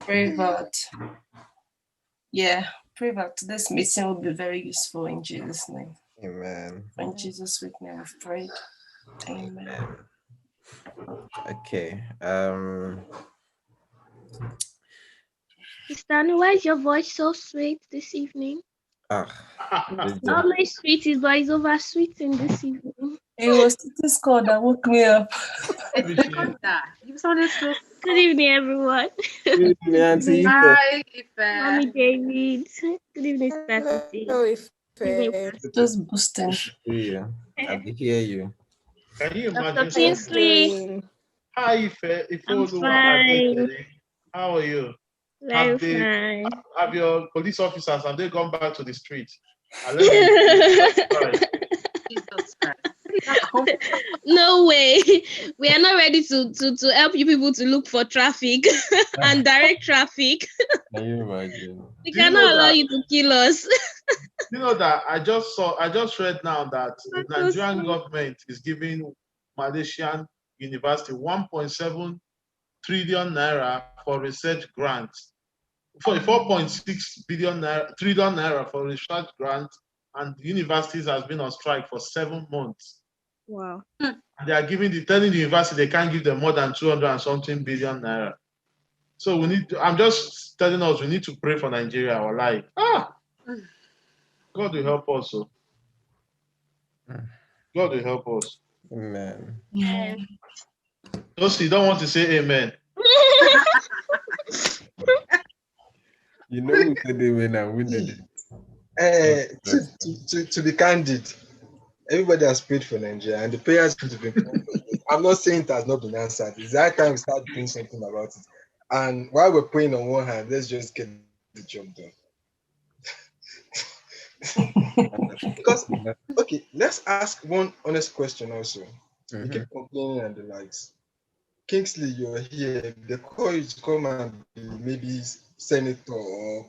Pray that. Yeah, pray that this meeting will be very useful in Jesus' name. Amen. In Jesus' sweet name, I've prayed. Amen. Okay. Sister Anu, why is your voice so sweet this evening? This Always sweet is, but it's over sweeting this evening. It was this call that woke me up. You sounded so. Good evening, everyone. Good evening, Auntie. Hi, Mommy Ife. David. Good evening, Sister Titi. Just boosting. Yeah, I can hear you. Can you Dr. imagine? Kingsley. Hi, if I'm fine. how are you? Very fine. Have your police officers, have they gone back to the street? Jesus Christ. No way. We are not ready to help you people to look for traffic and direct traffic. Can you imagine? We cannot allow you to kill us. You know that I just read now that the Nigerian government is giving Malaysian university 1.7 trillion naira for research grants. For 4.6 trillion naira for research grants, and the universities has been on strike for 7 months. Wow. And they are telling the university they can't give them more than 200 and something billion naira. So I'm just telling us we need to pray for Nigeria, our life. God will help us. So. God will help us. Amen. Yeah. Those you don't want to say amen. You know who said amen and who did it? To be candid, everybody has prayed for Nigeria and the prayers have been I'm not saying it has not been answered. It's that time we start doing something about it. And while we're praying on one hand, let's just get the job done. Because, okay, let's ask one honest question also. You keep complaining and the likes. Kingsley, you're here. They call you to come and be maybe senator or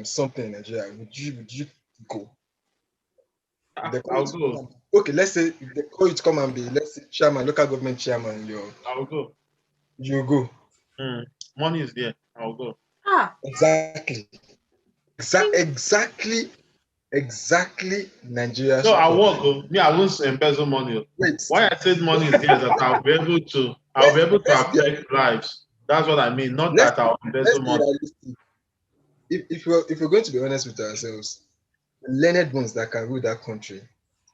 something in Nigeria. Would you go? I'll go. Okay, let's say they call you to come and be, let's say, chairman, local government chairman. I'll go. You go. Money is there. I'll go. Exactly. Exactly. Nigeria. No, I won't go. Me, I won't embezzle money. Wait. Why I said money is there is that I'll be able to affect lives. That's what I mean. Not that I'll embezzle money. If we're going to be honest with ourselves, the learned ones that can rule that country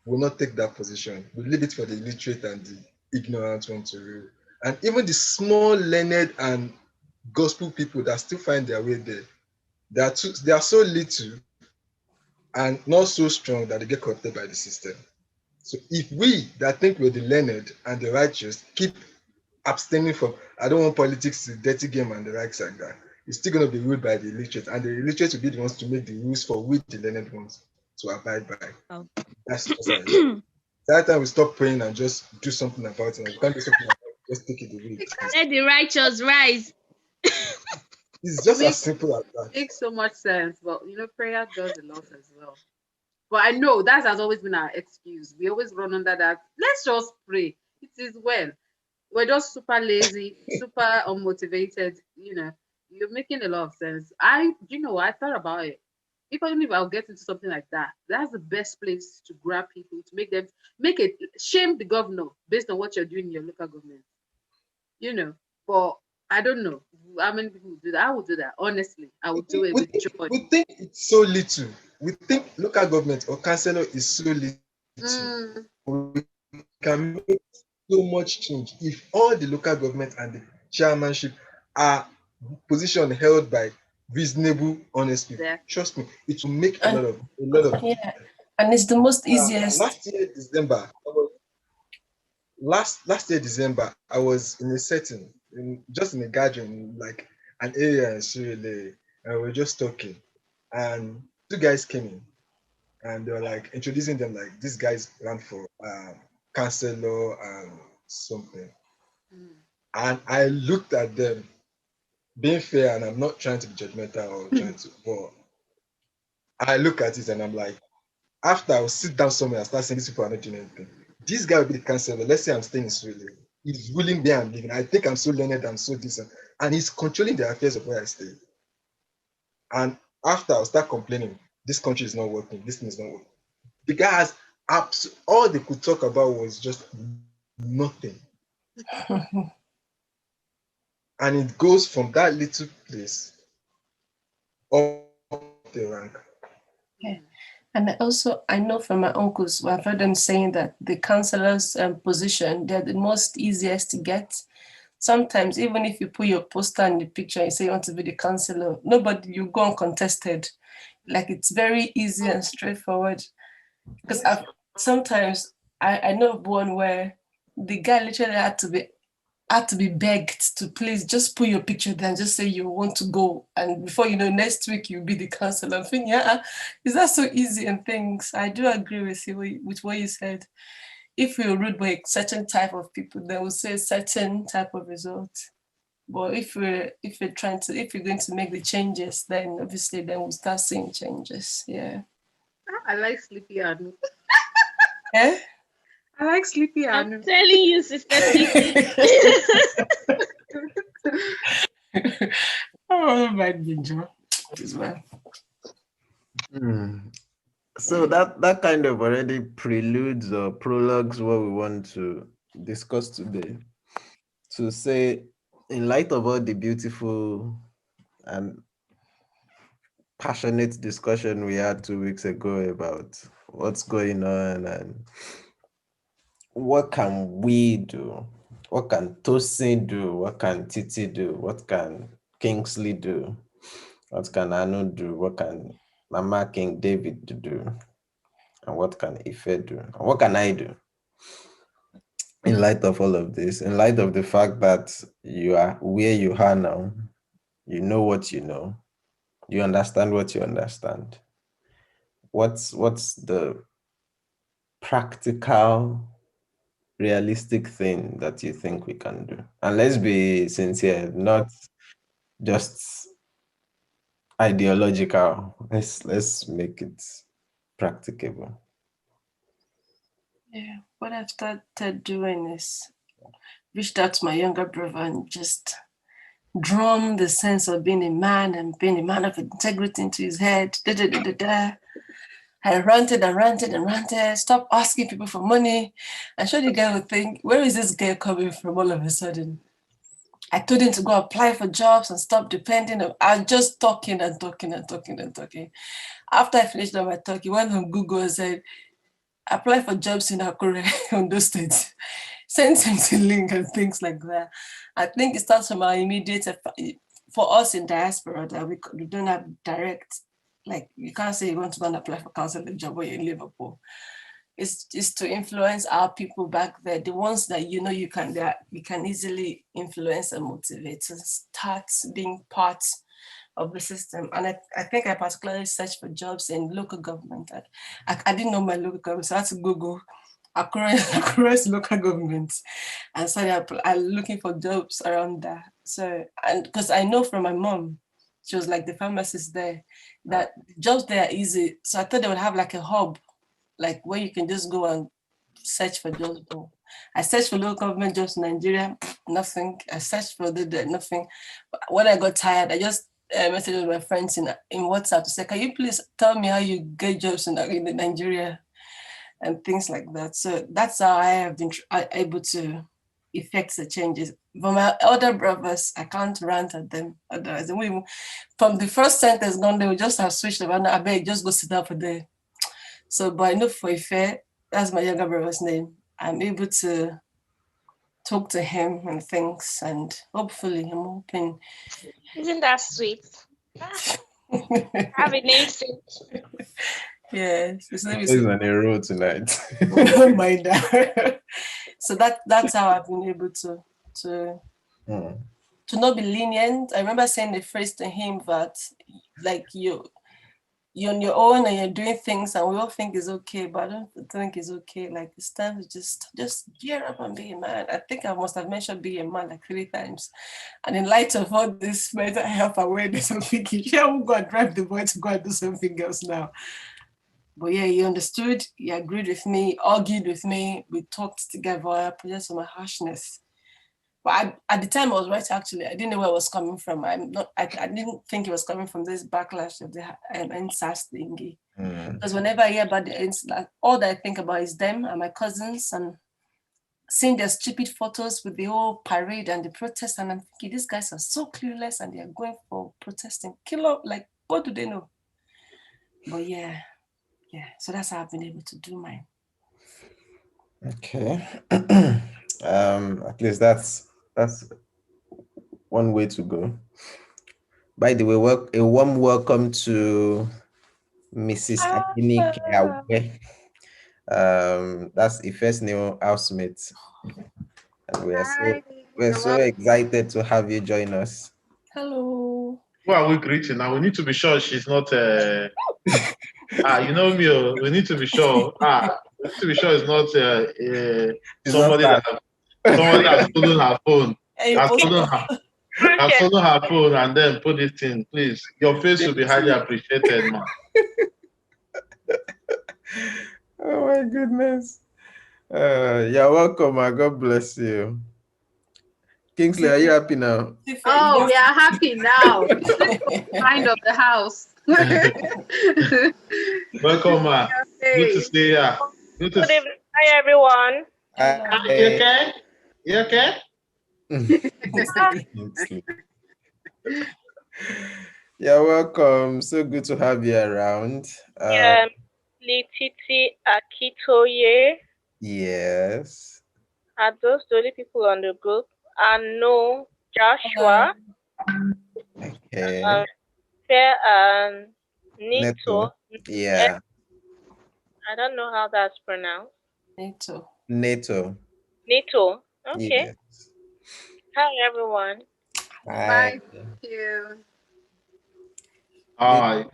will not take that position. We'll leave it for the illiterate and the ignorant ones to rule. And even the small learned and gospel people that still find their way there, they are so little and not so strong that they get corrupted by the system. So if we that think we're the learned and the righteous keep abstaining from, I don't want politics, the dirty game and the likes like that, it's still going to be ruled by the illiterate, and the illiterate will be the ones to make the rules for which the learned ones to abide by. Oh. That's that time we stop praying and just do something about it. We can't do something about it, just take it away. Let the righteous rise. It's just as simple as that. It makes so much sense, but prayer does a lot as well. But I know that has always been our excuse. We always run under that. Let's just pray. It is well. We're just super lazy, super unmotivated. You're making a lot of sense. I thought about it. Even if I'll get into something like that, that's the best place to grab people, to make it shame the governor based on what you're doing in your local government. But I don't know how many people do that. I would do that. Honestly, I would do it with joy. We think it's so little. We think local government or councillor is so little. We can make so much change if all the local government and the chairmanship are position held by reasonable, honest people. Yeah. Trust me, it will make a lot of. Yeah, and it's the most easiest. Last year December, I was in a setting, just in a garden, like an area in Surrey, and we were just talking, and two guys came in, and they were like introducing them, like these guys ran for councillor and something, and I looked at them, being fair, and I'm not trying to be judgmental or trying to, but I look at it and I'm like, after I'll sit down somewhere and start saying these people are not doing anything. This guy will be the councillor. Let's say I'm staying in Sweden. He's ruling where I'm living. I think I'm so learned, I'm so decent. And he's controlling the affairs of where I stay. And after I'll start complaining, this country is not working, this thing is not working. The guy has all they could talk about was just nothing. And it goes from that little place up the rank. Yeah. And I know from my uncles, I've heard them saying that the councillor's position, they're the most easiest to get. Sometimes, even if you put your poster in the picture and say you want to be the councillor, nobody, you go uncontested. Like, it's very easy and straightforward. Because sometimes I know of one where the guy literally had to be begged to please just put your picture there and just say you want to go. And before you know, next week you'll be the councillor. I'm thinking, is that so easy and things? I do agree with you with what you said. If we're ruled by a certain type of people, then we'll say a certain type of result. But if we're going to make the changes, then obviously then we'll start seeing changes. Yeah. I like Sleepy Anu. Eh? I like Sleepy I'm Anu. telling you, Sister Sleepy. Oh, my Ginger as well. So that kind of already preludes or prologues what we want to discuss today. To say, in light of all the beautiful and passionate discussion we had 2 weeks ago about what's going on and what can we do, what can Tosin do, what can Titi do, what can Kingsley do, what can Anu do, what can Mama King David do, and what can Ife do, and what can I do? In light of all of this, in light of the fact that you are where you are now, you know what you know, you understand what you understand. What's the practical, realistic thing that you think we can do? And let's be sincere, not just ideological. Let's make it practicable. Yeah, what I've started doing is reached out to my younger brother and just drum the sense of being a man and being a man of integrity into his head. I ranted and ranted and ranted. Stop asking people for money. I'm sure the guy would think, where is this guy coming from all of a sudden? I told him to go apply for jobs and stop depending on. I was just talking and talking and talking and talking. After I finished all my talk, he went on Google and said, apply for jobs in Akure, Ondo State. Send him the link and things like that. I think it starts from our immediate, for us in diaspora, that we don't have direct, like you can't say you want to go and apply for counseling job when you're in Liverpool. It's to influence our people back there, the ones that you can easily influence and motivate to start being part of the system. And I think I particularly searched for jobs in local government. I didn't know my local government, so I had to Google Akure's local government and started looking for jobs around that. So, and because I know from my mom, she was like the pharmacist there, that jobs there are easy. So I thought they would have like a hub, like where you can just go and search for jobs. I searched for local government jobs in Nigeria, nothing. I searched for nothing. But when I got tired, I just messaged my friends in WhatsApp to say, can you please tell me how you get jobs in Nigeria and things like that. So that's how I have been able to effect the changes. For my elder brothers, I can't rant at them. Otherwise, from the first sentence gone, they will just have switched around. I beg, just go sit down for there. So, but I know for Ife, that's my younger brother's name, I'm able to talk to him and things, and hopefully I'm hoping. Isn't that sweet? Have a name suit. Yes, his name is on a road tonight. Mind that. So that's how I've been able to not be lenient. I remember saying the phrase to him that, like, you're on your own and you're doing things and we all think it's okay, but I don't think it's okay. Like, it's time to just gear up and be a man. I think I must have mentioned being a man like 3 times. And in light of all this mental health awareness, I'm thinking, yeah, we'll go and drive the boy to go and do something else now. But yeah, he understood, he agreed with me, argued with me, we talked together, I apologized for my harshness. But at the time I was right, actually. I didn't know where it was coming from. I didn't think it was coming from this backlash of the NSAS thingy. Because whenever I hear about the NSAS, all that I think about is them and my cousins and seeing their stupid photos with the whole parade and the protest. And I'm thinking, these guys are so clueless and they're going for protesting. Like, what do they know? But yeah. So that's how I've been able to do mine. Okay. At least that's one way to go. By the way, a warm welcome to Mrs. Akini Kiawe. That's Ife's new housemate. And we're so excited to have you join us. Hello. Who are we greeting now? We need to be sure she's not you know me, we need to be sure. We need to be sure it's not somebody that has stolen her phone. Has stolen her phone and then put it in. Please, your face will be highly appreciated, man. Oh my goodness. You're welcome, man. God bless you. Kingsley, are you happy now? Oh, we are happy now. Mind of the house. Welcome, man. Good to see you. Good evening. Hi, everyone. You okay? You okay? You're welcome. So good to have you around. Letiti Akitoye. Yes. Are those the only people on the group? And no, Joshua. Okay. Fair and Nito. Yeah. I don't know how that's pronounced. Nito. Okay. Yes. Hi, everyone. Hi. Thank you. Hi.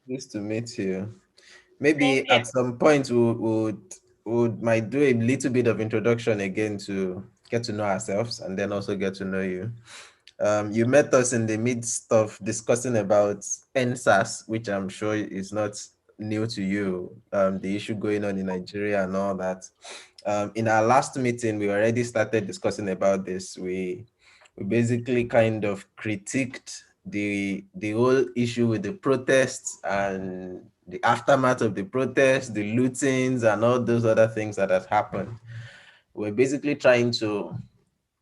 Nice to meet you. Maybe at some point we might do a little bit of introduction again to get to know ourselves and then also get to know you. You met us in the midst of discussing about NSAS, which I'm sure is not new to you, the issue going on in Nigeria and all that. In our last meeting, we already started discussing about this. We basically kind of critiqued the whole issue with the protests and the aftermath of the protests, the lootings and all those other things that had happened. We're basically trying to,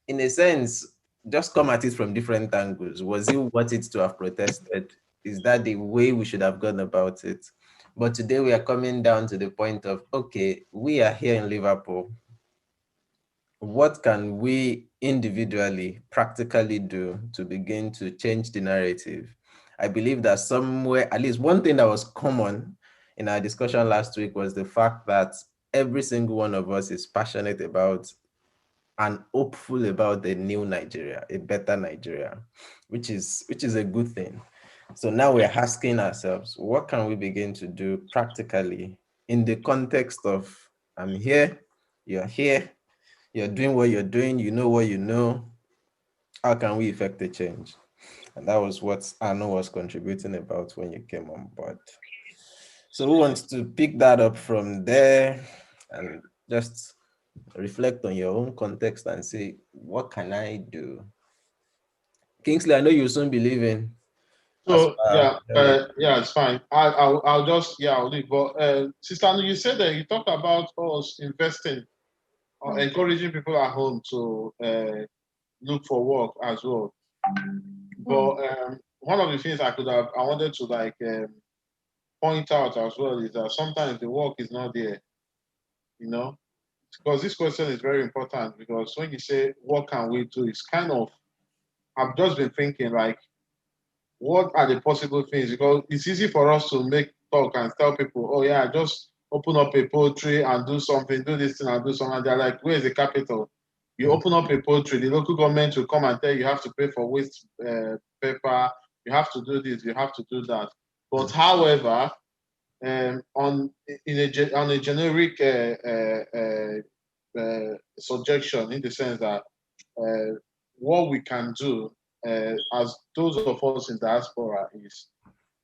in a sense, just come at it from different angles. Was it worth it to have protested? Is that the way we should have gone about it? But today we are coming down to the point of, okay, we are here in Liverpool. What can we individually, practically do to begin to change the narrative? I believe that somewhere, at least one thing that was common in our discussion last week was the fact that every single one of us is passionate about and hopeful about the new Nigeria, a better Nigeria, which is a good thing. So now we're asking ourselves, what can we begin to do practically in the context of, I'm here, you're here, you're doing what you're doing, you know what you know. How can we effect a change? And that was what Arno was contributing about when you came on board. So who wants to pick that up from there and just reflect on your own context and say, what can I do? Kingsley, I know you'll soon be leaving. So it's fine. I'll just I'll leave. But Sister Anu, you said that you talked about us investing or encouraging people at home to look for work as well. But one of the things I wanted to point out as well is that sometimes the work is not there, you know, because this question is very important, because when you say what can we do, it's kind of, I've just been thinking like, what are the possible things? Because it's easy for us to make talk and tell people, oh yeah, just open up a poultry and do something, do this thing and do something. And they're like, where's the capital? You open up a poultry, the local government will come and tell you have to pay for waste paper, you have to do this, you have to do that. But however, on a generic suggestion, in the sense that what we can do as those of us in diaspora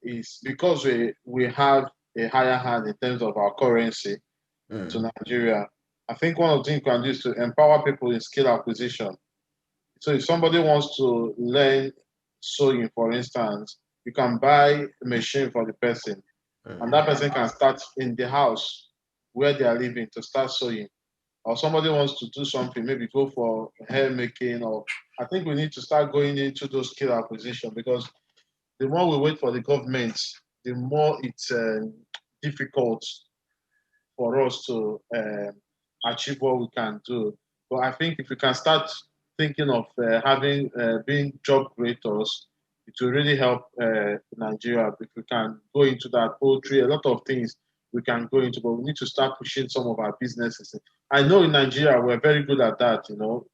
is because we have a higher hand in terms of our currency to Nigeria. I think one of the things we can do is to empower people in skill acquisition. So if somebody wants to learn sewing, for instance, you can buy a machine for the person, and that person can start in the house where they are living to start sewing. Or somebody wants to do something, maybe go for hair making, or I think we need to start going into those skill acquisition, because the more we wait for the government, the more it's difficult for us to achieve what we can do. But I think if we can start thinking of having being job creators, it will really help Nigeria. If we can go into that poultry, a lot of things we can go into, but we need to start pushing some of our businesses. I know in Nigeria we're very good at that. You know,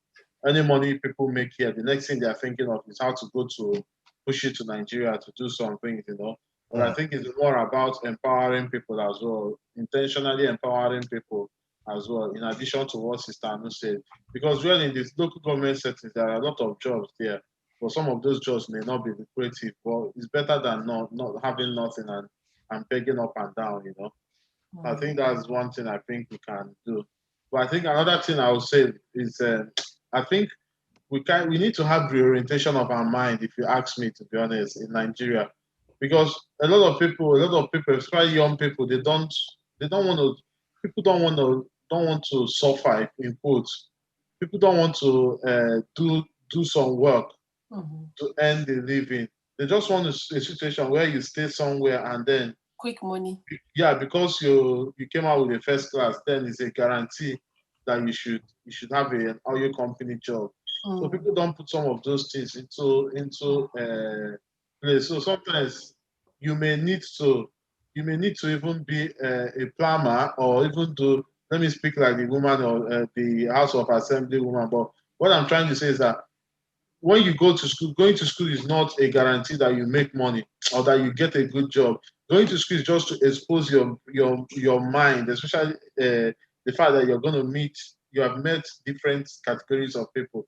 any money people make here, the next thing they're thinking of is how to go to push it to Nigeria to do some things. You know, but I think it's more about empowering people as well, intentionally empowering people as well, in addition to what Sister Anu said. Because really in these local government settings, there are a lot of jobs there. But some of those jobs may not be lucrative, but it's better than not having nothing and begging up and down, you know. I think that's one thing I think we can do. But I think another thing I would say is I think we need to have reorientation of our mind, if you ask me, to be honest, in Nigeria, because a lot of people, especially young people, they don't want to, people don't want to suffer, in quotes. People don't want to do some work to earn the living. They just want a situation where you stay somewhere and then Quick money. yeah, because you came out with a first class, then it's a guarantee that you should have an oil company job. So people don't put some of those things into place. So sometimes you may need to even be a plumber, or even do, let me speak like the woman, or the House of Assembly woman. But what I'm trying to say is that when you go to school, going to school is not a guarantee that you make money or that you get a good job. Going to school is just to expose your mind, especially the fact that you have met different categories of people.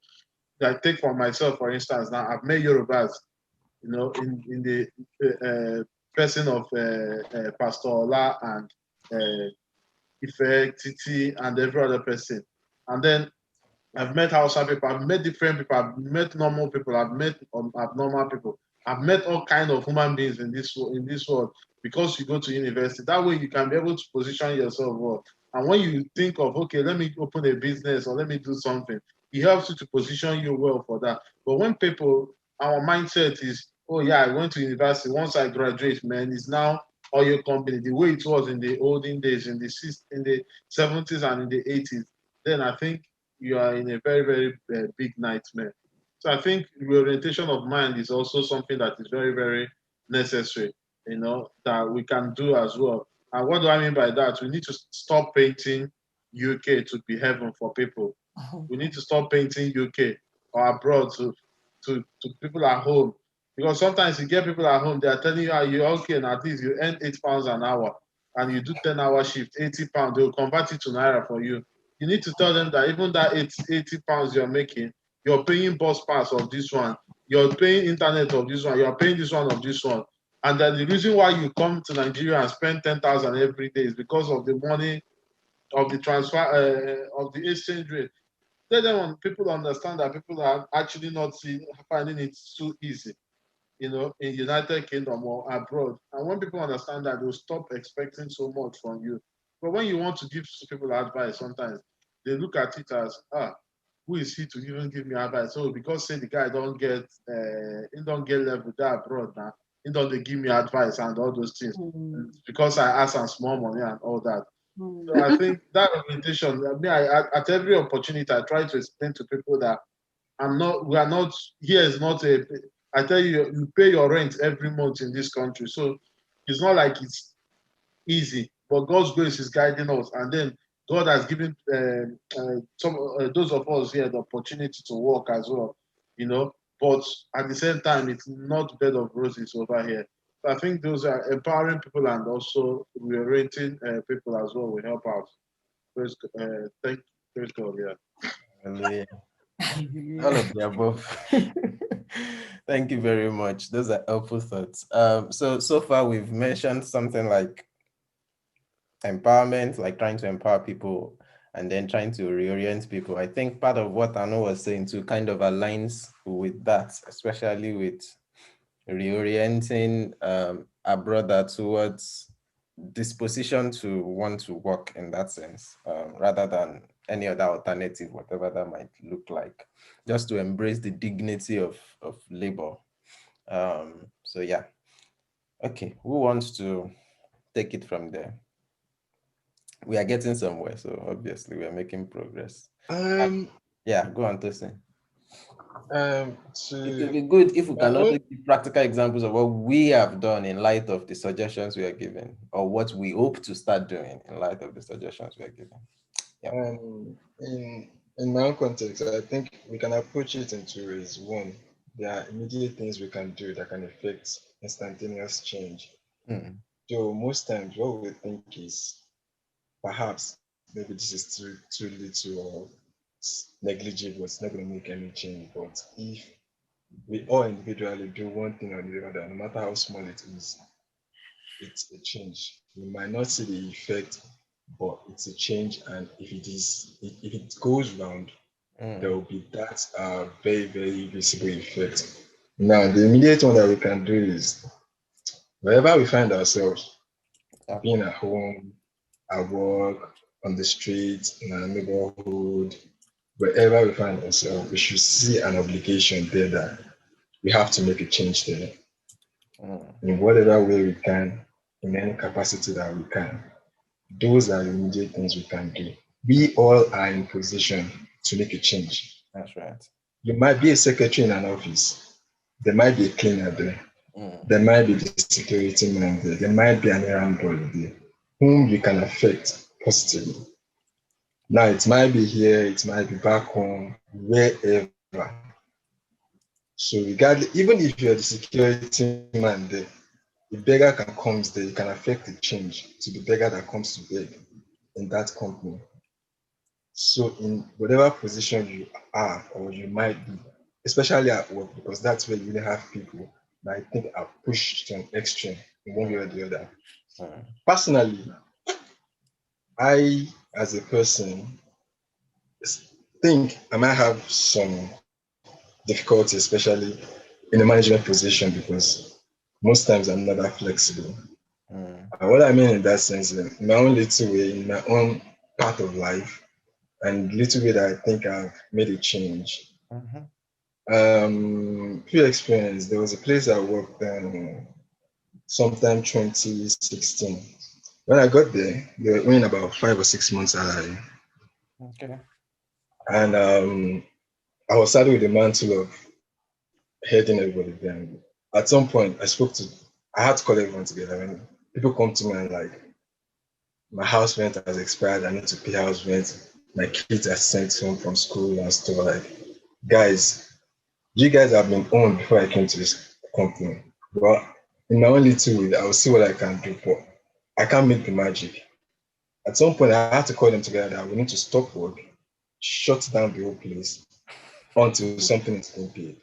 Like take for myself, for instance, now I've met Yorubas, you know, in the person of Pastor Ola and Ife, Titi, and every other person. And then I've met Hausa people, I've met different people, I've met normal people, I've met abnormal people, I've met all kind of human beings in this world, because you go to university. That way you can be able to position yourself well. And when you think of, okay, let me open a business or let me do something, it helps you to position you well for that. But when people, our mindset is, oh yeah, I went to university, once I graduate, man, it's now oil company, the way it was in the olden days, in the 70s and in the 80s, then I think you are in a very, very big nightmare. So I think reorientation of mind is also something that is very, very necessary, you know, that we can do as well. And what do I mean by that? We need to stop painting UK to be heaven for people. We need to stop painting UK or abroad to people at home. Because sometimes you get people at home, they are telling you, are you okay? And at least you earn £8 an hour and you do 10-hour shift, £80, they'll convert it to Naira for you. You need to tell them that even that £80 you're making, you're paying bus pass of this one, you're paying internet of this one, you're paying this one of this one. And then the reason why you come to Nigeria and spend 10,000 every day is because of the money, of the transfer, of the exchange rate. Let them people understand that people are actually not finding it too easy, you know, in United Kingdom or abroad. And when people understand that, they'll stop expecting so much from you. But when you want to give people advice, sometimes they look at it as, who is he to even give me advice? So because say the guy he don't get level there abroad now, he don't they give me advice and all those things. Because I ask him small money and all that. So I think that orientation, at every opportunity, I try to explain to people that here is not I tell you, you pay your rent every month in this country. So it's not like it's easy, but God's grace is guiding us. And then God has given those of us here the opportunity to work as well, you know. But at the same time, it's not bed of roses over here. So I think those are empowering people and also reorienting people as well will help out. Praise God, yeah. Hallelujah. All of the above. Thank you very much. Those are helpful thoughts. So far we've mentioned something like empowerment, like trying to empower people, and then trying to reorient people. I think part of what Anu was saying too kind of aligns with that, especially with reorienting a brother towards disposition to want to work in that sense, rather than any other alternative, whatever that might look like, just to embrace the dignity of labor. So yeah. Okay, who wants to take it from there? We are getting somewhere, so obviously we are making progress. Yeah, go on, Tosin. It will be good if we can also give practical examples of what we have done in light of the suggestions we are giving, or what we hope to start doing in light of the suggestions we are giving. Yeah. In my own context, I think we can approach it in two ways. One, there are immediate things we can do that can affect instantaneous change. So most times what we think is perhaps maybe this is too little or negligible, it's not going to make any change. But if we all individually do one thing or the other, no matter how small it is, it's a change. We might not see the effect, but it's a change. And if it goes round, there will be that very, very visible effect. Now, the immediate one that we can do is wherever we find ourselves, being at home, at work, on the street, in our neighborhood, wherever we find ourselves, we should see an obligation there that we have to make a change there. In whatever way we can, in any capacity that we can. Those are the immediate things we can do. We all are in position to make a change. That's right. You might be a secretary in an office. There might be a cleaner there. There might be the security man there. There might be an errand boy there whom you can affect positively. Now, it might be here, it might be back home, wherever. So regardless, even if you're the security man there, the beggar can come there, you can affect the change to the beggar that comes to beg in that company. So in whatever position you are or you might be, especially at work, because that's where you really have people that I think are pushed to an extreme in one way or the other. Personally, I, as a person, think I might have some difficulty, especially in a management position, because most times I'm not that flexible. What I mean in that sense, in my own little way, in my own part of life, and little way that I think I've made a change. Through experience, there was a place I worked sometime 2016. When I got there, they were in about 5 or 6 months salary. Okay. And I was saddled with the mantle of heading everybody down. At some point, I had to call everyone together. When people come to me and like, my house rent has expired, I need to pay house rent, my kids are sent home from school and stuff, like, guys, you guys have been owned before I came to this company. But in my own little way, I will see what I can do, but I can't make the magic. At some point, I had to call them together that we need to stop work, shut down the whole place until something is being paid.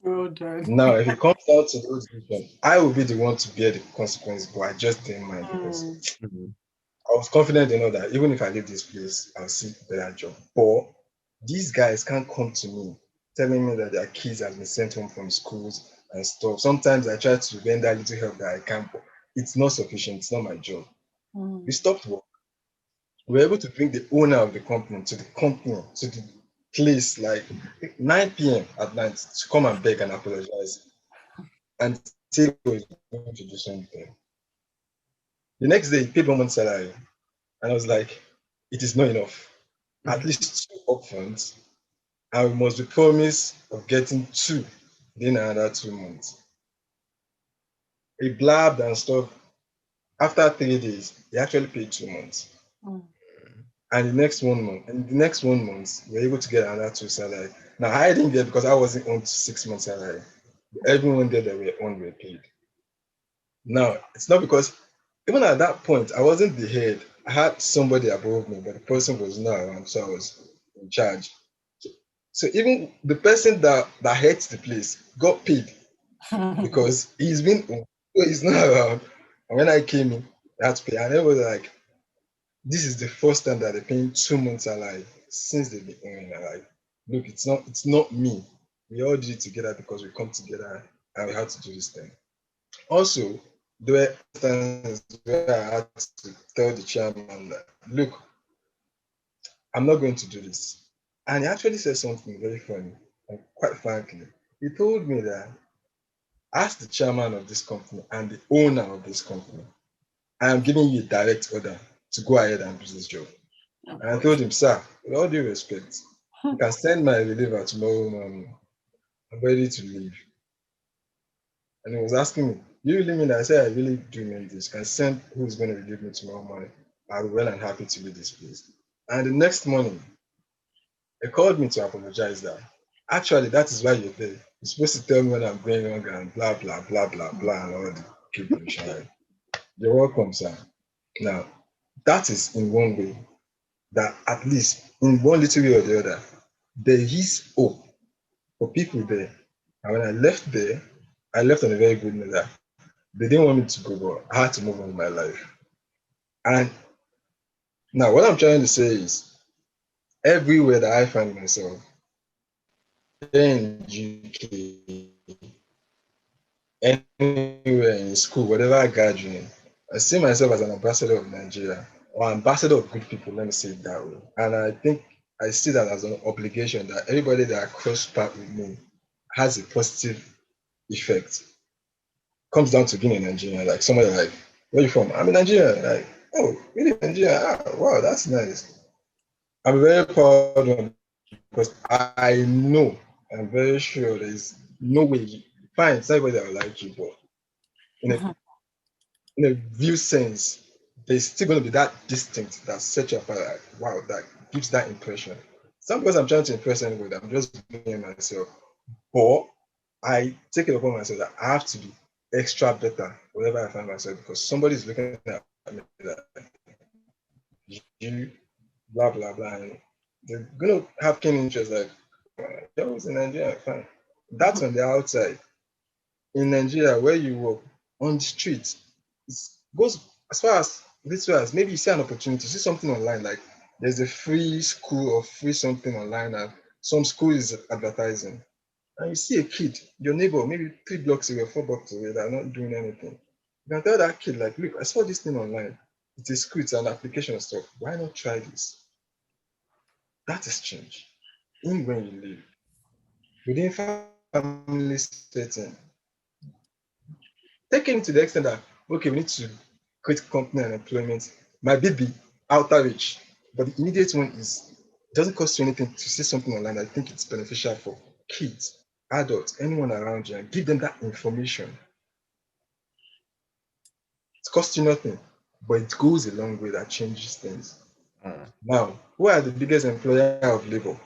Well done. Now, if it comes down to those decisions, I will be the one to bear the consequences, but I just didn't mind because I was confident enough that even if I leave this place, I'll see a better job. But these guys can't come to me telling me that their kids have been sent home from schools and stuff. Sometimes I try to render a little help that I can, but it's not sufficient. It's not my job. We stopped work. We were able to bring the owner of the company, to the place like 9 p.m. at night to come and beg and apologize and say he was going to do something. The next day, he paid 1 month's salary. And I was like, it is not enough. At least 2 upfronts. And we must be promised of getting 2 within another 2 months. He blabbed and stuff. After 3 days, he actually paid 2 months. And the next 1 month, we were able to get another 2 salary. Now, I didn't get because I wasn't on 6 months salary. Everyone there that were on were paid. Now, it's not because, even at that point, I wasn't the head. I had somebody above me, but the person was not around, so I was in charge. So even the person that heads the place got paid because he's not around. And when I came in, I had to pay. And it was like, This is the first time that they're paying 2 months salary since they've been earning alive. Look, it's not me. We all did it together because we come together and we had to do this thing. Also, there were times where I had to tell the chairman that, look, I'm not going to do this. And he actually said something very funny, and quite frankly. He told me that ask the chairman of this company and the owner of this company, I am giving you a direct order to go ahead and do this job. And I told him, sir, with all due respect, you can send my reliever tomorrow morning. I'm ready to leave. And he was asking me, do you really mean that? I said, I really do mean this. Can send who is going to relieve me tomorrow morning. I'll be well and happy to leave this place. And the next morning, they called me to apologize that actually that is why you're there. You're supposed to tell me when I'm going wrong and blah, blah, blah, blah, blah, and all the gibberish. You're welcome, sir. Now, that is in one way that at least in one little way or the other, there is hope for people there. And when I left there, I left on a very good note. They didn't want me to go, but I had to move on with my life. And now what I'm trying to say is everywhere that I find myself, in UK, anywhere in school, whatever gathering, I see myself as an ambassador of Nigeria or ambassador of good people, let me say it that way. And I think I see that as an obligation that everybody that cross path with me has a positive effect. Comes down to being in Nigeria, like somebody like, where are you from? I'm in Nigeria. Like, oh, really Nigeria? Ah, wow, that's nice. I'm very proud of it because I know, I'm very sure there's no way, fine, it's not everybody that will like you, but in a view sense, there's still going to be that distinct that sets you apart. Like, wow, that gives that impression. It's not because I'm trying to impress anybody, I'm just being myself. But I take it upon myself that I have to be extra better wherever I find myself because somebody's looking at me like you, blah, blah, blah. And they're going to have keen interest like, you're always in Nigeria, fine. That's on the outside. In Nigeria, where you work, on the street, it goes as far as this way as maybe you see an opportunity, see something online, like there's a free school or free something online, and some school is advertising. And you see a kid, your neighbor, maybe 3 blocks away, 4 blocks away, that are not doing anything. You can tell that kid, like, look, I saw this thing online. It's a school, it's an application of stuff. Why not try this? That is change. In when you live. Within family setting, taken to the extent that, okay, we need to create company and employment, might be outer reach, but the immediate one is, it doesn't cost you anything to see something online. I think it's beneficial for kids, adults, anyone around you, and give them that information. It costs you nothing, but it goes a long way that changes things. Now, who are the biggest employer of labor?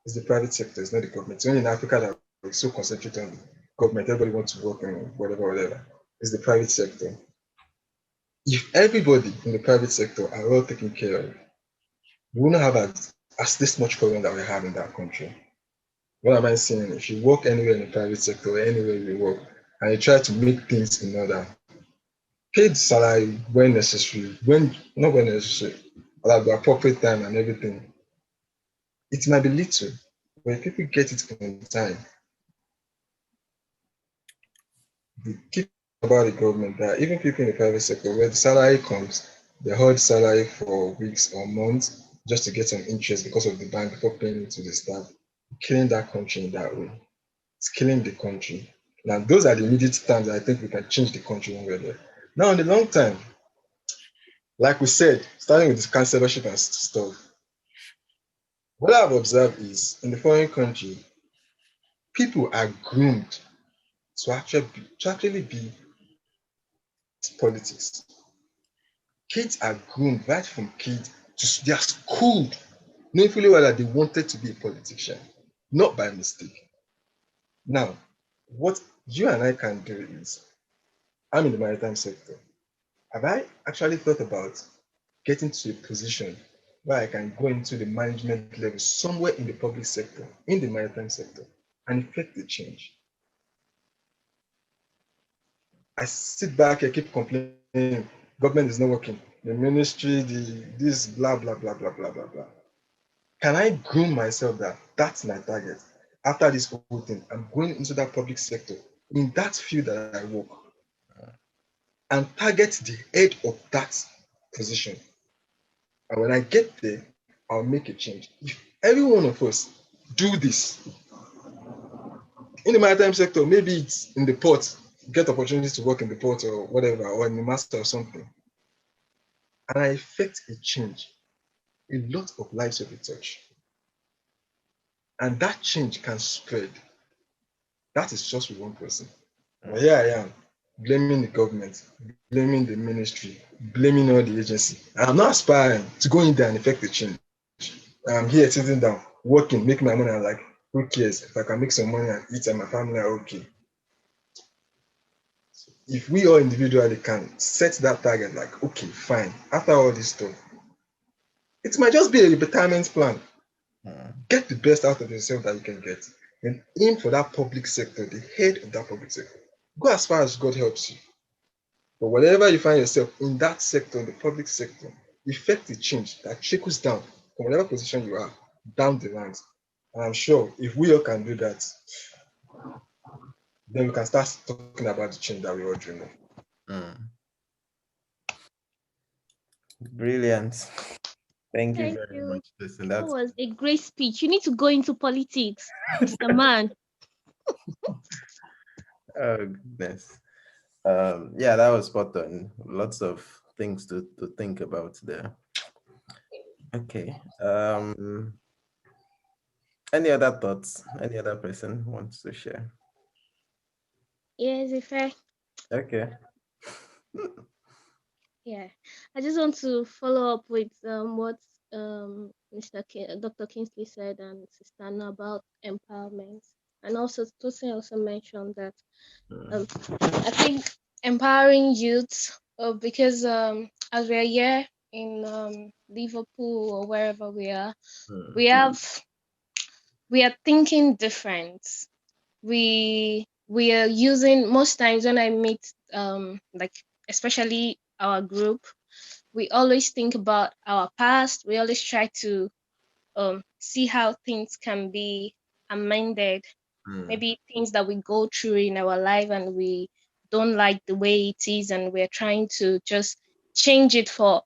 It's the private sector, it's not the government. It's only in Africa that we're so concentrated on the government, everybody wants to work in whatever. It's the private sector. If everybody in the private sector are well taken care of, we will not have as this much problem that we have in that country. What am I saying? If you work anywhere in the private sector or anywhere you work, and you try to make things in order, paid salary when necessary, not when necessary, but at the appropriate time and everything. It might be little, but if people get it on time, the key about the government that even people in the private sector, where the salary comes, they hold salary for weeks or months just to get some interest because of the bank before paying it to the staff, killing that country in that way. It's killing the country. Now, those are the immediate times I think we can change the country one way or the other. Now, in the long time, like we said, starting with this cancellership and stuff, what I've observed is in the foreign country, people are groomed to actually be politics. Kids are groomed right from kids to they are schooled, knowing fully well that they wanted to be a politician, not by mistake. Now, what you and I can do is, I'm in the maritime sector. Have I actually thought about getting to a position where I can go into the management level somewhere in the public sector, in the maritime sector, and effect the change? I sit back and keep complaining, government is not working. the ministry, this blah blah blah blah blah blah blah. Can I groom myself that that's my target? After this whole thing, I'm going into that public sector in that field that I work and target the head of that position. And when I get there, I'll make a change. If every one of us do this in the maritime sector, maybe it's in the port, get opportunities to work in the port or whatever, or in the master or something, and I effect a change, a lot of lives will be touched. And that change can spread. That is just with one person. But here I am, blaming the government, blaming the ministry, blaming all the agency. I'm not aspiring to go in there and effect a change. I'm here sitting down, working, making my money. I'm like, who cares? If I can make some money and eat and my family are okay. If we all individually can set that target, like, okay, fine, after all this stuff, it might just be a retirement plan. Get the best out of yourself that you can get. And aim for that public sector, the head of that public sector. Go as far as God helps you. But whenever you find yourself in that sector, the public sector, effect the change that trickles down from whatever position you are, down the lines. And I'm sure if we all can do that, then we can start talking about the change that we all dream of. Brilliant. Thank you Thank very you. much. Listen, That that's was a great speech. You need to go into politics, Mr. Man. oh goodness. Yeah, that was spot on. Lots of things to think about there. Okay. Any other thoughts? Any other person wants to share? Yes, if I Okay. Yeah, I just want to follow up with what Dr. Kingsley said and Sister Anna about empowerment, and also Tosin also mentioned that I think empowering youth, because as we are here in Liverpool or wherever we are, we are thinking different. We are using, most times when I meet like especially our group, we always think about our past. We always try to see how things can be amended. Maybe things that we go through in our life and we don't like the way it is, and we're trying to just change it for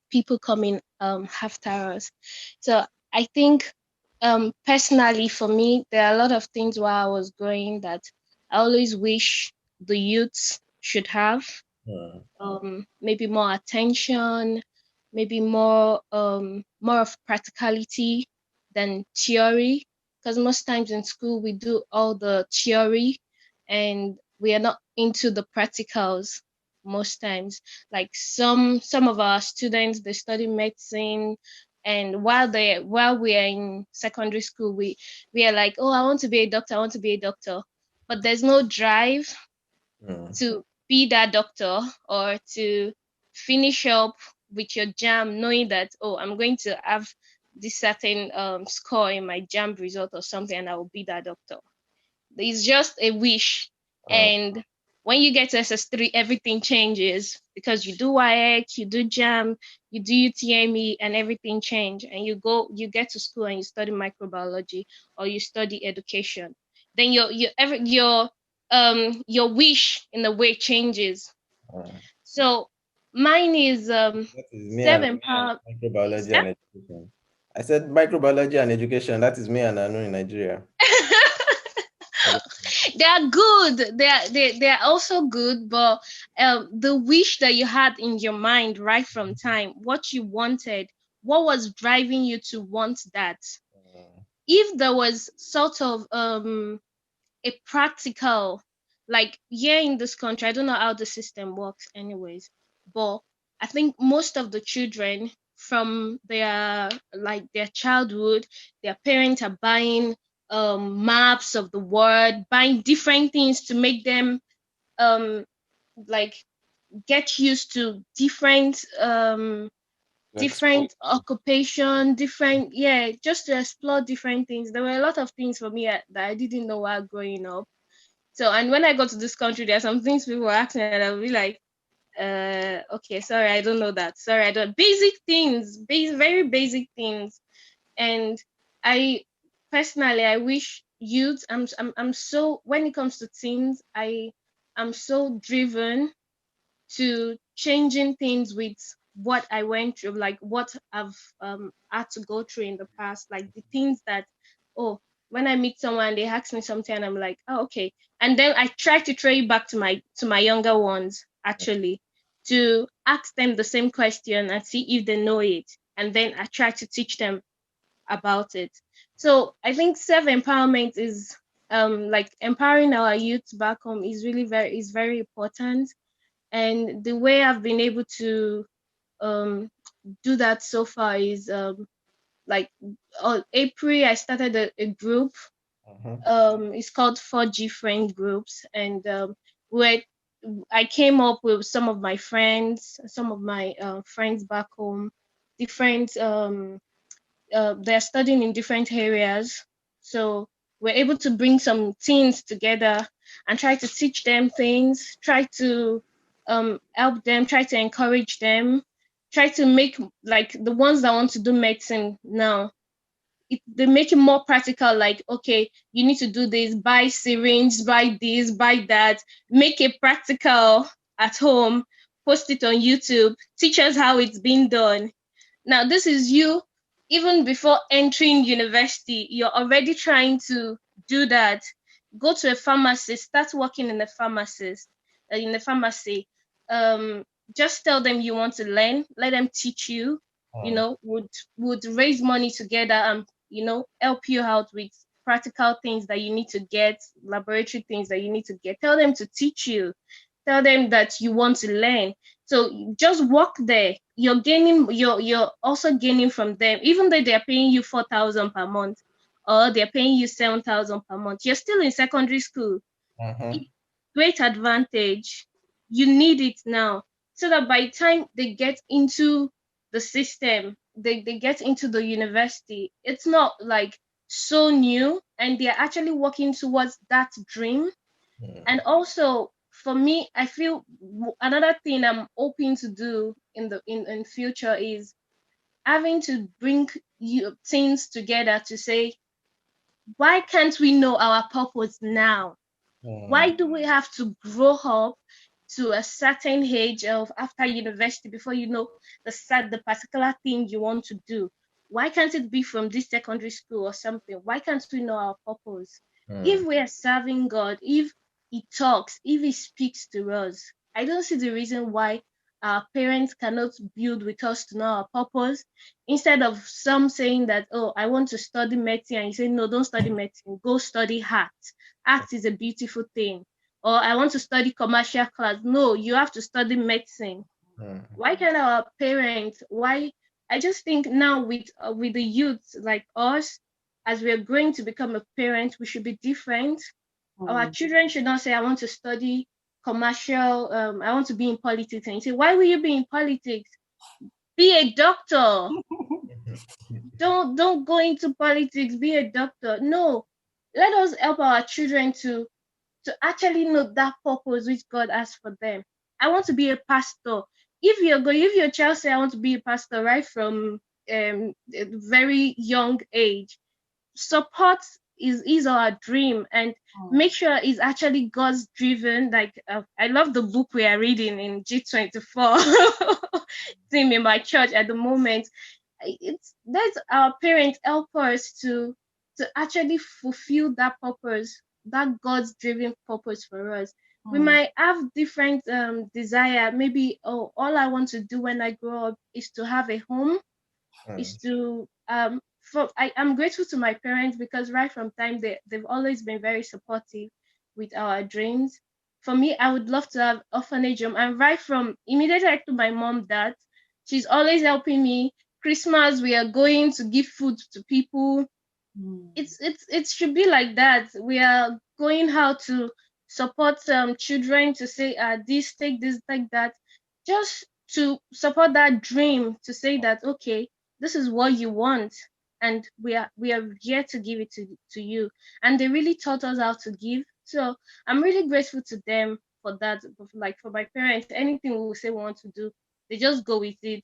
people coming after us. So I think personally for me, there are a lot of things while I was growing that I always wish the youths should have. Maybe more attention, maybe more of practicality than theory, because most times in school we do all the theory and we are not into the practicals most times. Like some of our students, they study medicine, and while we are in secondary school, we are like, oh, I want to be a doctor, but there's no drive to be that doctor or to finish up with your JAM, knowing that, oh, I'm going to have this certain score in my JAM result or something, and I will be that doctor. It's just a wish. And when you get to SS3, everything changes, because you do WAEC, you do JAM, you do UTME, and everything change. And you get to school and you study microbiology or you study education. Then your wish in a way changes. So mine is That is me and self-empowered. microbiology and education. I said microbiology and education. That is me and Anu in Nigeria. They are good. They are also good, but the wish that you had in your mind right from time, what you wanted, what was driving you to want that? If there was sort of a practical, like here in this country, I don't know how the system works anyways, but I think most of the children from their childhood, their parents are buying maps of the world, buying different things to make them like get used to different occupation, just to explore different things. There were a lot of things for me that I didn't know while growing up. So, and when I got to this country, there are some things people were asking, and I'll be like, Okay, sorry, I don't know that. Sorry, I don't. Basic things, very basic things. And I personally, I wish youth. I'm so, when it comes to teens, I'm so driven to changing things with what I went through, like what I've had to go through in the past, like the things that, oh, when I meet someone, they ask me something, and I'm like, oh, okay, and then I try to throw it back to my younger ones, actually, to ask them the same question and see if they know it, and then I try to teach them about it. So I think self-empowerment is like empowering our youth back home is really very important. And the way I've been able to um, do that so far is like April I started a group. It's called 4G Friend Groups, and where I came up with some of my friends, some of my friends back home, different they're studying in different areas. So we're able to bring some teens together and try to teach them things, try to help them, try to encourage them, try to make, like, the ones that want to do medicine now, they make it more practical, like, okay, you need to do this, buy syringe, buy this, buy that, make it practical at home, post it on YouTube, teach us how it's been done. Now, this is you, even before entering university, you're already trying to do that. Go to a pharmacy, start working in in the pharmacy. Just tell them you want to learn, let them teach you, would raise money together and, help you out with practical things that you need to get, laboratory things that you need to get. Tell them to teach you. Tell them that you want to learn. So just work there. You're also gaining from them, even though they're paying you 4,000 per month or they're paying you 7,000 per month. You're still in secondary school. Great advantage. You need it now, so that by the time they get into the system, they get into the university, it's not like so new, and they're actually working towards that dream. And also, for me, I feel another thing I'm hoping to do in future is having to bring you things together to say, why can't we know our purpose now? Why do we have to grow up to a certain age of after university before you know the particular thing you want to do? Why can't it be from this secondary school or something? Why can't we know our purpose? If we are serving God, if He talks, if He speaks to us, I don't see the reason why our parents cannot build with us to know our purpose. Instead of some saying that, oh, I want to study medicine, and you say, no, don't study medicine, go study art. Art is a beautiful thing. Or I want to study commercial class. No, you have to study medicine. Why can't our parents? Why? I just think now with the youth like us, as we are going to become a parent, we should be different. Our children should not say, I want to study commercial, I want to be in politics. And you say, why will you be in politics? Be a doctor. Don't go into politics, be a doctor. No. Let us help our children to actually know that purpose which God has for them. I want to be a pastor. If your child say I want to be a pastor right from a very young age, support is our dream, and make sure it's actually God's driven. Like I love the book we are reading in G24 team in my church at the moment. That's our parents help us to actually fulfill that purpose, that God's driven purpose for us. We might have different desire. Maybe, oh, all I want to do when I grow up is to have a home, is to I'm grateful to my parents, because right from time they've always been very supportive with our dreams. For me, I would love to have orphanage home, and right from immediately I told my mom that, she's always helping me. Christmas, we are going to give food to people. It should be like that. We are going how to support children, to say this, take this, take that, just to support that dream, to say that, okay, this is what you want, and we are here to give it to you. And they really taught us how to give. So I'm really grateful to them for that. But like for my parents, anything we will say we want to do, they just go with it.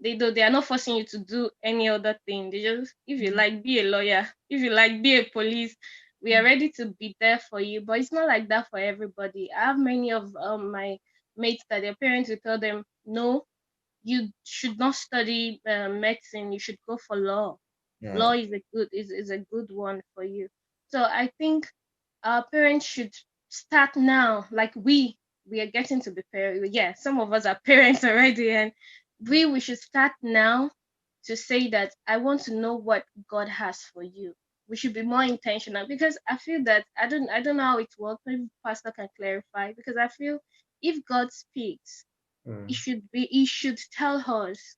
They are not forcing you to do any other thing. They just, if you like, be a lawyer. If you like, be a police. We are ready to be there for you. But it's not like that for everybody. I have many of my mates that their parents will tell them, no, you should not study medicine. You should go for law. Law is a good one for you. So I think our parents should start now. Like we are getting to be parents. Yeah, some of us are parents already, and we should start now to say that I want to know what God has for you. We should be more intentional, because I feel that I don't know how it works. Maybe Pastor can clarify, because I feel if God speaks, he should tell us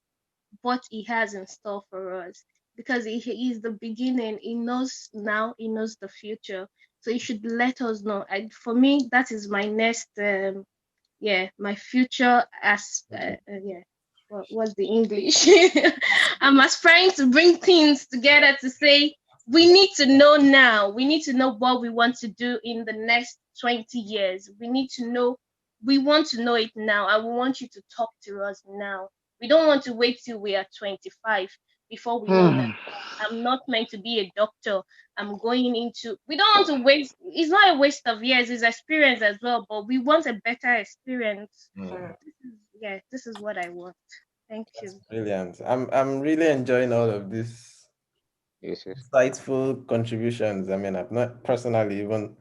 what he has in store for us, because he is the beginning. He knows now, he knows the future, so he should let us know. For me, that is my next my future as what's the English? I'm aspiring to bring things together to say we need to know now. We need to know what we want to do in the next 20 years. We need to know. We want to know it now. I want you to talk to us now. We don't want to wait till we are 25 before we know that I'm not meant to be a doctor. I'm going into. We don't want to waste. It's not a waste of years. It's experience as well. But we want a better experience. This is what I want. Thank you. Brilliant. I'm really enjoying all of these insightful contributions. I mean, I've not personally even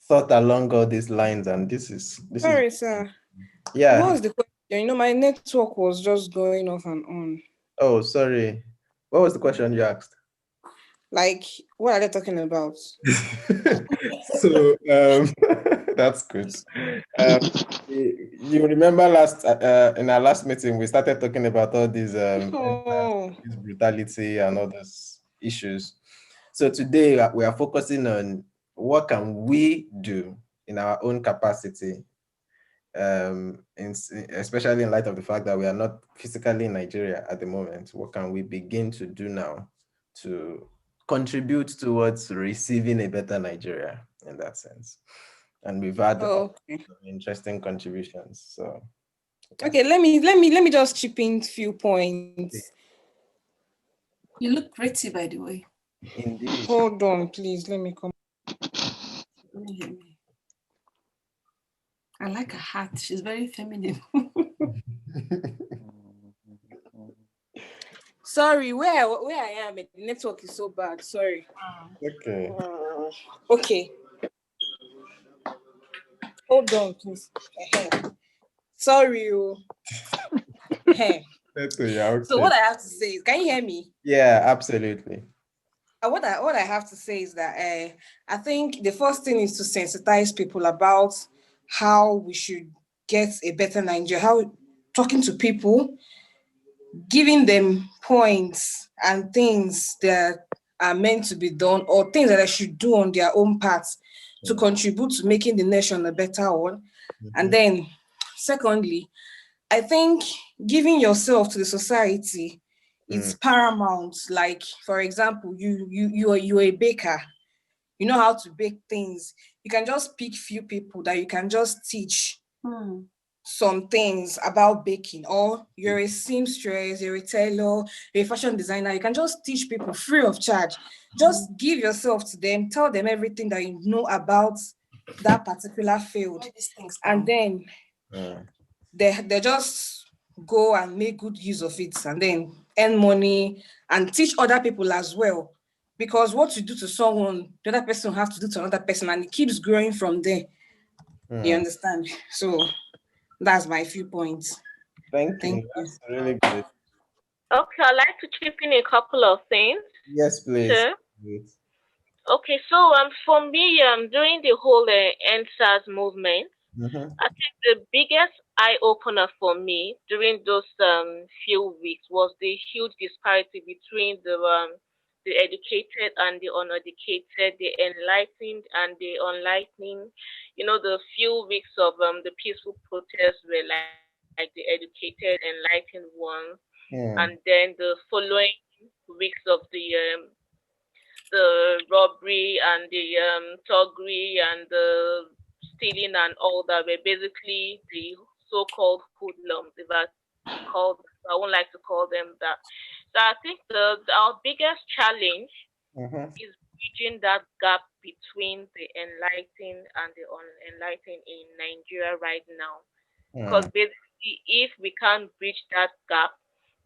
thought along all these lines, and this is Sorry, sir. Yeah. What was the question? My network was just going off and on. Oh, sorry. What was the question you asked? Like, what are they talking about? So that's good. You remember in our last meeting we started talking about all these this brutality and all those issues. So today we are focusing on what can we do in our own capacity, especially in light of the fact that we are not physically in Nigeria at the moment. What can we begin to do now to contribute towards receiving a better Nigeria in that sense? And we've had interesting contributions. So okay, let me just chip in a few points. You look pretty, by the way. Indeed. Hold on, please. Let me come. I like her hat. She's very feminine. Sorry, where I am, the network is so bad. Sorry. Okay. Okay. Hold on, please. Sorry. Okay. So what I have to say is, can you hear me? Yeah, absolutely. What I have to say is that I think the first thing is to sensitize people about how we should get a better Nigeria, how talking to people, giving them points and things that are meant to be done, or things that they should do on their own paths to contribute to making the nation a better one. And then secondly, I think giving yourself to the society is paramount. Like, for example, you're a baker, you know how to bake things. You can just pick few people that you can just teach some things about baking, or you're a seamstress, you're a tailor, you're a fashion designer. You can just teach people free of charge. Just give yourself to them, tell them everything that you know about that particular field, and then they just go and make good use of it, and then earn money and teach other people as well. Because what you do to someone, the other person will have to do to another person, and it keeps growing from there. You understand? So that's my few points. Thank you. That's really good. Okay, I'd like to chip in a couple of things. Yes, please. Sure. Okay, so for me, during the whole EndSARS movement, I think the biggest eye-opener for me during those few weeks was the huge disparity between the educated and the uneducated, the enlightened and the unenlightened. The few weeks of the peaceful protests were like the educated, enlightened ones, and then the following weeks of the robbery and the thuggery and the stealing and all that were basically the so-called hoodlums, if I won't like to call them that. So I think our biggest challenge is bridging that gap between the enlightened and the unenlightened in Nigeria right now. Because basically, if we can't bridge that gap,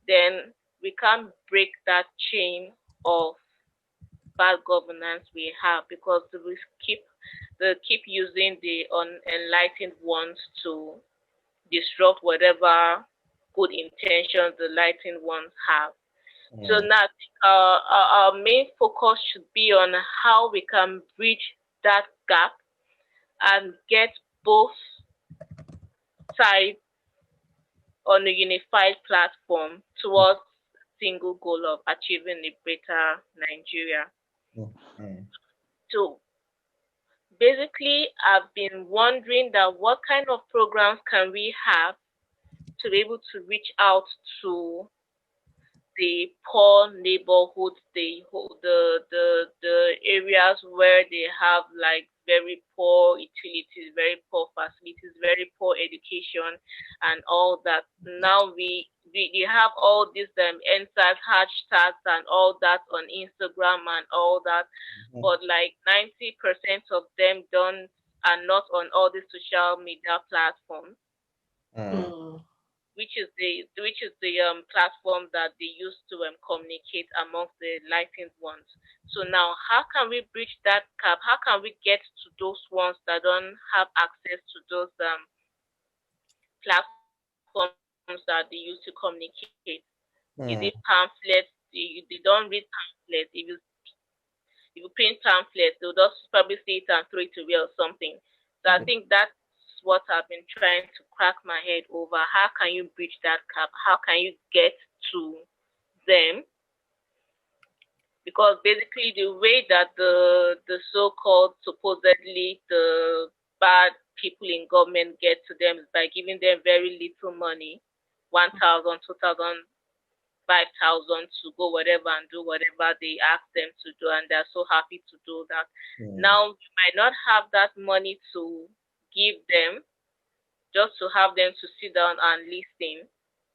then we can't break that chain of bad governance we have, because we keep using the unenlightened ones to disrupt whatever good intentions the enlightened ones have. So now our main focus should be on how we can bridge that gap and get both sides on a unified platform towards single goal of achieving a better Nigeria. So basically, I've been wondering that what kind of programs can we have to be able to reach out to the poor neighborhoods, the areas where they have like very poor utilities, very poor facilities, very poor education, and all that. Now we have all these NSAS hashtags and all that on Instagram and all that, but like 90% of them are not on all the social media platforms. Which is the platform that they use to communicate amongst the enlightened ones. So now, how can we bridge that gap? How can we get to those ones that don't have access to those platforms that they use to communicate? Is it pamphlets? They don't read pamphlets. If you print pamphlets, they'll just probably see it and throw it away or something. So I think that's what I've been trying to crack my head over. How can you bridge that gap? How can you get to them? Because basically the way that the so-called supposedly the bad people in government get to them is by giving them very little money, 1,000, 2,000, 5,000 to go whatever and do whatever they ask them to do, and they're so happy to do that. Now you might not have that money to give them, just to have them to sit down and listen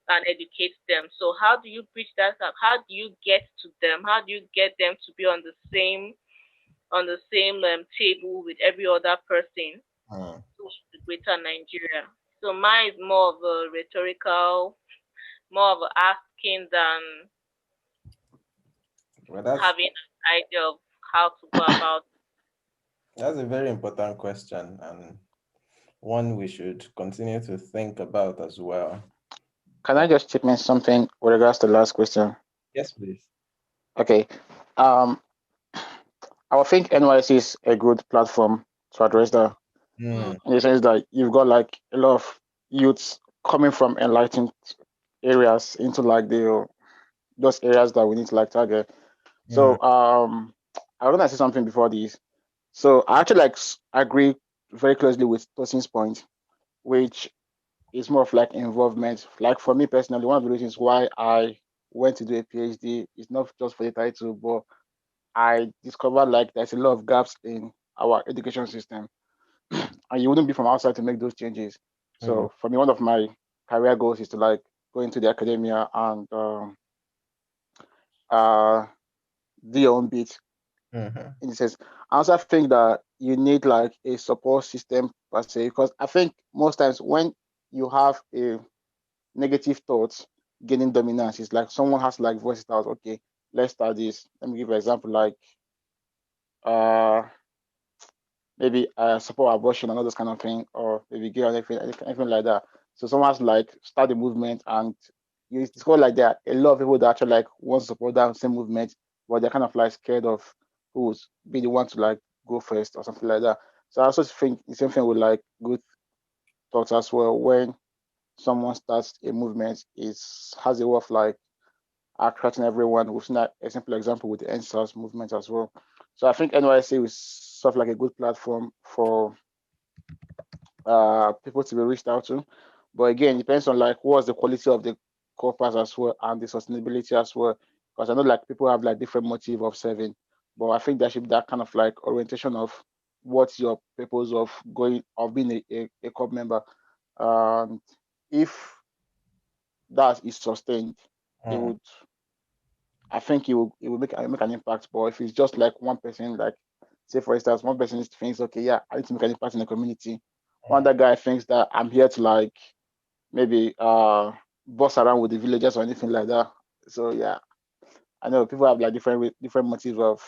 and educate them. So how do you bridge that up? How do you get to them? How do you get them to be on the same table with every other person to the greater Nigeria? So mine is more of a rhetorical, more of asking than having an idea of how to go about it. That's a very important question, and one we should continue to think about as well. Can I just chip in something with regards to the last question? Yes, please. Okay. I think NYC is a good platform to address that. In the sense that you've got like a lot of youths coming from enlightened areas into like those areas that we need to like target. So I want to say something before this. So I actually like agree very closely with Tosin's point, which is more of like involvement. Like for me personally, one of the reasons why I went to do a PhD is not just for the title, but I discovered like there's a lot of gaps in our education system, and you wouldn't be from outside to make those changes. So for me, one of my career goals is to like go into the academia and do your own bit. In a sense, I also think that you need like a support system per se, because I think most times when you have a negative thoughts gaining dominance, it's like someone has to like voice it out. Okay, let's start this. Let me give you an example, like maybe support abortion and all those kind of thing, or maybe gay or anything like that. So someone has to like start the movement, and it's called like there are a lot of people that actually like want to support that same movement, but they're kind of like scared of who's be the one to like go first or something like that. So I also think the same thing with like good thoughts as well. When someone starts a movement, has a way of like attracting everyone. We've seen that a simple example with the NSAS movement as well. So I think NYC is sort of like a good platform for people to be reached out to. But again, it depends on like what's the quality of the corpus as well and the sustainability as well. Because I know like people have like different motive of serving, but I think there should be that kind of like orientation of what's your purpose of being a club member. And if that is sustained, it would, I think it will make an impact. But if it's just like one person, like say for instance, one person thinks, okay, yeah, I need to make an impact in the community. One other guy thinks that I'm here to like maybe boss around with the villagers or anything like that. So yeah, I know people have like different motives of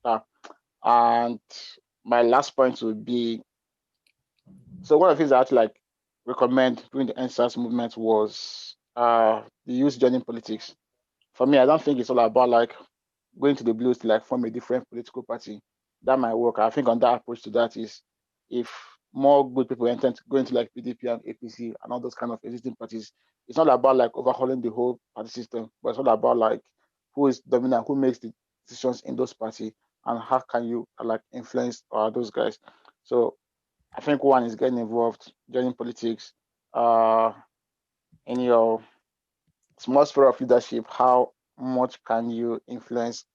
that. And my last point would be, so one of the things I had to like recommend during the NSAS movement was the youth joining politics. For me, I don't think it's all about like going to the blues to like form a different political party. That might work. I think on that approach to that is if more good people intend to go into like PDP and APC and all those kind of existing parties, it's not about like overhauling the whole party system, but it's all about like who is dominant, who makes the decisions in those parties, and how can you like influence those guys. So I think one is getting involved, joining politics, in your small sphere of leadership. How much can you influence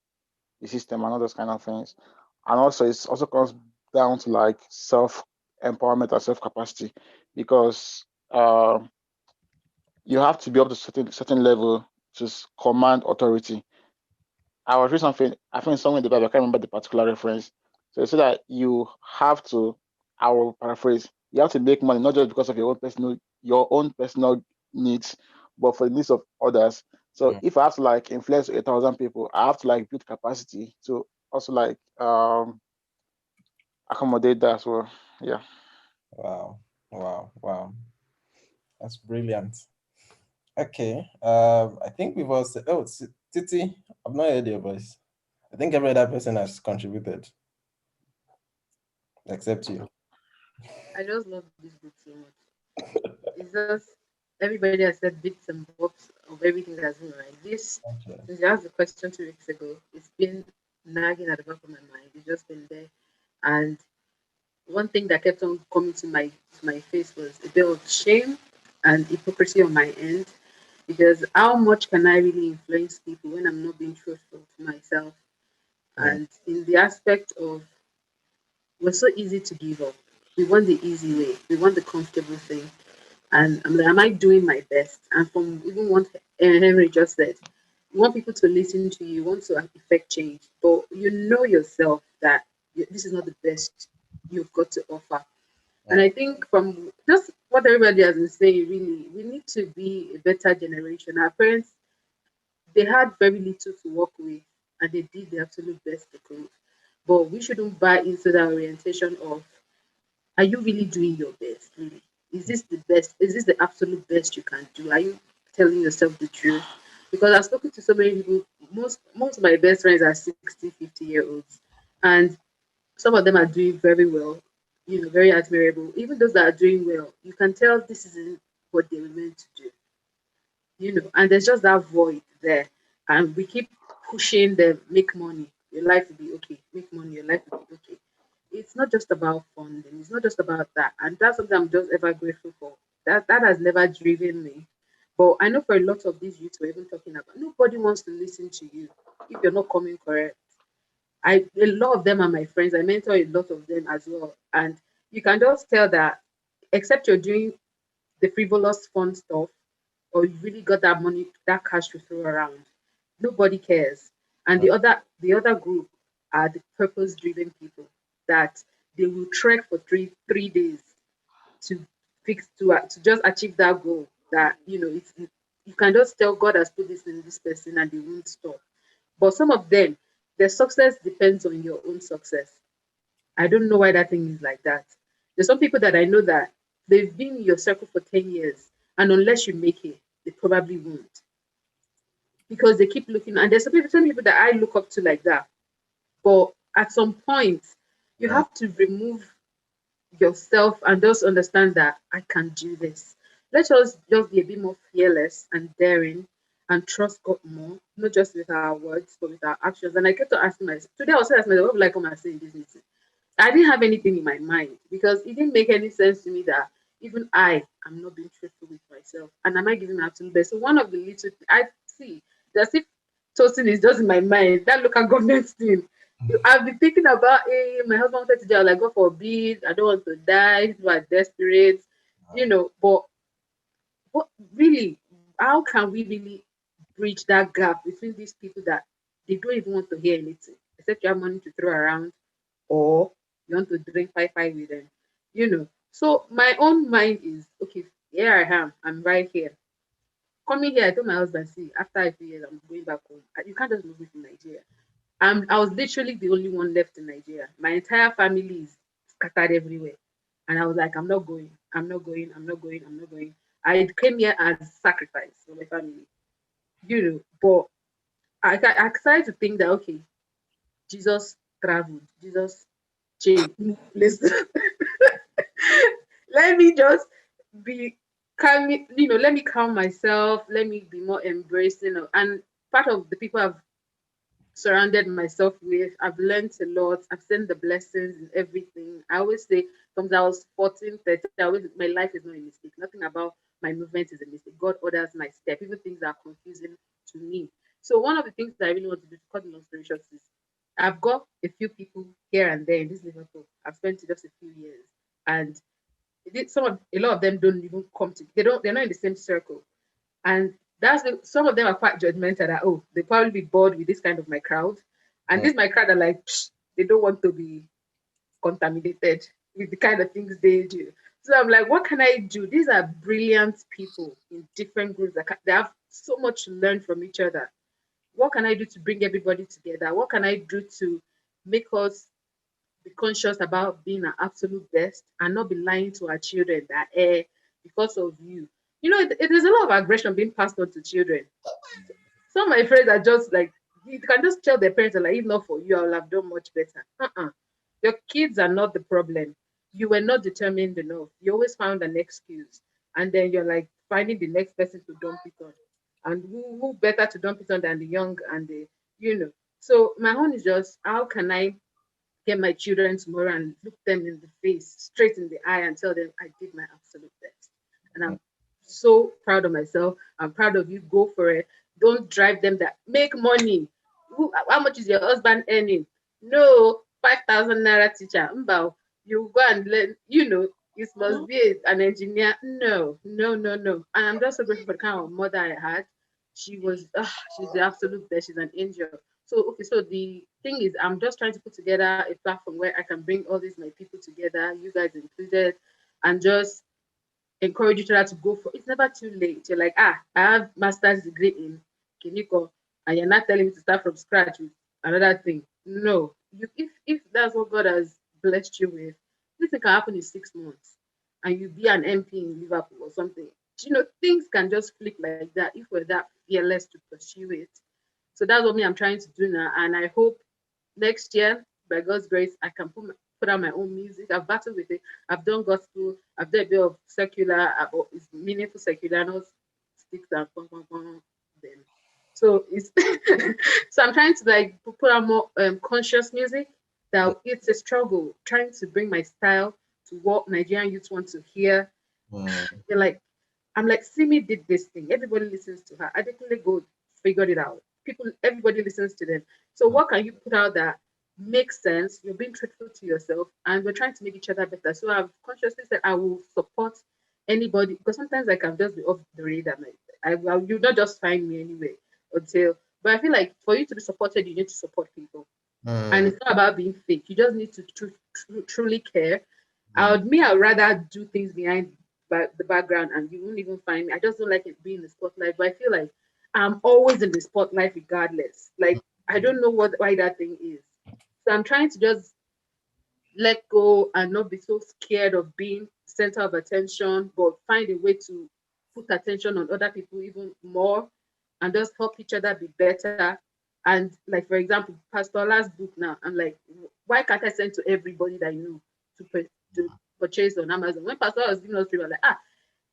the system and all those kind of things? And also, it also comes down to like self empowerment and self capacity, because you have to be up to certain level to command authority. I was reading something, I think somewhere in the Bible, I can't remember the particular reference. So it said that you have to, I will paraphrase, you have to make money not just because of your own personal needs, but for the needs of others. So if I have to like influence 1,000 people, I have to like build capacity to also like accommodate that as well. Yeah. Wow. That's brilliant. Okay. I think we've all said, oh, Titi, I've not heard your voice. I think every other person has contributed, except you. I just love this book so much. It's just everybody has said bits and bobs of everything that's been right. This, since you asked the question 2 weeks ago, it's been nagging at the back of my mind. It's just been there. And one thing that kept on coming to my face was a bit of shame and hypocrisy on my end, because how much can I really influence people when I'm not being truthful to myself? And in the aspect of, we're so easy to give up. We want the easy way. We want the comfortable thing. And I'm like, am I doing my best? And from even what Henry just said, you want people to listen to you, you want to effect change, but you know yourself that this is not the best you've got to offer. And I think from just what everybody has been saying, really, we need to be a better generation. Our parents, they had very little to work with, and they did the absolute best they could. But we shouldn't buy into that orientation of, are you really doing your best? Really? Is this the best? Is this the absolute best you can do? Are you telling yourself the truth? Because I've spoken to so many people, most of my best friends are 60, 50-year-olds. And some of them are doing very well, very admirable. Even those that are doing well, you can tell this isn't what they were meant to do. And there's just that void there. And we keep pushing them, make money, your life will be okay. Make money, your life will be okay. It's not just about funding. It's not just about that. And that's something I'm just ever grateful for. That has never driven me. But I know for a lot of these youths we're even talking about, nobody wants to listen to you if you're not coming correct. A lot of them are my friends. I mentor a lot of them as well. And you can just tell that except you're doing the frivolous fun stuff, or you really got that money, that cash to throw around, nobody cares. And the other group are the purpose driven people that they will trek for three days to just achieve that goal. That you can just tell God has put this in this person and they won't stop. But some of them, their success depends on your own success. I don't know why that thing is like that. There's some people that I know that they've been in your circle for 10 years, and unless you make it, they probably won't. Because they keep looking, and there's some people that I look up to like that. But at some point, you have to remove yourself and just understand that I can do this. Let us just be a bit more fearless and daring and trust God more, not just with our words, but with our actions. And I kept on asking myself, today I was asking myself, what would I come and say in this meeting? I didn't have anything in my mind because it didn't make any sense to me that even I am not being truthful with myself. And am I giving my absolute best? So one of the little I see, that's if Tosin is just in my mind, that local government thing. I've been thinking about, hey, my husband wanted to do, I was like, God forbid, I don't want to die, people are desperate, but what really, how can we really bridge that gap between these people that they don't even want to hear anything, except you have money to throw around, or you want to drink five with them. So my own mind is, okay, here I am, I'm right here. Coming here, I told my husband, see, after a few years, I'm going back home. You can't just move me from Nigeria. I was literally the only one left in Nigeria. My entire family is scattered everywhere. And I was like, I'm not going. I'm not going. I'm not going. I'm not going. I came here as sacrifice for my family. But I started to think that, okay, Jesus traveled. Jesus changed. Listen, let me just be calm, let me calm myself. Let me be more embracing. And part of the people I've surrounded myself with, I've learned a lot. I've seen the blessings in everything. I always say, from I was 14, 13, my life is not a mistake. Nothing about my movement is a mistake. God orders my step. Even things that are confusing to me. So one of the things that I really want to do, to cut the long story short, is I've got a few people here and there in this Liverpool. I've spent just a few years, and a lot of them don't even come to. They're not in the same circle, and some of them are quite judgmental that, oh, they probably be bored with this kind of my crowd, and this my crowd are like, they don't want to be contaminated with the kind of things they do. So I'm like, what can I do? These are brilliant people in different groups they have so much to learn from each other. What can I do to bring everybody together? What can I do to make us be conscious about being our absolute best and not be lying to our children that, because of you. There's a lot of aggression being passed on to children. Some of my friends are just like, you can just tell their parents, like, if not for you, I would have done much better. Your kids are not the problem. You were not determined enough. You always found an excuse. And then you're like finding the next person to dump it on. And who better to dump it on than the young and So my own is just, how can I get my children tomorrow and look them in the face, straight in the eye, and tell them I did my absolute best. And I'm so proud of myself. I'm proud of you. Go for it. Don't drive them that make money. How much is your husband earning? No, 5,000 naira teacher. You go and learn, it must be an engineer. No. And I'm just so grateful for the kind of mother I had. She's the absolute best. She's an angel. So the thing is, I'm just trying to put together a platform where I can bring all these my people together, you guys included, and just encourage each other to go for. It's never too late. You're like, I have master's degree in Kiniko, and you're not telling me to start from scratch with another thing. No, if that's what God has blessed you with, this can happen in 6 months, and you be an MP in Liverpool or something. Things can just flip like that if we're that fearless to pursue it. So that's what I'm trying to do now, and I hope next year, by God's grace, I can put out my own music. I've battled with it. I've done gospel. I've done a bit of secular. It's meaningful secular, not sticks and them. So it's so I'm trying to put out more conscious music. That it's a struggle trying to bring my style to what Nigerian youth want to hear. They're like, I'm like, Simi did this thing. Everybody listens to her. I definitely go figured it out. Everybody listens to them. So what can you put out that makes sense? You're being truthful to yourself, and we're trying to make each other better. So I've consciously said I will support anybody, because sometimes I can just be off the radar. You'll not just find me anyway but I feel like for you to be supported, you need to support people. And it's not about being fake. You just need to truly care. I'd rather do things behind the background, and you won't even find me. I just don't like it being in the spotlight. But I feel like I'm always in the spotlight regardless. Like, I don't know why that thing is. So I'm trying to just let go and not be so scared of being center of attention, but find a way to put attention on other people even more, and just help each other be better. And for example, Pastor Ola's book now, I'm like, why can't I send to everybody that I know to purchase on Amazon? When Pastor Ola was giving us free, I was like,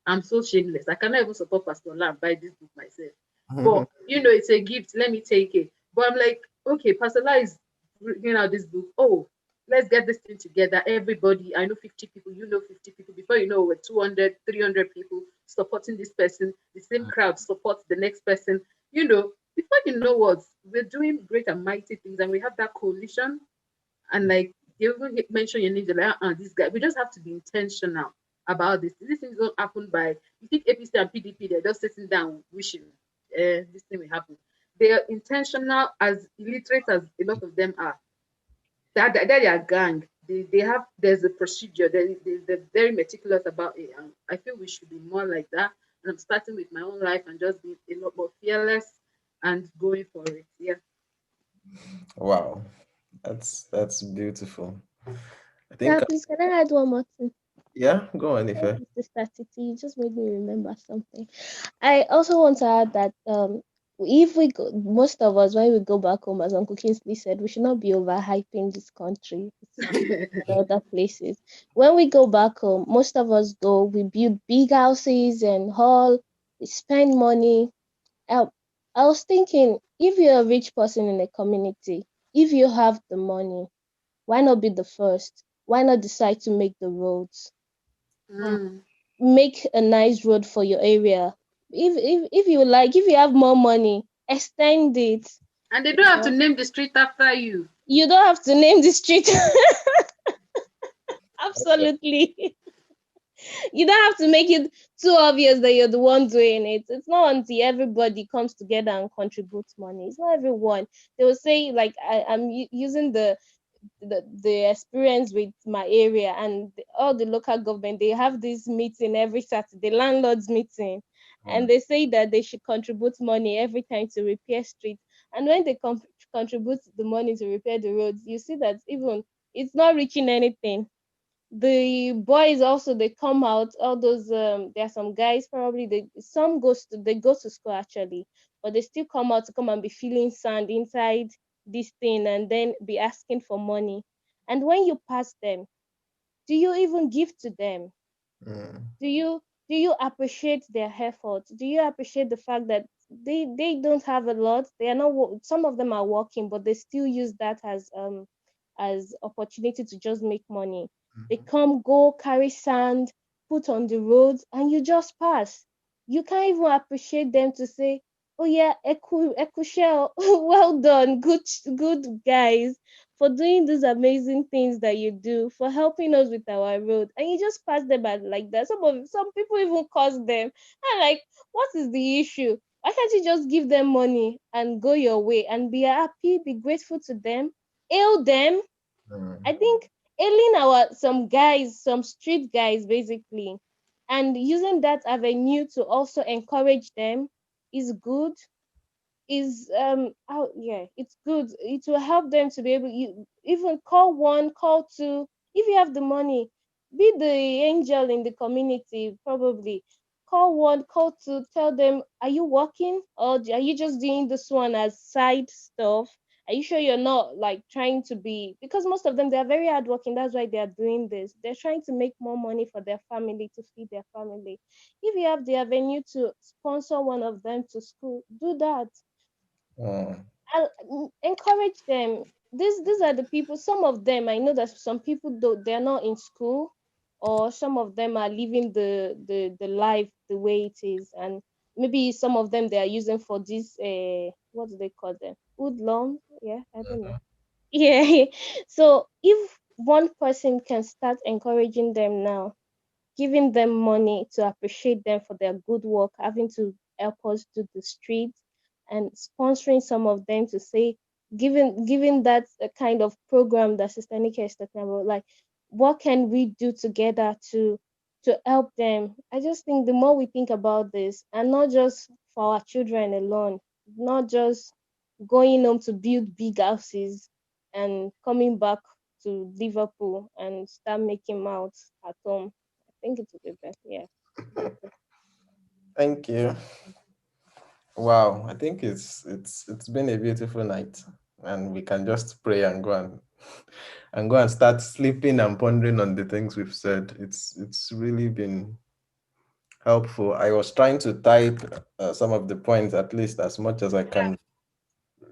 I'm so shameless. I cannot even support Pastor Ola and buy this book myself. But it's a gift. Let me take it. But I'm like, okay, Pastor Ola is bringing out this book. Oh, let's get this thing together. Everybody, I know 50 people, 50 people. Before you know, we're 200, 300 people supporting this person. The same crowd supports the next person. before you know what, we're doing great and mighty things, and we have that coalition, and like they even mention your name, they're like, this guy. We just have to be intentional about this. These things don't happen by, you think APC and PDP, they're just sitting down wishing this thing will happen. They are intentional, as illiterate as a lot of them are. They're a gang. They have, there's a procedure. They're very meticulous about it. And I feel we should be more like that. And I'm starting with my own life and just being a lot more fearless and going for it. Yeah. Wow, that's beautiful. I Yeah, think, please, can I add one more thing? yeah, go on, Thank Ife. you, Sister Titi. You just made me remember something. I also want to add that if we go, most of us, when we go back home, as Uncle Kingsley said, we should not be overhyping this country and other places. When we go back home, most of us go, we build big houses and hall, we spend money. I was thinking, if you're a rich person in a community, if you have the money, why not be the first? Why not decide to make the roads? Make a nice road for your area. If you like, if you have more money, extend it. And they don't have to name the street after you. You don't have to name the street. Absolutely. You don't have to make it too obvious that you're the one doing it. It's not until everybody comes together and contributes money. It's not everyone. They will say, like, I'm using the experience with my area and all the local government. They have this meeting every Saturday, landlords meeting, and they say that they should contribute money every time to repair streets. And when they contribute the money to repair the roads, you see that even it's not reaching anything. The boys also, they come out, all those there are some guys, probably they go to school actually, but they still come out to come and be filling sand inside this thing and then be asking for money. And when you pass them, do you even give to them? Do you appreciate their effort? Do you appreciate the fact that they don't have a lot, they are not, some of them are working, but they still use that as opportunity to just make money. They come, go carry sand, put on the roads, and you just pass. You can't even appreciate them to say, oh yeah, Ekushel, well done, good guys, for doing these amazing things that you do, for helping us with our road. And you just pass them by like that. Some people even curse them. And like, what is the issue? Why can't you just give them money and go your way and be happy, be grateful to them, hail them? I think hailing some street guys basically, and using that avenue to also encourage them is good. Is it's good. It will help them to be able, you even call one, call two. If you have the money, be the angel in the community, probably call one, call two, tell them, are you working, or are you just doing this one as side stuff? Are you sure you're not like trying to be, because most of them, they are very hardworking, that's why they are doing this. They're trying to make more money for their family, to feed their family. If you have the avenue to sponsor one of them to school, do that. I'll encourage them. These are the people. Some of them, I know that some people, though, they're not in school, or some of them are living the life the way it is, and maybe some of them they are using for this what do they call them, hoodlum? Yeah, I don't know. Yeah. So if one person can start encouraging them now, giving them money to appreciate them for their good work, having to help us do the streets, and sponsoring some of them to say, giving that kind of program that Sister Nika is talking about, like, what can we do together to help them? I just think the more we think about this, and not just for our children alone, not just going home to build big houses and coming back to Liverpool and start making mouths at home. I think it would be better. Yeah. Thank you. Wow, I think it's been a beautiful night, and we can just pray and go and start sleeping and pondering on the things we've said. It's really been helpful. I was trying to type some of the points, at least as much as I can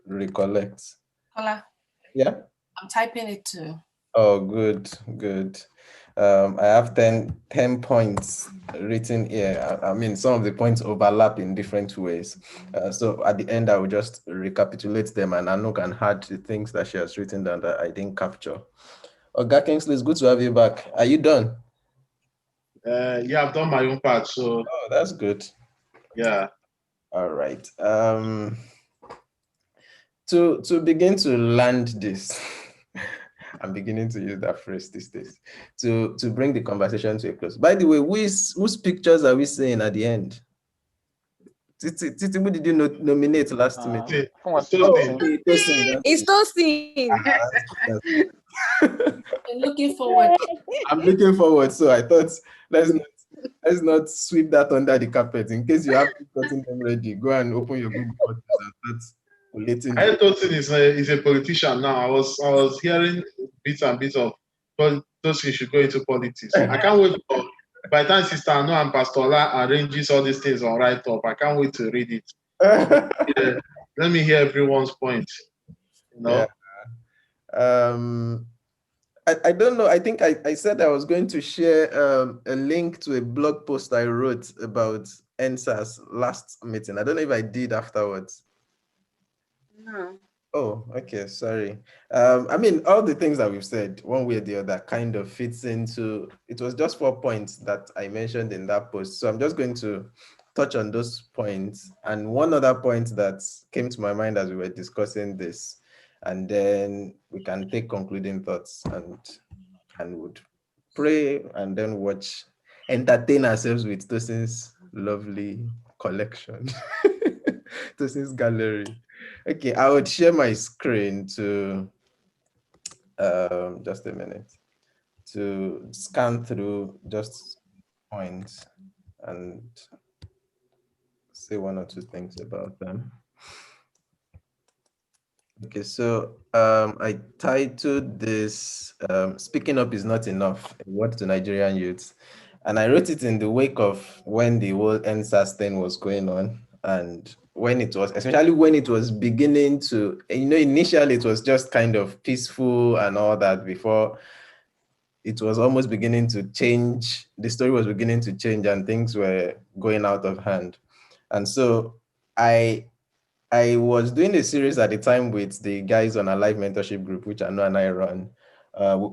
recollect. Hola. Yeah. I'm typing it too. Oh, good. I have 10 points written here. I mean, some of the points overlap in different ways. So at the end, I will just recapitulate them, and Anu can add the things that she has written down that I didn't capture. Oga Kingsley, it's good to have you back. Are you done? Yeah, I've done my own part. So that's good. Yeah. All right. To begin to land this, I'm beginning to use that phrase these days, to bring the conversation to a close. By the way, whose pictures are we seeing at the end? Titi, who did you nominate last minute? It's Tosin. I'm looking forward. I'm looking forward. So I thought let's not sweep that under the carpet. In case you haven't gotten them ready, go and open your Google Photos and start collating. I Tosin is a politician now. I was hearing bits and bits of Tosin should go into politics. I can't wait for, by the time Sister Anu and Pastor Ola arranges all these things on Write Up. I can't wait to read it. Yeah. Let me hear everyone's point. You know? Yeah. I don't know. I think I said I was going to share a link to a blog post I wrote about NSAS last meeting. I don't know if I did afterwards. No. Oh, okay. Sorry. I mean, all the things that we've said, one way or the other, kind of fits into, it was just 4 points that I mentioned in that post. So I'm just going to touch on those points. And one other point that came to my mind as we were discussing this, and then we can take concluding thoughts and would pray and then entertain ourselves with Tosin's lovely collection, Tosin's gallery. Okay, I would share my screen to, just a minute, to scan through just points and say 1 or 2 things about them. Okay, so I titled this, Speaking Up is Not Enough, a word to Nigerian youths. And I wrote it in the wake of when the whole NSAS thing was going on. And when it was, especially when it was beginning to, initially it was just kind of peaceful and all that before it was almost beginning to change. The story was beginning to change and things were going out of hand. And so I was doing a series at the time with the guys on a live mentorship group, which Anu and I run,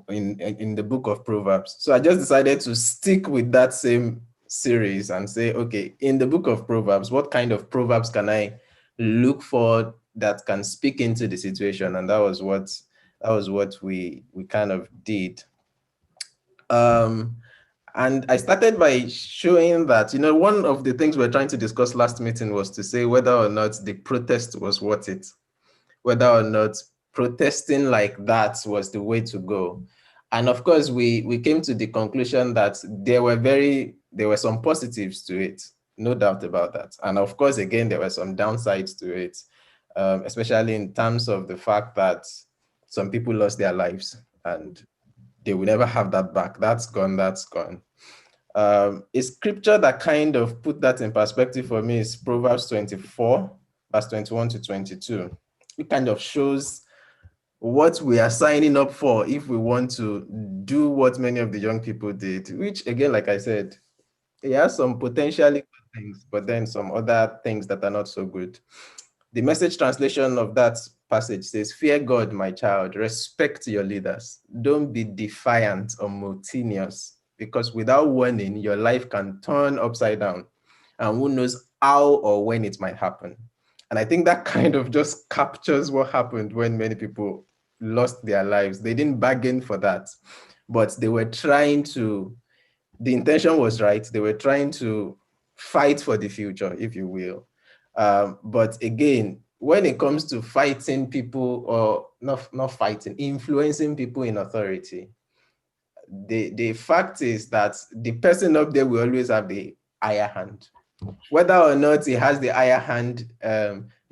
in the book of Proverbs. So I just decided to stick with that same series and say, okay, in the book of Proverbs, what kind of proverbs can I look for that can speak into the situation? And that was what we kind of did. And I started by showing that, one of the things we're trying to discuss last meeting was to say whether or not the protest was worth it, whether or not protesting like that was the way to go. And of course, we came to the conclusion that there were some positives to it, no doubt about that. And of course, again, there were some downsides to it, especially in terms of the fact that some people lost their lives and they will never have that back. That's gone, that's gone. A scripture that kind of put that in perspective for me is Proverbs 24, verse 21 to 22. It kind of shows what we are signing up for if we want to do what many of the young people did, which again, like I said, it has some potentially good things, but then some other things that are not so good. The Message translation of that passage says, "Fear God, my child, respect your leaders. Don't be defiant or mutinous, because without warning, your life can turn upside down, and who knows how or when it might happen." And I think that kind of just captures what happened when many people lost their lives. They didn't bargain for that, but they were trying to, the intention was right. They were trying to fight for the future, if you will. But again, when it comes to fighting people, or not fighting, influencing people in authority, the fact is that the person up there will always have the higher hand. Whether or not he has the higher hand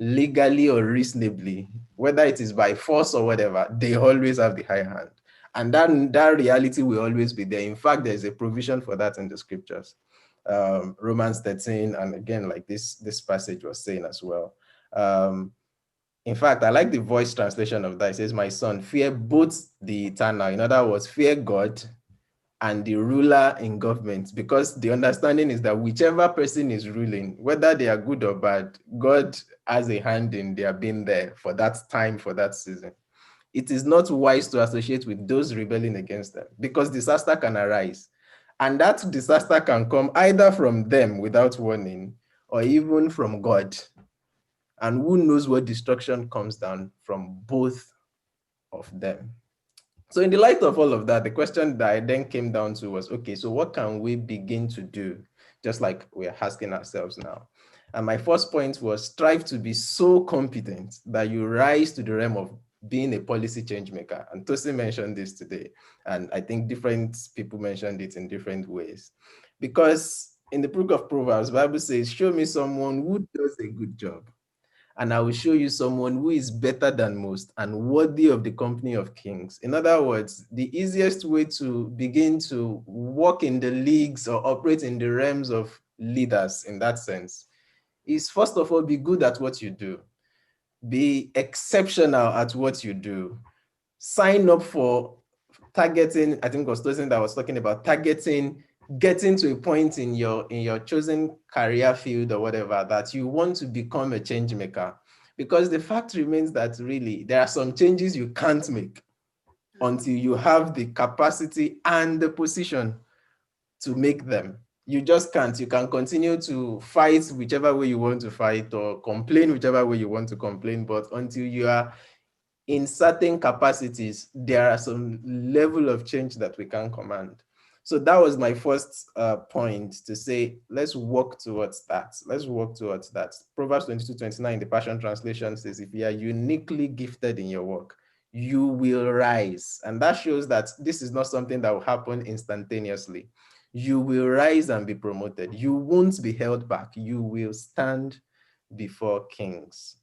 legally or reasonably, whether it is by force or whatever, they always have the higher hand. And that reality will always be there. In fact, there's a provision for that in the scriptures. Romans 13, and again, like this passage was saying as well. In fact, I like the Voice translation of that. It says, "My son, fear both the eternal." In other words, fear God and the ruler in government, because the understanding is that whichever person is ruling, whether they are good or bad, God has a hand in their being there for that time, for that season. It is not wise to associate with those rebelling against them, because disaster can arise. And that disaster can come either from them without warning, or even from God. And who knows what destruction comes down from both of them. So in the light of all of that, the question that I then came down to was, okay, so what can we begin to do? Just like we're asking ourselves now. And my first point was strive to be so competent that you rise to the realm of being a policy change maker. And Tosin mentioned this today. And I think different people mentioned it in different ways. Because in the book of Proverbs, the Bible says, show me someone who does a good job, and I will show you someone who is better than most and worthy of the company of kings. In other words, the easiest way to begin to walk in the leagues or operate in the realms of leaders in that sense is, first of all, be good at what you do. Be exceptional at what you do. Sign up for targeting, I think it was Tosin that was talking about targeting, getting to a point in your chosen career field or whatever that you want to become a change maker. Because the fact remains that really there are some changes you can't make until you have the capacity and the position to make them. You just can't. You can continue to fight whichever way you want to fight or complain whichever way you want to complain, but until you are in certain capacities, there are some level of change that we can command. So that was my first point, to say, let's work towards that. Let's work towards that. Proverbs 22:29, the Passion Translation says, if you are uniquely gifted in your work, you will rise. And that shows that this is not something that will happen instantaneously. You will rise and be promoted. You won't be held back. You will stand before kings.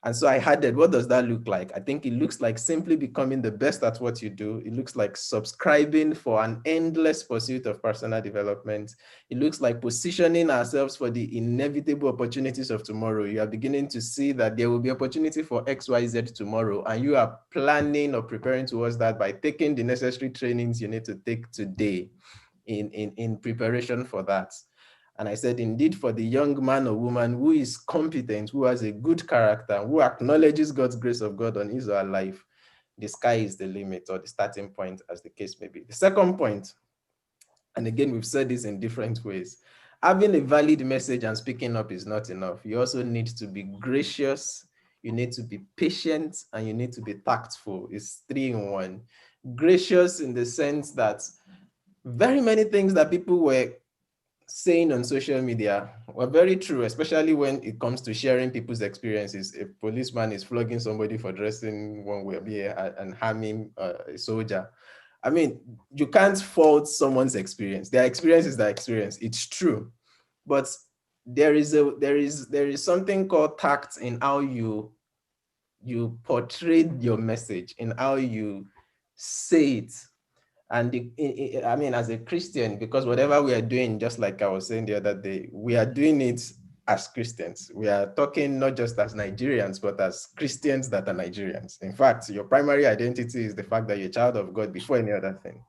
And so I added, what does that look like? I think it looks like simply becoming the best at what you do. It looks like subscribing for an endless pursuit of personal development. It looks like positioning ourselves for the inevitable opportunities of tomorrow. You are beginning to see that there will be opportunity for XYZ tomorrow, and you are planning or preparing towards that by taking the necessary trainings you need to take today in preparation for that. And I said, indeed, for the young man or woman who is competent, who has a good character, who acknowledges God's grace of God on his or her life, the sky is the limit, or the starting point, as the case may be. The second point, and again, we've said this in different ways, having a valid message and speaking up is not enough. You also need to be gracious, you need to be patient, and you need to be tactful. It's 3 in 1. Gracious in the sense that very many things that people were saying on social media were very true, especially when it comes to sharing people's experiences. A policeman is flogging somebody for dressing one way and harming a soldier. I mean, you can't fault someone's experience. Their experience is their experience. It's true, but there is something called tact in how you portray your message, in how you say it. And I mean, as a Christian, because whatever we are doing, just like I was saying the other day, we are doing it as Christians. We are talking not just as Nigerians, but as Christians that are Nigerians. In fact, your primary identity is the fact that you're a child of God before any other thing.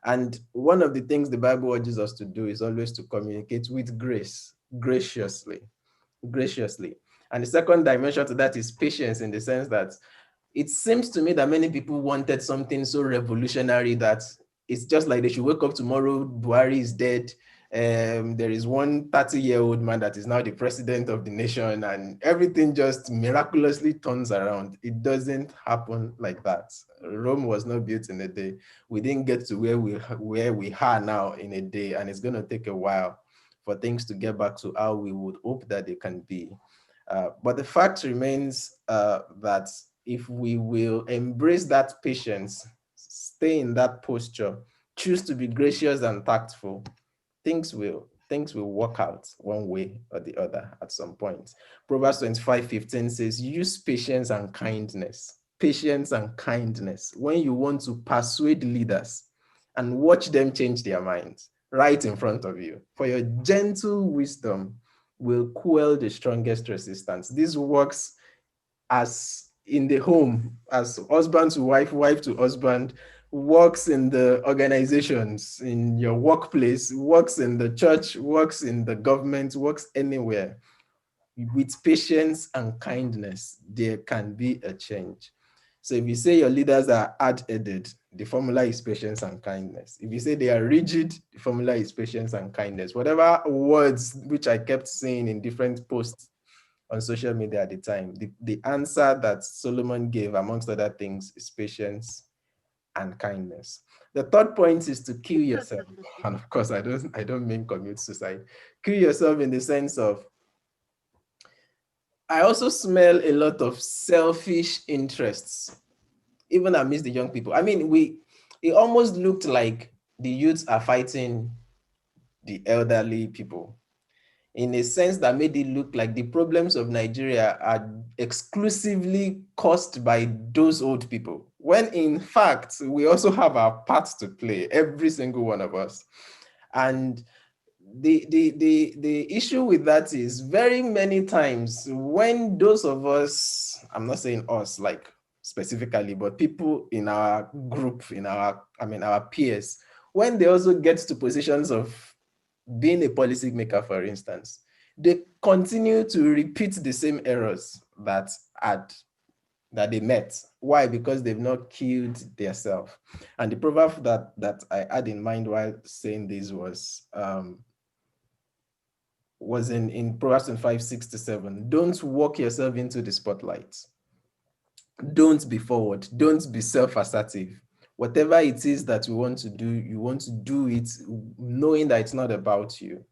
And one of the things the Bible urges us to do is always to communicate with grace, graciously. And the second dimension to that is patience, in the sense that it seems to me that many people wanted something so revolutionary that it's just like they should wake up tomorrow, Buhari is dead. There is one 30-year-old man that is now the president of the nation, and everything just miraculously turns around. It doesn't happen like that. Rome was not built in a day. We didn't get to where we are now in a day, and it's going to take a while for things to get back to how we would hope that they can be. But the fact remains that if we will embrace that patience, stay in that posture, choose to be gracious and tactful, things will work out one way or the other at some point. Proverbs 25:15 says, use patience and kindness. Patience and kindness when you want to persuade leaders and watch them change their minds right in front of you. For your gentle wisdom will quell the strongest resistance. This works as in the home, as husband to wife, wife to husband, works in the organizations, in your workplace, works in the church, works in the government, works anywhere, with patience and kindness, there can be a change. So if you say your leaders are hard-headed, the formula is patience and kindness. If you say they are rigid, the formula is patience and kindness. Whatever words which I kept saying in different posts on social media at the time, the answer that Solomon gave, amongst other things, is patience and kindness. The third point is to kill yourself. And of course, I don't mean commit suicide. Kill yourself in the sense of, I also smell a lot of selfish interests, even amidst the young people. I mean, it almost looked like the youths are fighting the elderly people, in a sense that made it look like the problems of Nigeria are exclusively caused by those old people, when in fact, we also have our part to play, every single one of us. And the issue with that is, very many times when those of us, I'm not saying us like specifically, but people in our group, our peers, when they also get to positions of being a policy maker, for instance, they continue to repeat the same errors that they met. Why? Because they've not killed themselves. And the proverb that I had in mind while saying this was in Proverbs 5:6-7. Don't walk yourself into the spotlight. Don't be forward. Don't be self-assertive. Whatever it is that you want to do it knowing that it's not about you.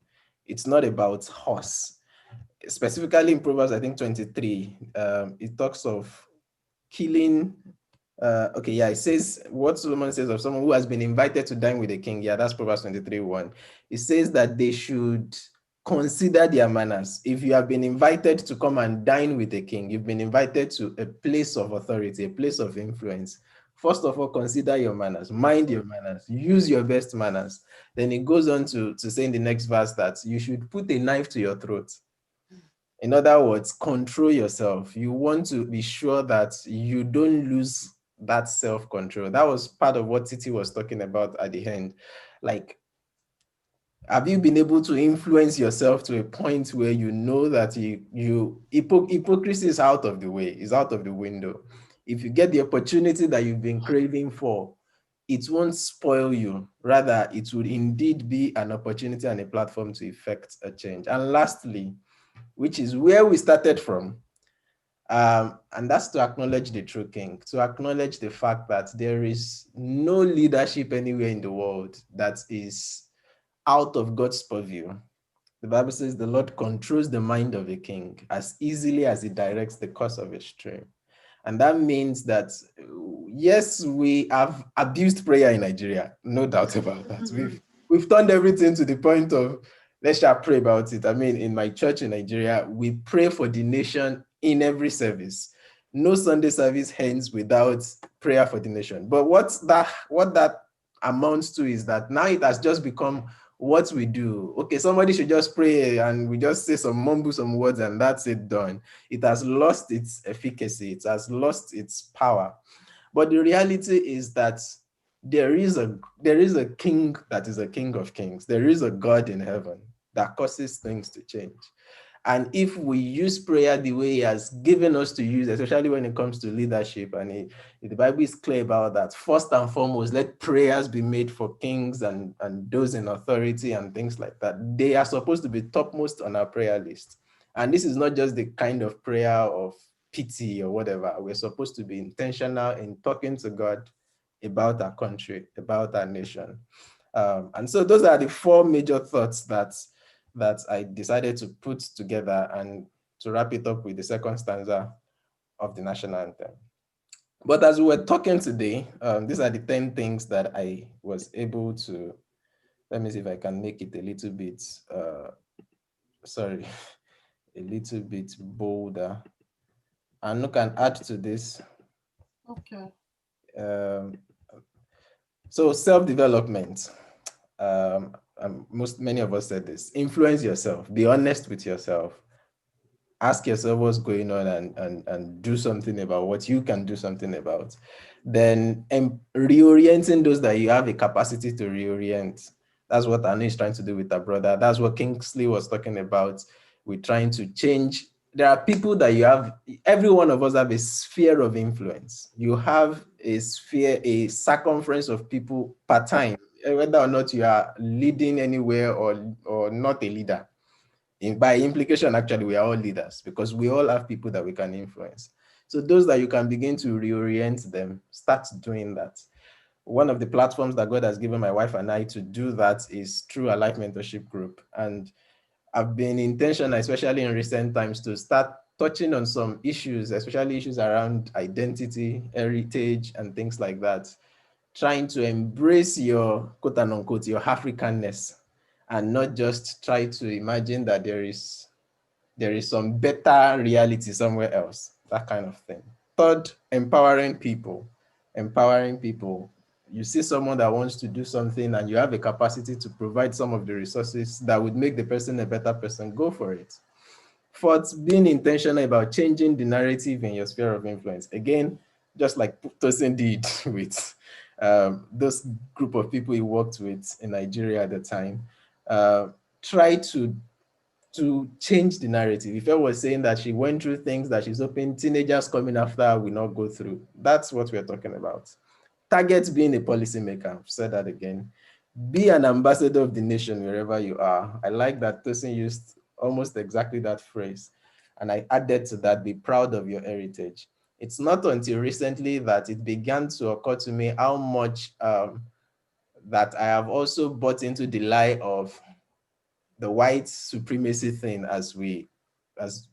It's not about us. Specifically in Proverbs, I think 23, it talks of killing. It says, what Solomon says of someone who has been invited to dine with a king. Yeah, that's Proverbs 23:1. It says that they should consider their manners. If you have been invited to come and dine with a king, you've been invited to a place of authority, a place of influence. First of all, consider your manners, mind your manners, use your best manners. Then it goes on to say in the next verse that you should put a knife to your throat. In other words, control yourself. You want to be sure that you don't lose that self-control. That was part of what Titi was talking about at the end. Like, have you been able to influence yourself to a point where you know that hypocrisy is out of the way, is out of the window? If you get the opportunity that you've been craving for, it won't spoil you. Rather, it would indeed be an opportunity and a platform to effect a change. And lastly, which is where we started from, and that's to acknowledge the true king, to acknowledge the fact that there is no leadership anywhere in the world that is out of God's purview. The Bible says the Lord controls the mind of a king as easily as he directs the course of a stream. And that means that, yes, we have abused prayer in Nigeria, no doubt about that. We've turned everything to the point of, let's just pray about it. I mean, in my church in Nigeria, we pray for the nation in every service. No Sunday service ends without prayer for the nation. But what that amounts to is that now it has just become what we do. Okay, somebody should just pray and we just say mumble some words and that's it, done. It has lost its efficacy. It has lost its power. But the reality is that there is a king that is a king of kings. There is a God in heaven that causes things to change. And if we use prayer the way he has given us to use, especially when it comes to leadership, and the Bible is clear about that, first and foremost, let prayers be made for kings and those in authority and things like that. They are supposed to be topmost on our prayer list. And this is not just the kind of prayer of pity or whatever. We're supposed to be intentional in talking to God about our country, about our nation. And so those are the four major thoughts that I decided to put together and to wrap it up with the second stanza of the national anthem. But as we were talking today, these are the 10 things that I was able to, let me see if I can make it a little bit, a little bit bolder. And look, can add to this. Okay. So self-development. Many of us said this. Influence yourself. Be honest with yourself. ask yourself what's going on and do something about what you can do something about. Then reorienting those that you have a capacity to reorient. That's what Anu is trying to do with her brother. That's what Kingsley was talking about. We're trying to change. There are people that you have, every one of us have a sphere of influence. You have a sphere, a circumference of people per time, whether or not you are leading anywhere or not a leader. By implication, actually, we are all leaders because we all have people that we can influence. So those that you can begin to reorient them, start doing that. One of the platforms that God has given my wife and I to do that is through a life mentorship group. And I've been intentional, especially in recent times, to start touching on some issues, especially issues around identity, heritage, and things like that. Trying to embrace your quote and unquote, your Africanness, and not just try to imagine that there is some better reality somewhere else, that kind of thing. Third, empowering people. Empowering people. You see someone that wants to do something and you have a capacity to provide some of the resources that would make the person a better person, go for it. Fourth, being intentional about changing the narrative in your sphere of influence. Again, just like Tosin did with those group of people he worked with in Nigeria at the time, try to change the narrative. If I was saying that she went through things that she's hoping teenagers coming after her will not go through, that's what we're talking about. Target being a policymaker. I've said that again. Be an ambassador of the nation wherever you are. I like that Tosin used almost exactly that phrase. And I added to that, be proud of your heritage. It's not until recently that it began to occur to me how much that I have also bought into the lie of the white supremacy thing, as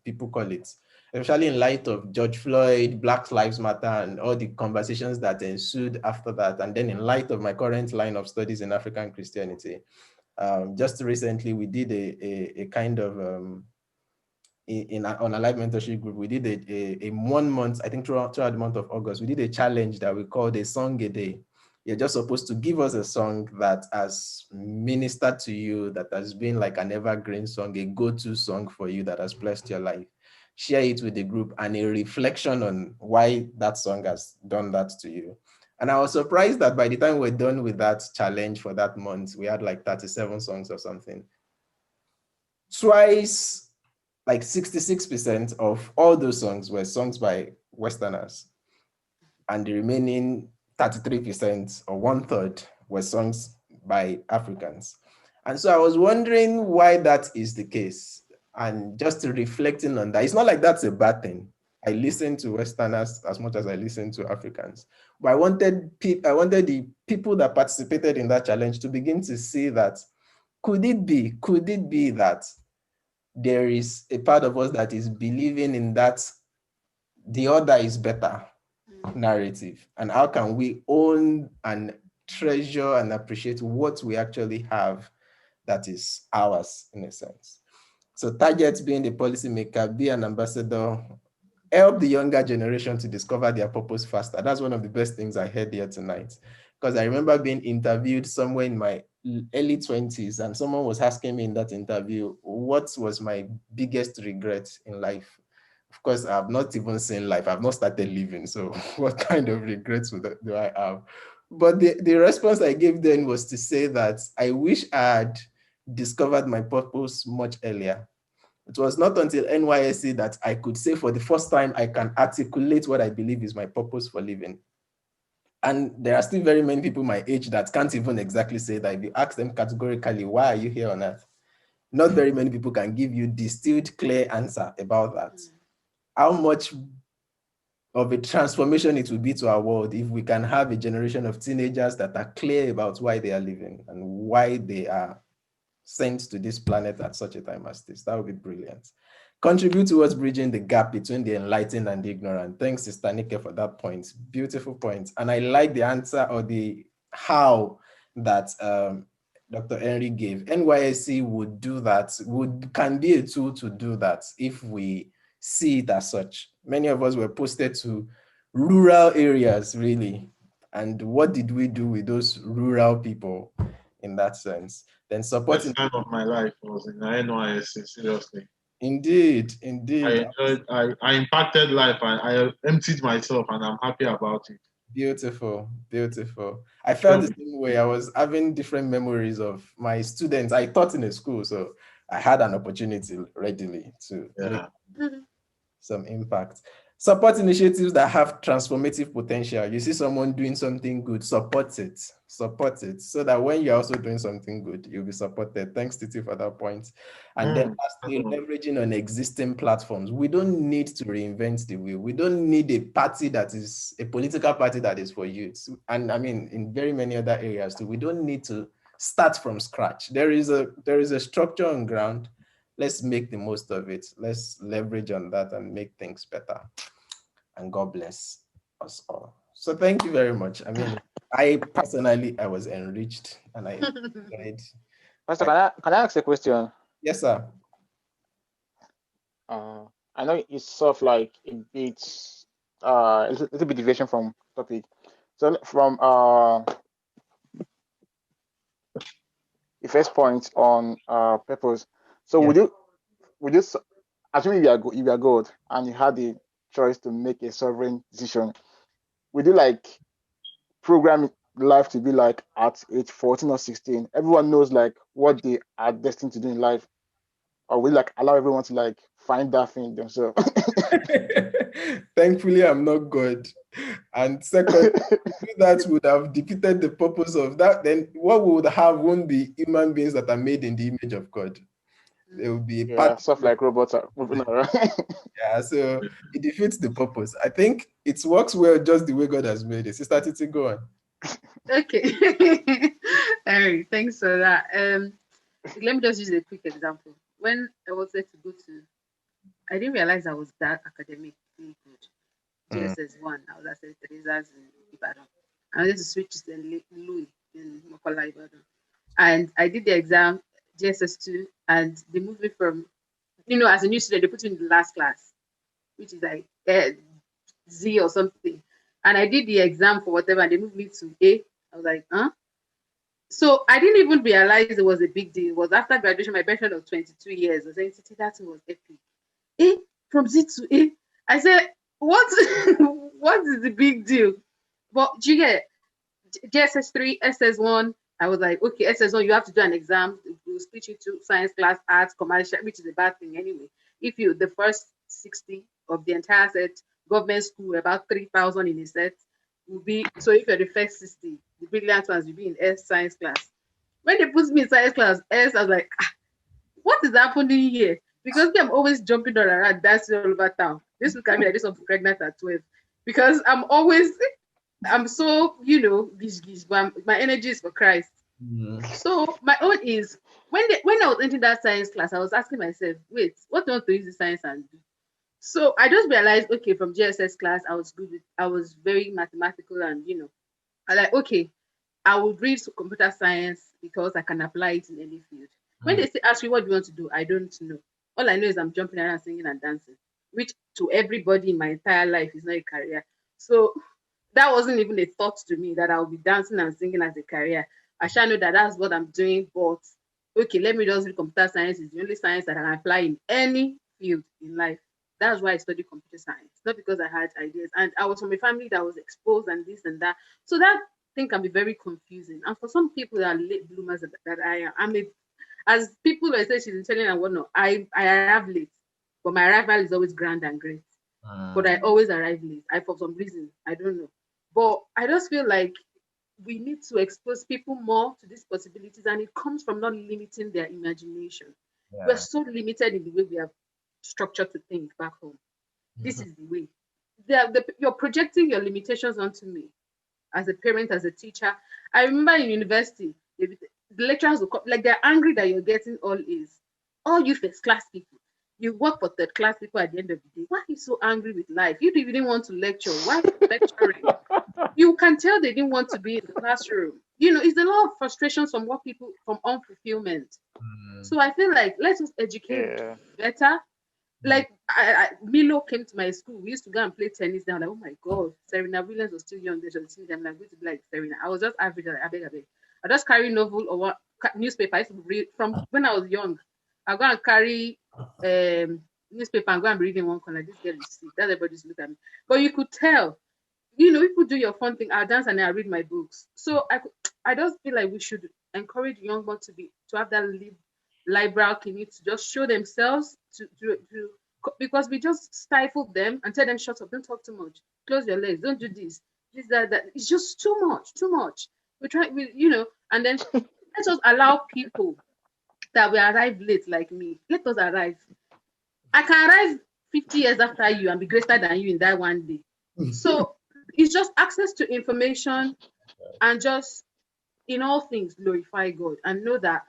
people call it, especially in light of George Floyd, Black Lives Matter, and all the conversations that ensued after that. And then in light of my current line of studies in African Christianity, just recently we did a kind of, on a live mentorship group, we did a 1 month, I think throughout the month of August, we did a challenge that we called a song a day. You're just supposed to give us a song that has ministered to you, that has been like an evergreen song, a go-to song for you that has blessed your life. Share it with the group and a reflection on why that song has done that to you. And I was surprised that by the time we're done with that challenge for that month, we had like 37 songs or something. Twice, like 66% of all those songs were songs by Westerners. And the remaining 33% or 1/3 were songs by Africans. And so I was wondering why that is the case. And just reflecting on that, it's not like that's a bad thing. I listen to Westerners as much as I listen to Africans. But I wanted the people that participated in that challenge to begin to see that, could it be that there is a part of us that is believing in that the other is better narrative, and how can we own and treasure and appreciate what we actually have that is ours in a sense. So target being the policymaker, be an ambassador, help the younger generation to discover their purpose faster. That's one of the best things I heard here tonight, because I remember being interviewed somewhere in my early 20s and someone was asking me in that interview, what was my biggest regret in life? Of course, I've not even seen life. I've not started living. So what kind of regrets do I have? But the response I gave then was to say that I wish I had discovered my purpose much earlier. It was not until NYSC that I could say for the first time, I can articulate what I believe is my purpose for living. And there are still very many people my age that can't even exactly say that. If you ask them categorically, why are you here on earth? Not very many people can give you distilled, clear answer about that. How much of a transformation it will be to our world if we can have a generation of teenagers that are clear about why they are living and why they are sent to this planet at such a time as this. That would be brilliant. Contribute towards bridging the gap between the enlightened and the ignorant. Thanks, Sister Nike, for that point. Beautiful point. And I like the answer or the how that Dr. Henry gave. NYSC would do that, can be a tool to do that if we see it as such. Many of us were posted to rural areas, really. And what did we do with those rural people in that sense? Then supporting. The time of my life was in NYSC, seriously. Indeed. I impacted life. I emptied myself, and I'm happy about it. Beautiful. I felt the same way. I was having different memories of my students. I taught in a school, so I had an opportunity readily to make some impact. Support initiatives that have transformative potential. You see someone doing something good, support it, so that when you're also doing something good, you'll be supported. Thanks, Titi, for that point. And then lastly, leveraging on existing platforms. We don't need to reinvent the wheel. We don't need a political party that is for youth. And I mean, in very many other areas too, we don't need to start from scratch. There is a structure on ground. Let's make the most of it. Let's leverage on that and make things better. And God bless us all. So thank you very much. I mean, I was enriched and I enjoyed. Pastor, can I ask a question? Yes, sir. I know it's sort of like a little bit deviation from topic. So from the first point on purpose. So yes. would you assuming you are God and you had the choice to make a sovereign decision, would you like program life to be like at age 14 or 16? Everyone knows like what they are destined to do in life, or will like allow everyone to like find that thing themselves? Thankfully, I'm not God. And second, that would have defeated the purpose of that. Then what we would have won't be human beings that are made in the image of God. There will be stuff like robots are moving around. Yeah, so it defeats the purpose. I think it works well just the way God has made it. Sister Titi, go on. Okay. All right, thanks for that. Let me just use a quick example. When I was set to go to, I didn't realize I was that academically good. GSS 1, I was at St. Teresa's in Ibadan. I wanted to switch to St. Louis in Mokola, Ibadan. And I did the exam, GSS 2, and they moved me from, as a new student, they put you in the last class, which is like Z or something. And I did the exam for whatever, and they moved me to A. I was like, huh? So I didn't even realize it was a big deal. It was after graduation, my bachelor of 22 years. I was saying, that was epic. A from Z to A. I said, what? What is the big deal? But you get GSS 3, SS1. I was like, okay, SS1, you have to do an exam. We'll split you to science class, arts, commercial, which is a bad thing anyway. If you the first 60 of the entire set, government school, about 3,000 in a set, will be, so if you're the first 60, the brilliant ones will be in S science class. When they put me in science class, S, I was like, what is happening here? Because I'm always jumping around, dancing all over town. This will come like this, I'm pregnant at 12. Because I'm so, but my energy is for Christ. So my own is, when I was entering that science class, I was asking myself, wait, what do I want to use the science and do? So I just realized, okay, from GSS class, I was very mathematical and, I like, okay, I would read computer science because I can apply it in any field. When they ask me, what do you want to do? I don't know. All I know is I'm jumping around, singing and dancing, which to everybody in my entire life is not a career. So that wasn't even a thought to me that I'll be dancing and singing as a career. I shall know that that's what I'm doing, but okay, let me just read computer science. It's the only science that I can apply in any field in life. That's why I studied computer science, not because I had ideas. And I was from a family that was exposed and this and that. So that thing can be very confusing. And for some people that are late bloomers that I am, as people are saying she's intelligent and whatnot, I arrive late, but my arrival is always grand and great. But I always arrive late. For some reason, I don't know. But I just feel like we need to expose people more to these possibilities, and it comes from not limiting their imagination. Yeah. We're so limited in the way we have structured to think back home. This is the way. You're projecting your limitations onto me as a parent, as a teacher. I remember in university, the lecturers will come, like they're angry that you're getting all A's. All you first class people. You work for third class people at the end of the day. Why are you so angry with life? You didn't want to lecture. Why are you lecturing? You can tell they didn't want to be in the classroom. It's a lot of frustrations from unfulfillment. So I feel like let's just educate better. Like Milo came to my school. We used to go and play tennis. Now, like, oh my God, Serena Williams was still young. They should see them. Like, going to be like Serena. I was just average. I beg. I just carry novel or newspaper. I used to read from when I was young. I go and carry newspaper and go and be reading one corner. This girl is sick. That everybody's looking at me. But you could tell, you know, people do your fun thing. I dance and I read my books. So I just feel like we should encourage young ones to have that liberal clinic to just show themselves because we just stifle them and tell them shut up, don't talk too much, close your legs, don't do this, that. It's just too much. You know, and then let us allow people that will arrive late like me. Let us arrive. I can arrive 50 years after you and be greater than you in that one day. So it's just access to information and just in all things glorify God and know that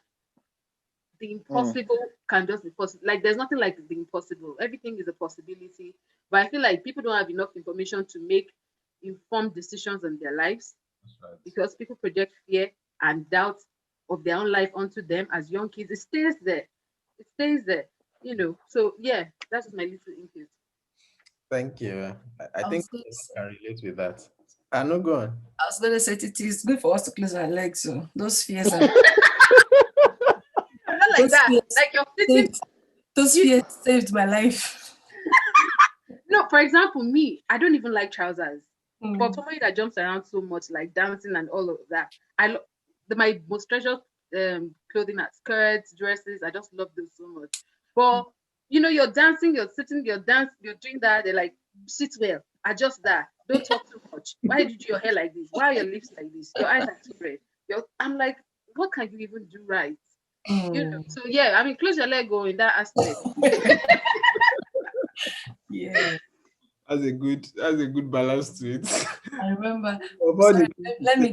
the impossible can just be possible. Like there's nothing like the impossible. Everything is a possibility. But I feel like people don't have enough information to make informed decisions on their lives because people project fear and doubt of their own life onto them as young kids. It stays there. You know. So yeah, that's my little input. Thank you. I think I can relate with that. No, go on. I was going to say it's good for us to close our legs. So those fears are I'm not like that. Like you're sitting. Those fears saved my life. No, for example, me, I don't even like trousers. But somebody that jumps around so much, like dancing and all of that, my most treasured clothing are skirts, dresses. I just love those so much. But you know, you're dancing, you're sitting, you're doing that. They're like, sit well, adjust that, don't talk too much. Why did you do your hair like this? Why are your lips like this? Your eyes are too red. I'm like, what can you even do right? You know. So yeah, I mean, close your leg, go in that aspect. Yeah. That's a good balance to it. I remember. Let me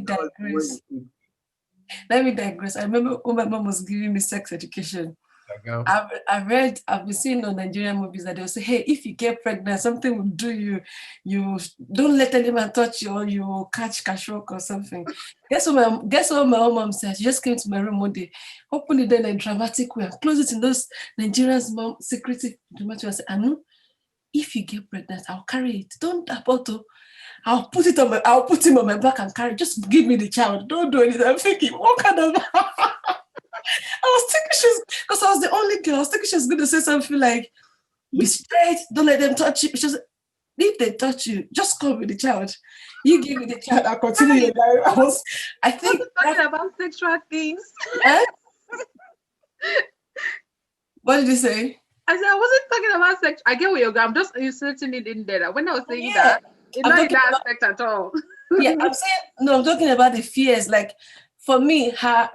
digress. I remember when my mom was giving me sex education. I've been seeing on Nigerian movies that they'll say, hey, if you get pregnant, something will do you. You don't let anyone touch you or you will catch kashok or something. Guess what my own mom said? She just came to my room one day, opened it in a dramatic way, and closed it in those Nigerians' mom secretive dramatic way. I said, Anu, if you get pregnant, I'll carry it. Don't abort. I'll put him on my back and carry it. Just give me the child. Don't do anything. I'm thinking, what kind of I was thinking because I was the only girl. I was thinking she was going to say something like, be straight, don't let them touch you. She said, if they touch you, just come with the child. You give me the child, I'll continue your life. I think talking about sexual things. What did you say? I said I wasn't talking about sex. I get where you're going. I'm just inserting it in there. When I was saying that, it's not in that aspect at all. Yeah, I'm talking about the fears. Like for me, her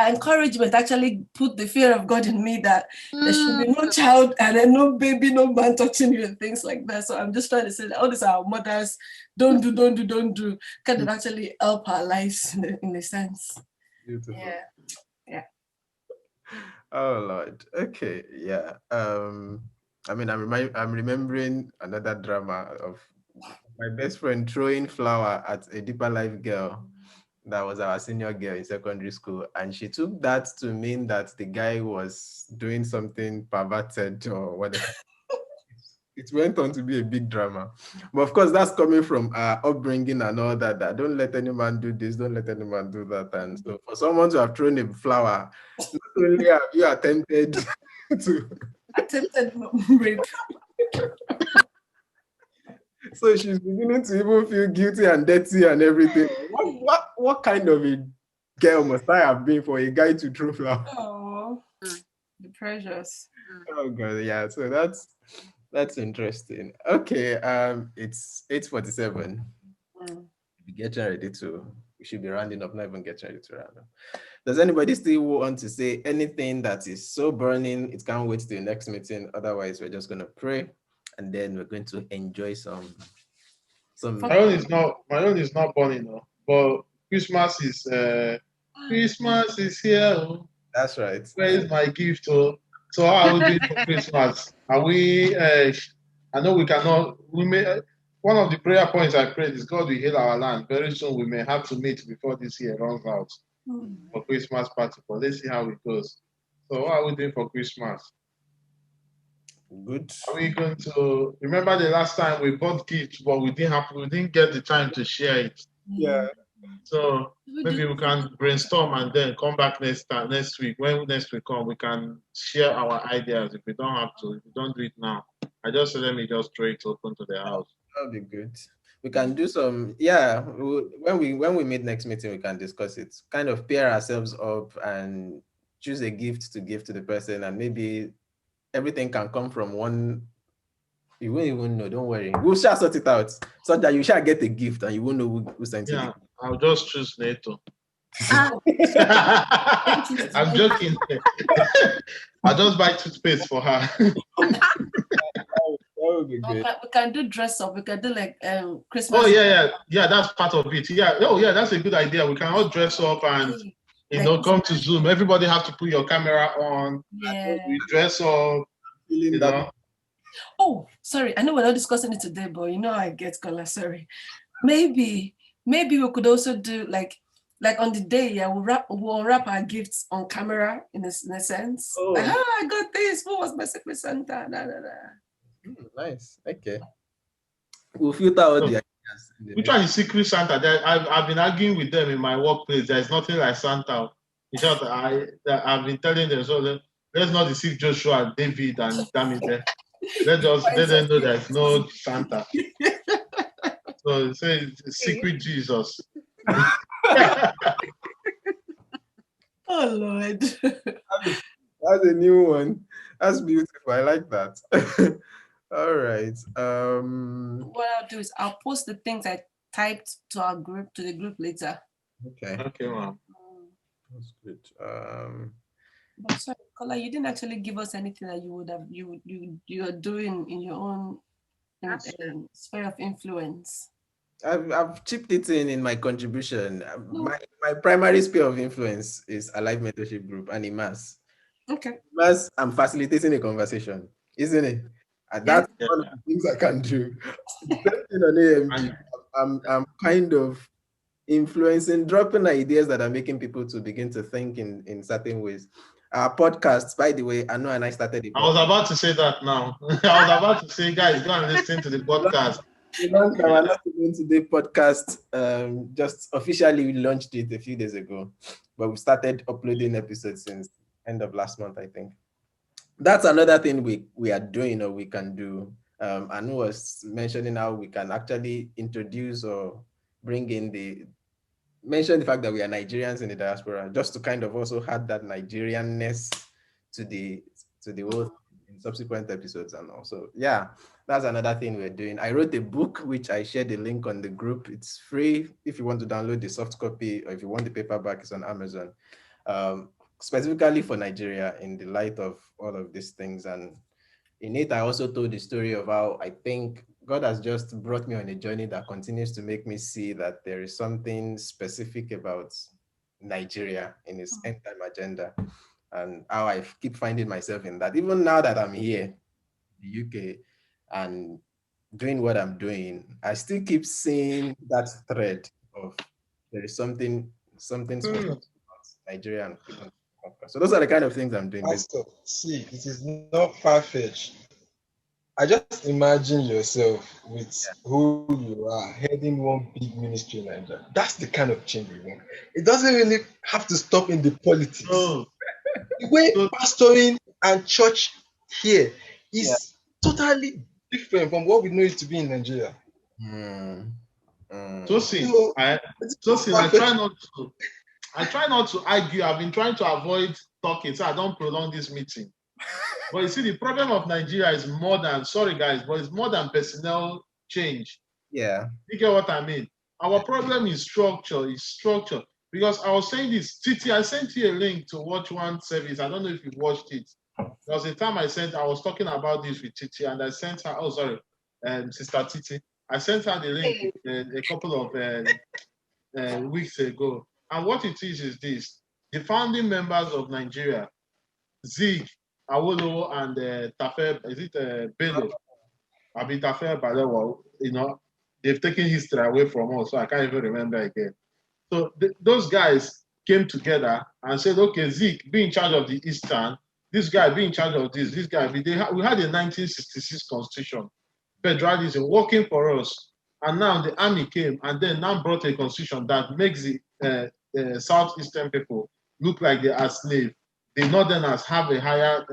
encouragement actually put the fear of God in me that there should be no child and then no baby, no man touching you and things like that. So I'm just trying to say that all these are our mothers. Don't do. Kind of actually help our lives in a sense. Beautiful. Yeah. Oh Lord. Okay. Yeah. I mean, I'm remembering another drama of my best friend throwing flour at a Deeper Life girl that was our senior girl in secondary school, and she took that to mean that the guy was doing something perverted or whatever. It went on to be a big drama. But of course, that's coming from our upbringing and all that don't let any man do this, don't let any man do that. And so for someone to have thrown a flower, not only have you attempted rape. So she's beginning to even feel guilty and dirty and everything. What kind of a girl must I have been for a guy to throw flower? Oh, the pressures. Oh God, yeah. So that's interesting. Okay, it's 8:47. We should be rounding up, not even getting ready to round up. Does anybody still want to say anything that is so burning it can't wait till the next meeting? Otherwise, we're just gonna pray and then we're going to enjoy some. My own is not burning, no. But Christmas is here. That's right. Where is my gift? So how are we doing for Christmas? Are we? I know we cannot. We may. One of the prayer points I prayed is God will heal our land. Very soon we may have to meet before this year runs out for Christmas party. But let's see how it goes. So what are we doing for Christmas? Good. Are we going to remember the last time we bought gifts, but we didn't get the time to share it? Yeah. So maybe we can brainstorm and then come back next week. When next week come, we can share our ideas. If we don't have to, if we don't do it now, let me just throw it open to the house. That'll be good. We can do some, yeah. When we meet next meeting, we can discuss it. Kind of pair ourselves up and choose a gift to give to the person, and maybe everything can come from one. You won't even know. Don't worry. We'll shall sort it out so that you shall get a gift and you won't know who sent it. Yeah, I'll just choose NATO. I'm joking. I'll just buy toothpaste for her. We can do dress up. We can do like Christmas. Oh yeah. That's part of it. Yeah. Oh yeah, that's a good idea. We can all dress up and come to Zoom. Everybody have to put your camera on. Yeah. We dress up. Oh, sorry. I know we're not discussing it today, but I get color. Sorry. Maybe we could also do like on the day. Yeah, we'll wrap our gifts on camera in a sense. Oh. Like, I got this. Who was my Secret Santa? Nice. Okay. We'll filter out the ideas. Which one is Secret Santa? I've been arguing with them in my workplace. There's nothing like Santa. In short, I've been telling them, so let's not deceive Joshua and David and Damide. Let them know there's no Santa. So say Secret Jesus. Oh Lord. That's a new one. That's beautiful. I like that. All right. What I'll do is I'll post the things I typed to the group later. Okay. Okay, ma'am. That's good. But sorry, Kola, you didn't actually give us anything that you would have you are doing in your own sphere of influence. I've chipped it in my contribution. My primary sphere of influence is Alive Mentorship Group and IMAS. Okay. IMAS, I'm facilitating a conversation, isn't it? And that's one of the things I can do. Depending on AMG, I'm kind of influencing, dropping ideas that are making people to begin to think in certain ways. Our podcasts, by the way, I know, and I started it. I was about to say that now. I was about to say, guys, go and listen to the podcast. Our Not Alone Today podcast just officially launched it a few days ago, but we started uploading episodes since end of last month, I think. That's another thing we are doing or we can do. Anu was mentioning how we can actually introduce or bring in mention the fact that we are Nigerians in the diaspora, just to kind of also add that Nigerianness to the whole in subsequent episodes. And also, yeah, that's another thing we're doing. I wrote a book, which I shared the link on the group. It's free if you want to download the soft copy, or if you want the paperback, it's on Amazon. Specifically for Nigeria, in the light of all of these things. And in it, I also told the story of how I think God has just brought me on a journey that continues to make me see that there is something specific about Nigeria in his end time agenda, and how I keep finding myself in that. Even now that I'm here in the UK and doing what I'm doing, I still keep seeing that thread of there is something special about Nigeria and people. So those are the kind of things I'm doing. Pastor, see, it is not far-fetched. I just imagine yourself with who you are heading one big ministry in Nigeria. That's the kind of change we want. It doesn't really have to stop in the politics. Oh. The way pastoring and church here is totally different from what we know it to be in Nigeria. Tosin, I try not to argue. I've been trying to avoid talking, so I don't prolong this meeting. But you see, the problem of Nigeria is more than, sorry guys, but it's more than personnel change. Yeah. You get what I mean? Our problem is structure, Because I was saying this, Titi, I sent you a link to watch one service. I don't know if you watched it. There was a time I was talking about this with Titi, and I sent her, Sister Titi. I sent her the link a couple of weeks ago. And what it is this. The founding members of Nigeria, Zig, Awolowo, and Tafe, is it Bello? Tafe Balewa, they've taken history away from us, so I can't even remember again. So those guys came together and said, okay, Zeke, be in charge of the Eastern, this guy be in charge of this guy. We had a 1966 constitution, federalism working for us. And now the army came and then now brought a constitution that makes the southeastern people look like they are slaves. The northerners have a higher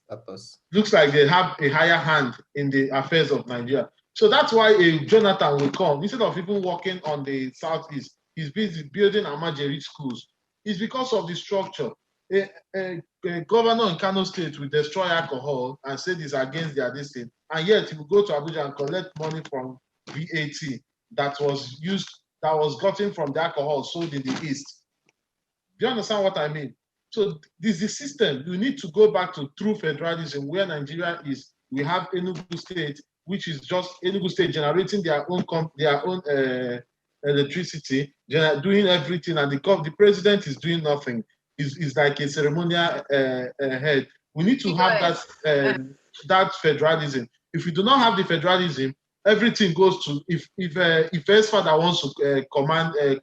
status. Looks like they have a higher hand in the affairs of Nigeria. So that's why a Jonathan will come. Instead of people working on the southeast, he's busy building Amajeri schools. It's because of the structure. A governor in Kano State will destroy alcohol and say this against their destiny, and yet he will go to Abuja and collect money from VAT that was gotten from the alcohol sold in the east. Do you understand what I mean? So this is the system. We need to go back to true federalism where Nigeria is. We have Enugu State, which is just Enugu State generating their own electricity, doing everything, and the president is doing nothing. Is like a ceremonial head. We need to have that federalism. If we do not have the federalism, everything goes to if his father wants to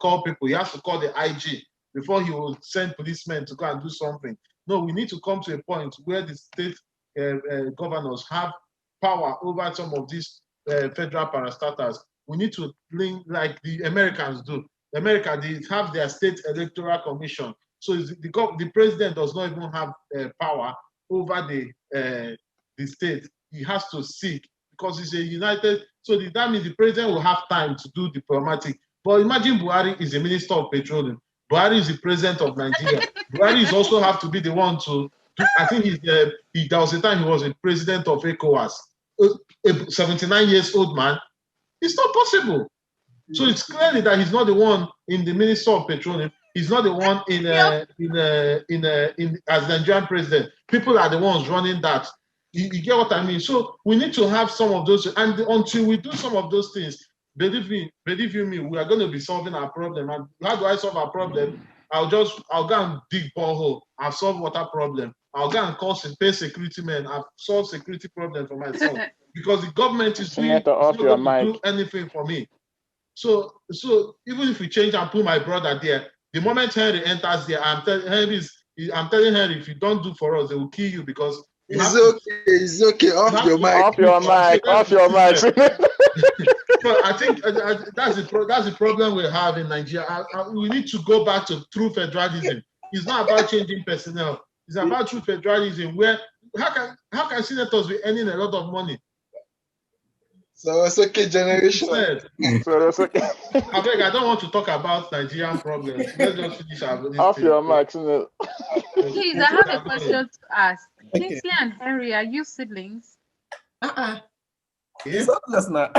call people, he has to call the IG before he will send policemen to go and do something. No, we need to come to a point where the state governors have power over some of these federal parastatals. We need to link like the Americans do. America, they have their state electoral commission. So the president does not even have power over the state. He has to seek because it's a united. So that means the president will have time to do diplomatic. But imagine Buhari is a minister of petroleum. Buhari is the president of Nigeria. Buhari is also have to be the one to do. I think there was a time he was a president of ECOWAS. A 79 years old man. It's not possible. So it's clearly that he's not the one in the minister of petroleum. He's not the one as Nigerian president. People are the ones running that. You get what I mean? So we need to have some of those, and until we do some of those things, believe you me, we are going to be solving our problem. And how do I solve our problem? I'll go and dig borehole. I'll solve water problem. I'll go and pay security men. I've solved security problem for myself because the government is not going to do anything for me. So even if we change and put my brother there, the moment Henry enters there, I'm telling Henry, if you don't do for us, they will kill you because it's okay. Off your mic. Off your mic. So I think that's the problem we have in Nigeria. We need to go back to true federalism. It's not about changing personnel. It's about true federalism. Where how can senators be earning a lot of money? So it's okay, generation. I I don't want to talk about Nigerian problems. Let's just finish our off your mic. Please, I have a question to ask. Kingsley and Henry, are you siblings? It's obvious now.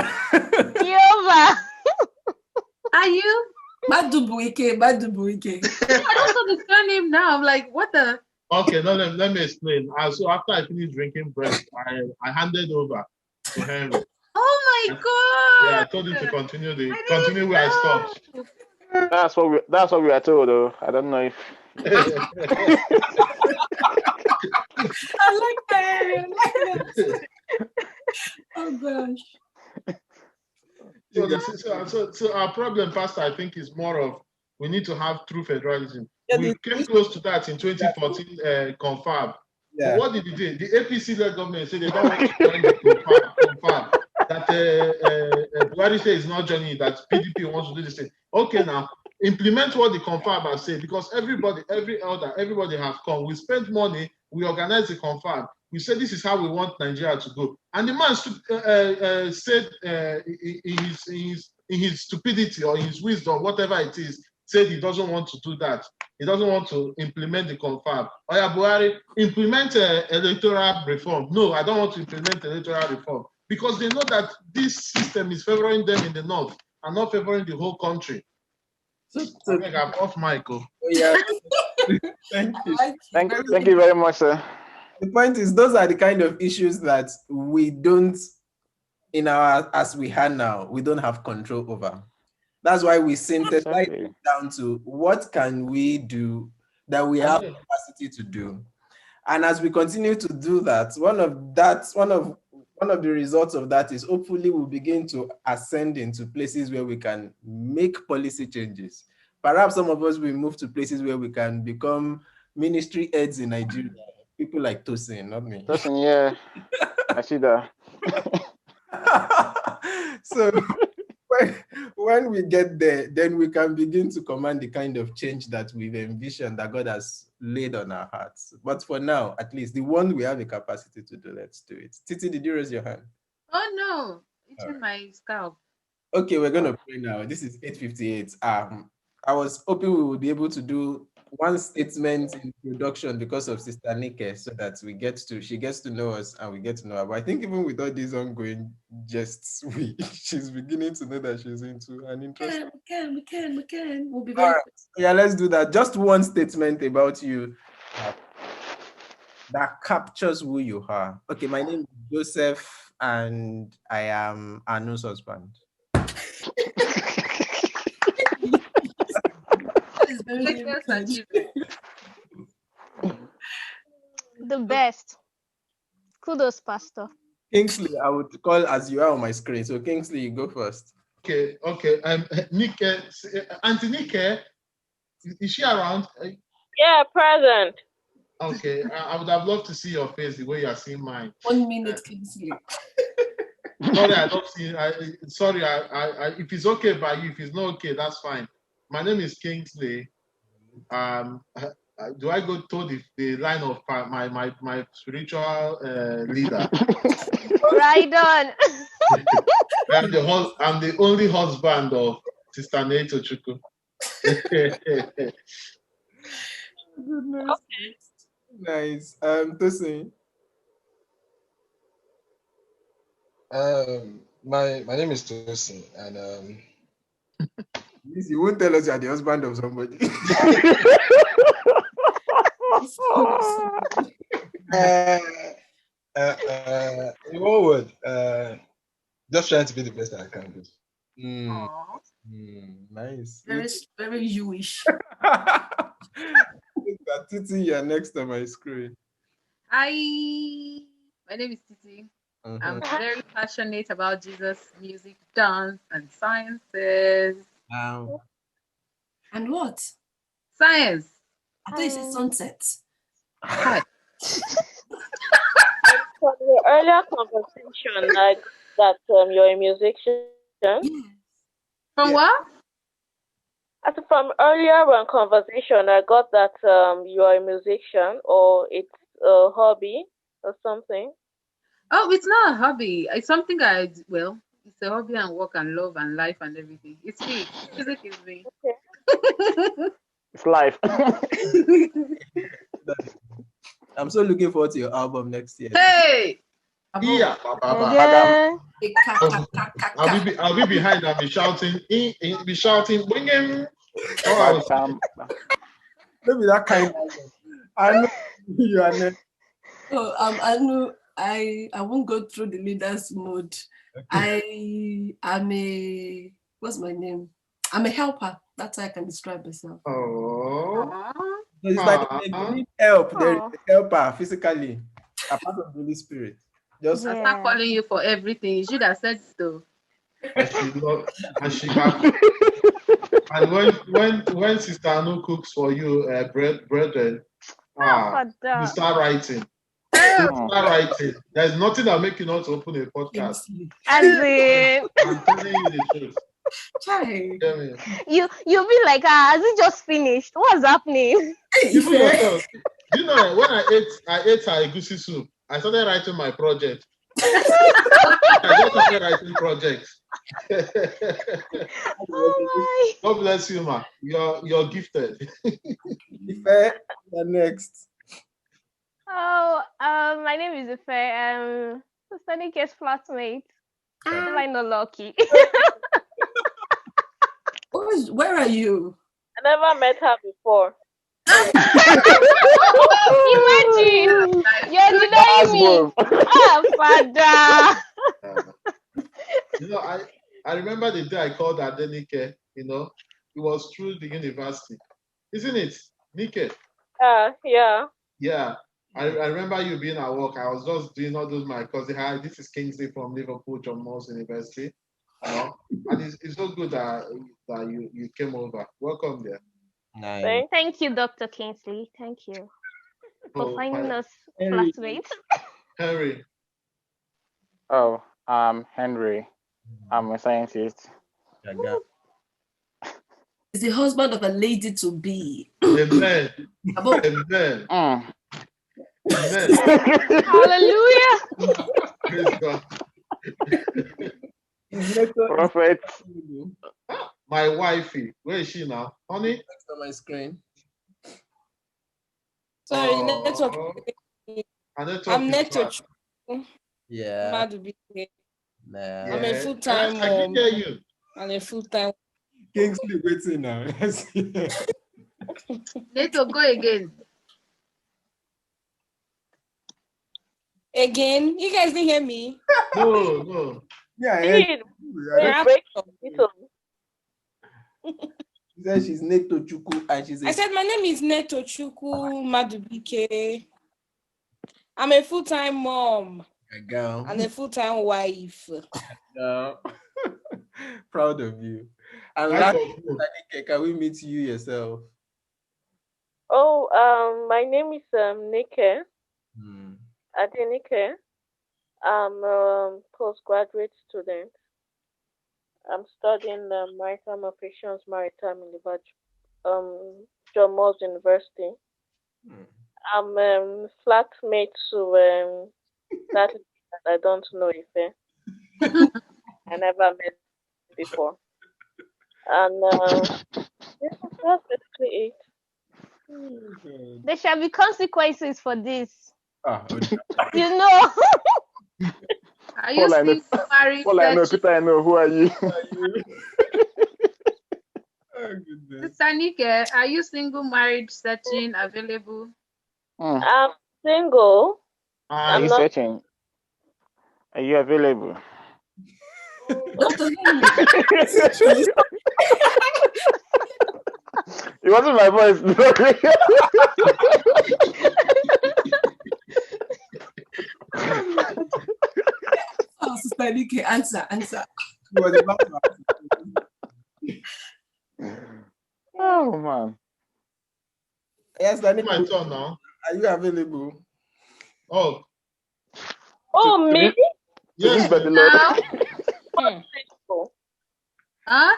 Are you? Badubuike. I don't understand him now. I'm like, what the? Okay, no, let me explain. So after I finished drinking breast, I handed over to Henry. Oh my God! Yeah, I told him to continue where I stopped. That's what we are told, though. I don't know if. I like that. Oh gosh. So our problem, Pastor, I think is more of we need to have true federalism. We came close to that in 2014 confab. Yeah. But what did they do? The APC-led government said they don't want to join the confab. That Buhari says is not joining, that PDP wants to do the same. Okay, now implement what the confab has said because everybody have come. We spent money, we organized the confab. We said this is how we want Nigeria to go. And the man said in his stupidity or in his wisdom, whatever it is, said he doesn't want to do that. He doesn't want to implement the confab. Oya Buhari, implement electoral reform. No, I don't want to implement electoral reform because they know that this system is favoring them in the north and not favoring the whole country. I think I'm off, Michael. Oh, yeah. Thank you. Thank you very much, sir. The point is, those are the kind of issues that we don't, as we have now, we don't have control over. That's why we synthesize it down to what can we do that we have capacity to do. And as we continue to do that, one of the results of that is hopefully we'll begin to ascend into places where we can make policy changes. Perhaps some of us will move to places where we can become ministry heads in Nigeria. people like Tosin, not me. Tosin, yeah. I see that. So when we get there, then we can begin to command the kind of change that we've envisioned that God has laid on our hearts. But for now, at least the one we have the capacity to do, let's do it. Titi, did you raise your hand? Oh no, it's in my scalp. Okay, we're gonna pray now. This is 8:58. I was hoping we would be able to do one statement introduction because of Sister Nike, so that she gets to know us and we get to know her. But I think even with all these ongoing jests, she's beginning to know that she's into an interest. We can. We'll be All very right. Yeah, let's do that. Just one statement about you that captures who you are. Okay, my name is Joseph and I am Anu's husband. The best. Kudos, Pastor. Kingsley, I would call as you are on my screen. So Kingsley, you go first. Okay. Nike, Auntie Nike, is she around? Yeah, present. Okay, I would have loved to see your face the way you are seeing mine. 1 minute, Kingsley. Sorry, I don't see. Sorry, if it's okay by you, if it's not okay, that's fine. My name is Kingsley. Do I go to the line of my spiritual leader? Right on. I'm the only husband of Sister Neto Chuku. Goodness. Okay. Nice. Tosin. My name is Tosin, and you won't tell us you're the husband of somebody. in one word, just trying to be the best I can be. Nice. Very Jewish. Titi, you're next on my screen. Hi, my name is Titi. I'm very passionate about Jesus, music, dance, and sciences. Wow. And what? Science. I thought you said sunset. From the earlier conversation, like that you're a musician. Yes. From what? From earlier conversation, I got that you are a musician or it's a hobby or something. Oh, it's not a hobby. It's something it's a hobby and work and love and life and everything. It's me. Music is me. Okay. It's life. I'm so looking forward to your album next year. Hey! Yeah, yeah. I'll be behind. I'll be shouting. Be shouting. Bring him. Maybe that kind of. I know you are next. So Anu, I won't go through the leaders mode. Okay. I'm a what's my name? I'm a helper. That's how I can describe myself. Oh. It's like they need help. There is a helper physically, apart from the Holy Spirit. Just I start calling you for everything. You should have said so. And when Sister Anu cooks for you, brethren, you start writing. There's nothing that make you not open a podcast. As in, I'm telling you the truth. You be like, has it just finished? What's happening? You know, when I ate her egusi soup, I started writing my project. I just started writing projects. God bless you, ma. You're gifted. Ife, you're next. Oh, my name is Ife. I'm Sister Nike's flatmate. Am I not lucky? Where are you? I never met her before. Imagine you're denying me. Father. You know, I remember the day I called Adenike. You know, it was through the university, isn't it, Nike? Yeah. Yeah. I remember you being at work. I was just doing all those my cousin. Hi, this is Kingsley from Liverpool, John Moores University. And it's so good that you came over. Welcome there. Nice. Thank you, Dr. Kingsley. Thank you. for finding us Henry. classmates. Henry. Oh, Henry. I'm a scientist. He's the husband of a lady to be. Amen. Abo. Amen. Amen. Hallelujah. Praise God. Prophet. My wifey. Where is she now? Honey? Next on my screen. Sorry, network. I'm network. Yeah. Madubi. Nah. I'm a full-time I can hear you. I'm a full-time. Kingsley waiting now. Need to go again. Again, you guys didn't hear me. No. Yeah, She said she's Neto Chuku and she's I said my name is Neto Chuku Madubike. I'm a full-time mom and a full-time wife. Proud of you. And lastly, can we meet you yourself? Oh, my name is Nike. Adenike. I'm a postgraduate student. I'm studying maritime operations, maritime in John Moores University. I'm flatmate to that I don't know if I never met before. And that's basically it. There shall be consequences for this. You know. Are you still married? All I know, Peter, I know. Who are you? Sister Nike, are you single, married, searching, available? I'm single. Are you searching? Are you available? It wasn't my voice. Oh, Sister Nike, answer. Oh man. Yes, Danny. My turn now. Are you available? Oh, me? Yes. Huh?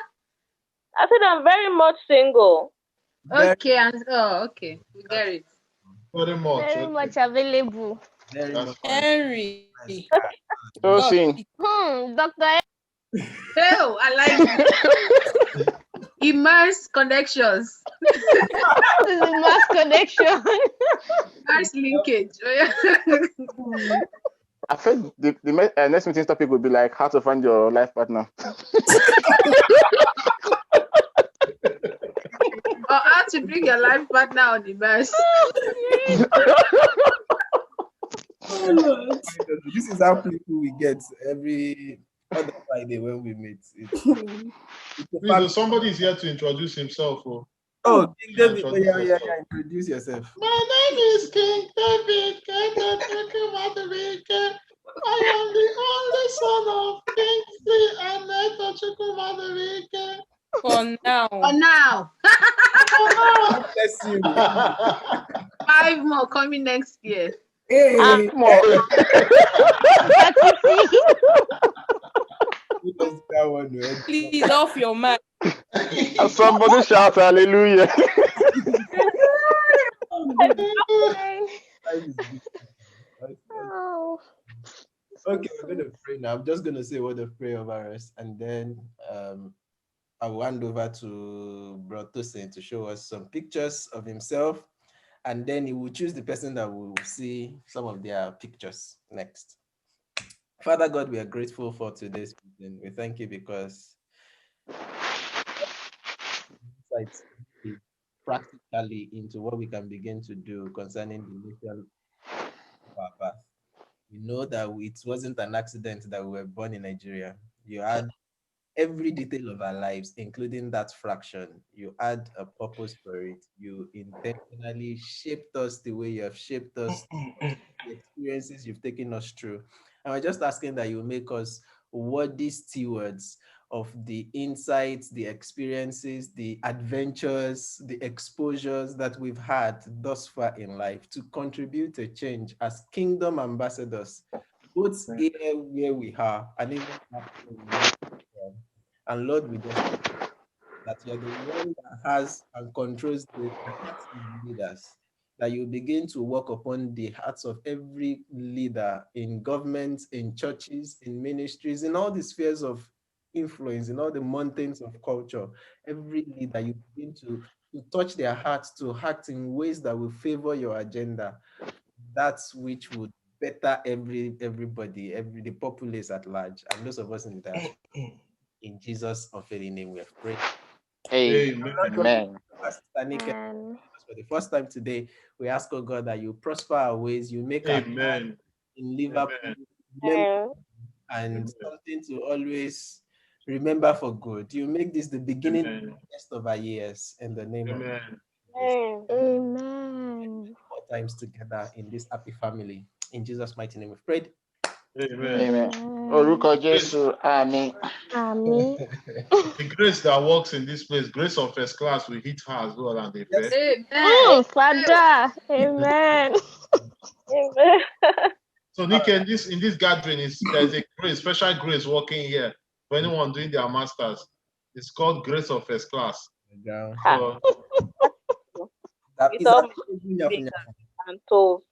I said I'm very much single. Okay, okay. We get it. Very much. Very much available. Henry. Dr. Oh, I like it. Immerse connections. This is mass connection. Mass linkage. I think the next meeting topic would be like how to find your life partner. Or how to bring your life partner on the bus. This is how people we get every other Friday when we meet. Please, somebody is here to introduce himself. Oh, King David. Yeah. Introduce yourself. My name is King David. I am the only son of Kingsley and Neto Chukwumaduike. For now. Bless you. 5 more coming next year. Hey. Please off your mic. Somebody shout hallelujah. Okay, we're going to pray now. I'm just going to say a word of prayer over us, and then I will hand over to Bro Tosin to show us some pictures of himself, and then he will choose the person that will see some of their pictures next. Father God, we are grateful for today's meeting. We thank you because insights practically into what we can begin to do concerning the mission of our path. We know that it wasn't an accident that we were born in Nigeria. You had every detail of our lives, including that fraction. You had a purpose for it. You intentionally shaped us the way you have shaped us, the experiences you've taken us through. And we're just asking that you make us worthy stewards of the insights, the experiences, the adventures, the exposures that we've had thus far in life to contribute to change as kingdom ambassadors, both here where we are and even after we leave. And Lord, we just that you're the one that has and controls the hearts of leaders, that you begin to work upon the hearts of every leader in governments, in churches, in ministries, in all the spheres of influence, in all the mountains of culture. Every leader, you begin to touch their hearts to act in ways that will favor your agenda. That's which would better everybody, the populace at large, and those of us in the diaspora. In Jesus' unfailing name, we have prayed. Amen. For the first time today, we ask, oh God, that you prosper our ways, you make our Amen. in Liverpool and something to always remember for good. You make this the beginning of the rest of our years in the name of Jesus. Amen. More times together in this happy family. In Jesus' mighty name, we've prayed. Amen. Orúkọ Jésù, àmín. Amen. The grace that works in this place, grace of first class, will hit her as well and the faith. Amen. Father. Amen. Amen. So Nick, in this gathering, there's a grace, special grace working here for anyone doing their masters. It's called grace of first class. So, It's all and toes.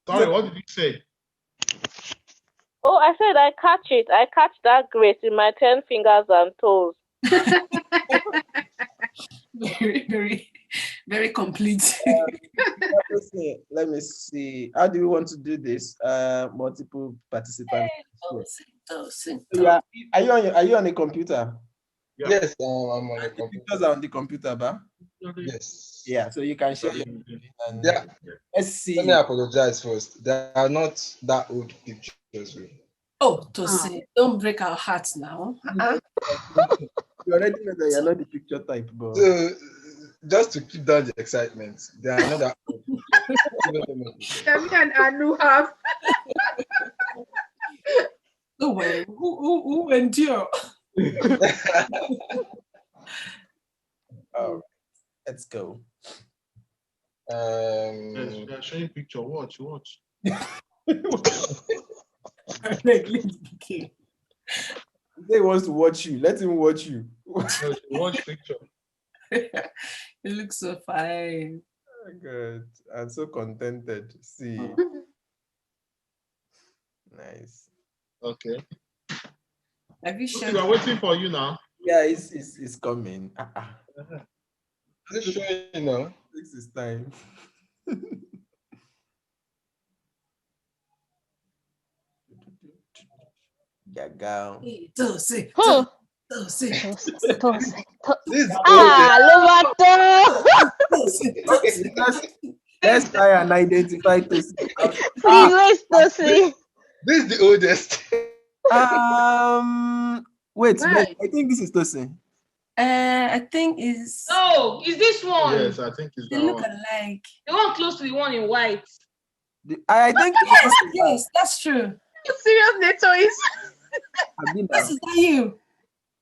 sorry, what did you say? Oh, I said I catch it. I catch that grace in my 10 fingers and toes. Very, very, very complete. Let me see. How do we want to do this? Multiple participants. Yeah. Are you on a computer? Yeah. Yes, I'm on a computer. Pictures are on the computer, ba? Yes. Yeah, so you can share. And yeah. Let's see. Let me apologize first. They are not that old pictures. Oh, to say, don't break our hearts now. You already know that you're not the picture type, bro. So, just to keep down the excitement, they are not that old pictures. Tell me and Anu have. No way. Who endure? All right, let's go. Yes, we are showing picture. Watch. He wants to watch you. Let him watch you. Watch picture. It looks so fine. Oh, good. I'm so contented. See. Nice. Okay. Have you shared? We are waiting for you now. Yeah, it's coming. Is it showing now? This is time. Gagao. Tosi. Let's try and identify Tosi. Please, where's Tosi? This is the oldest. Wait, I think this is Tosi. I think is. Oh, is this one? Yes, I think it's They that look one. alike. The one close to the one in white. I think Yes, that's true. You serious, Neto is? This is not you.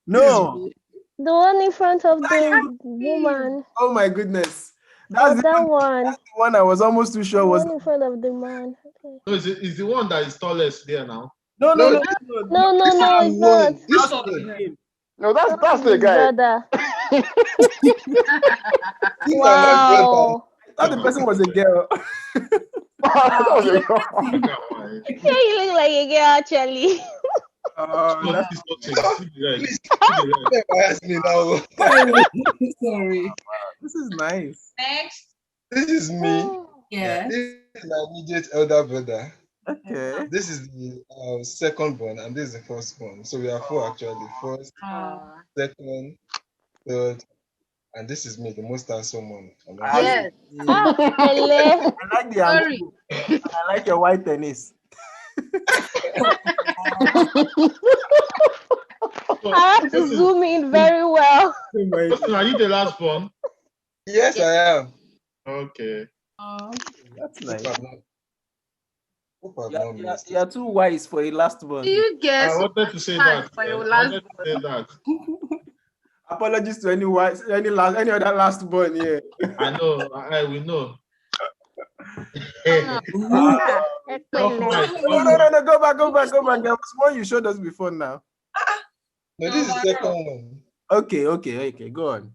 No. The one in front of the woman. Oh my goodness. That's the one. That's the one I was almost too sure The was. one in front of the man. Okay. No, is the one that is tallest there now? No, No, it's not. This one. No, that's the guy. Brother. Wow. I thought the person was a girl. Yeah, you look like a girl actually. That is not Please, embarrass me now. Sorry. This is nice. Next. This is me. Yeah. This is my immediate elder brother. Okay. This is the second born, and this is the first born. So we are four actually. First, second, third, and this is me, the most handsome one. Yes. I like the angle. I like your white tennis. I have to zoom in very well. Are you the last one? Yes, I am. Okay. That's nice. Hope I've not missed You're it. too wise for a last Do one. you get I wanted to say time that. for your I last wanted to say that. Apologies to any other last one here. I know. We know. Ah, Off mic. No, go back. There was one you showed us before now. No, this is the second one. Okay, go on.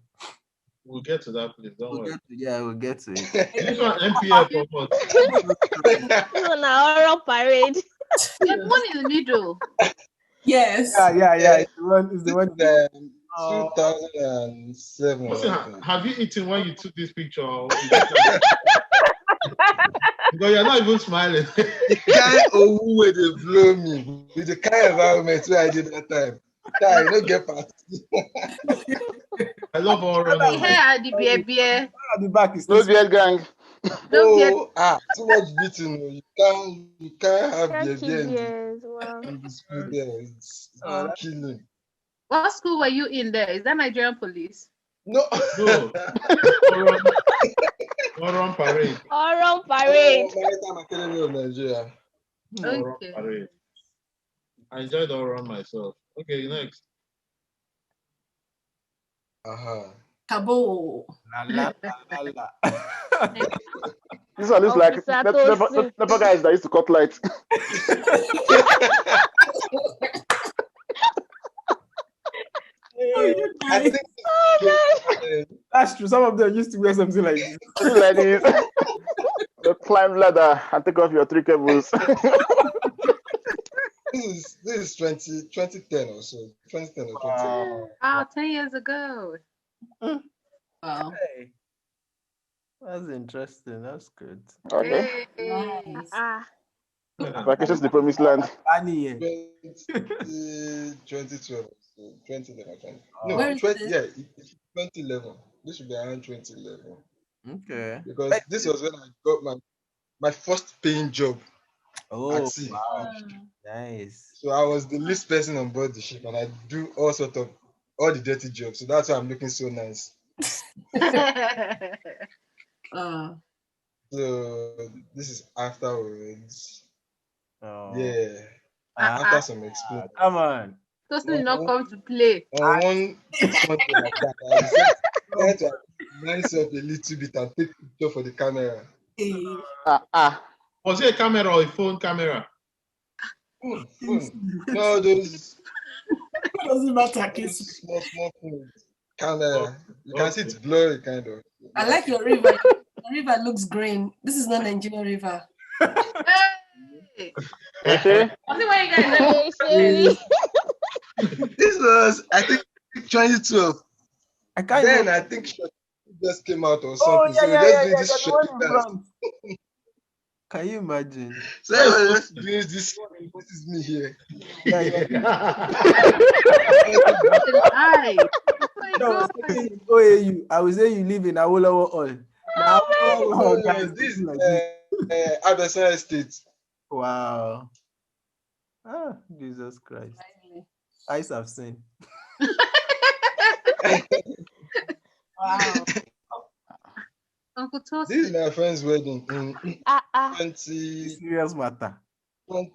We'll get to that, please. Don't worry. We'll get to it. This one MPF or what? this one a horror parade. There's one in the middle. Yes. Yeah. It's the one. 2007. Listen, I think. have you eaten when you took this picture? Because you're not even smiling. The kind of way they blow me with the kind of environment where I did that time. I don't get past. I love all The running. hair at the baby. At the back is Those beard gang. Don't get Too much beating. You can't have the Turkey event beers. Wow. in the school there. It's killing. what school were you in there? Is that Nigerian police? No. No. Run parade. Horror parade. Maritime Academy of Nigeria. Run Okay. parade. I enjoyed all run myself. Okay, next. Cabo. la. This one looks like Officer the guys that used to cut lights. I think That's true. Some of them used to wear something like this. Something like this. You climb ladder and take off your 3 cables. this is 2010 or so. 2010 or 2010. Wow, 10 years ago. Wow. Hey. That's interesting. That's good. Okay. Hey. Ah. Vacations to the promised land. Funny, yeah. 2012. So 2011. Where No, is 20, this? yeah, it's 2011. This should be around 2011. Okay. Because this was when I got my first paying job Oh, at sea. wow. Nice. So I was the least person on board the ship, and I do all the dirty jobs. So that's why I'm looking so nice. So this is afterwards. Oh. Yeah. After some explaining. Come on. Those did not come to play. On one Sunday like that, I decided to nice up a little bit and take picture for the camera. Was it a camera or a phone camera? Phone. No, those Doesn't matter. small phones. Camera. You can see it's blurry, kind of. I like your river. The river looks green. This is not Nigerian river. Hey. Okay. I see why you guys Hey, This was, I think, 2012. I can't Then even- I think Shorty just came out or Oh, something. So we just doing this the Shorty one in dance. front. Can you imagine? So I was just doing this. This is me here. Hi. No, OAU. I would say you live in Awolowo Hall. Now, Oh, guys, this is like this. Abesai State. Wow. Ah, Jesus Christ. Eyes have seen. Wow. Uncle Tosin. This is my friend's wedding in 20. Serious matter. 20.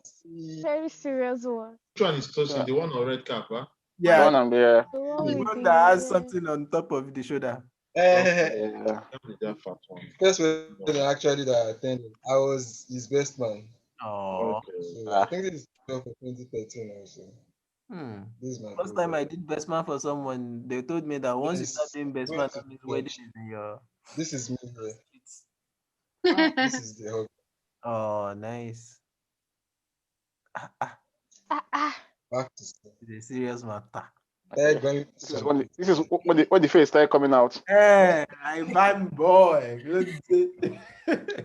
Very serious one. Which one is Tosin? The one on red cap, huh? Yeah. One on the The one The with one the- that has something on top of the shoulder. yeah. That fat one. First wedding actually that I attended, I was his best man. Oh. So I think this is for 2013 also. This is my First time I did best man for someone, they told me that once you start doing best man, it means wedding is in your. This is me here. This is the hug. Oh, nice. Back to school. It's a serious matter. This is when the face started coming out. Hey, I van boy. Let's see.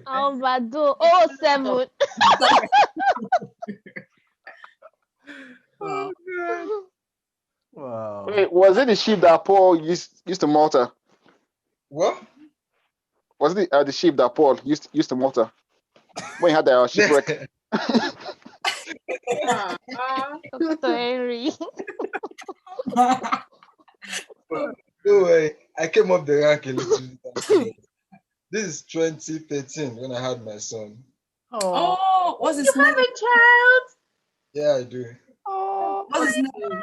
Bado 07. Oh, God. Wow. Wait, was it the ship that Paul used to mortar? What? Was it the ship that Paul used to mortar when he had the shipwreck? Dr. Henry. No way. I came up the rank a little bit. This is 2013 when I had my son. Oh, what's his You have name? a child. Yeah, I do. Oh, What's his name?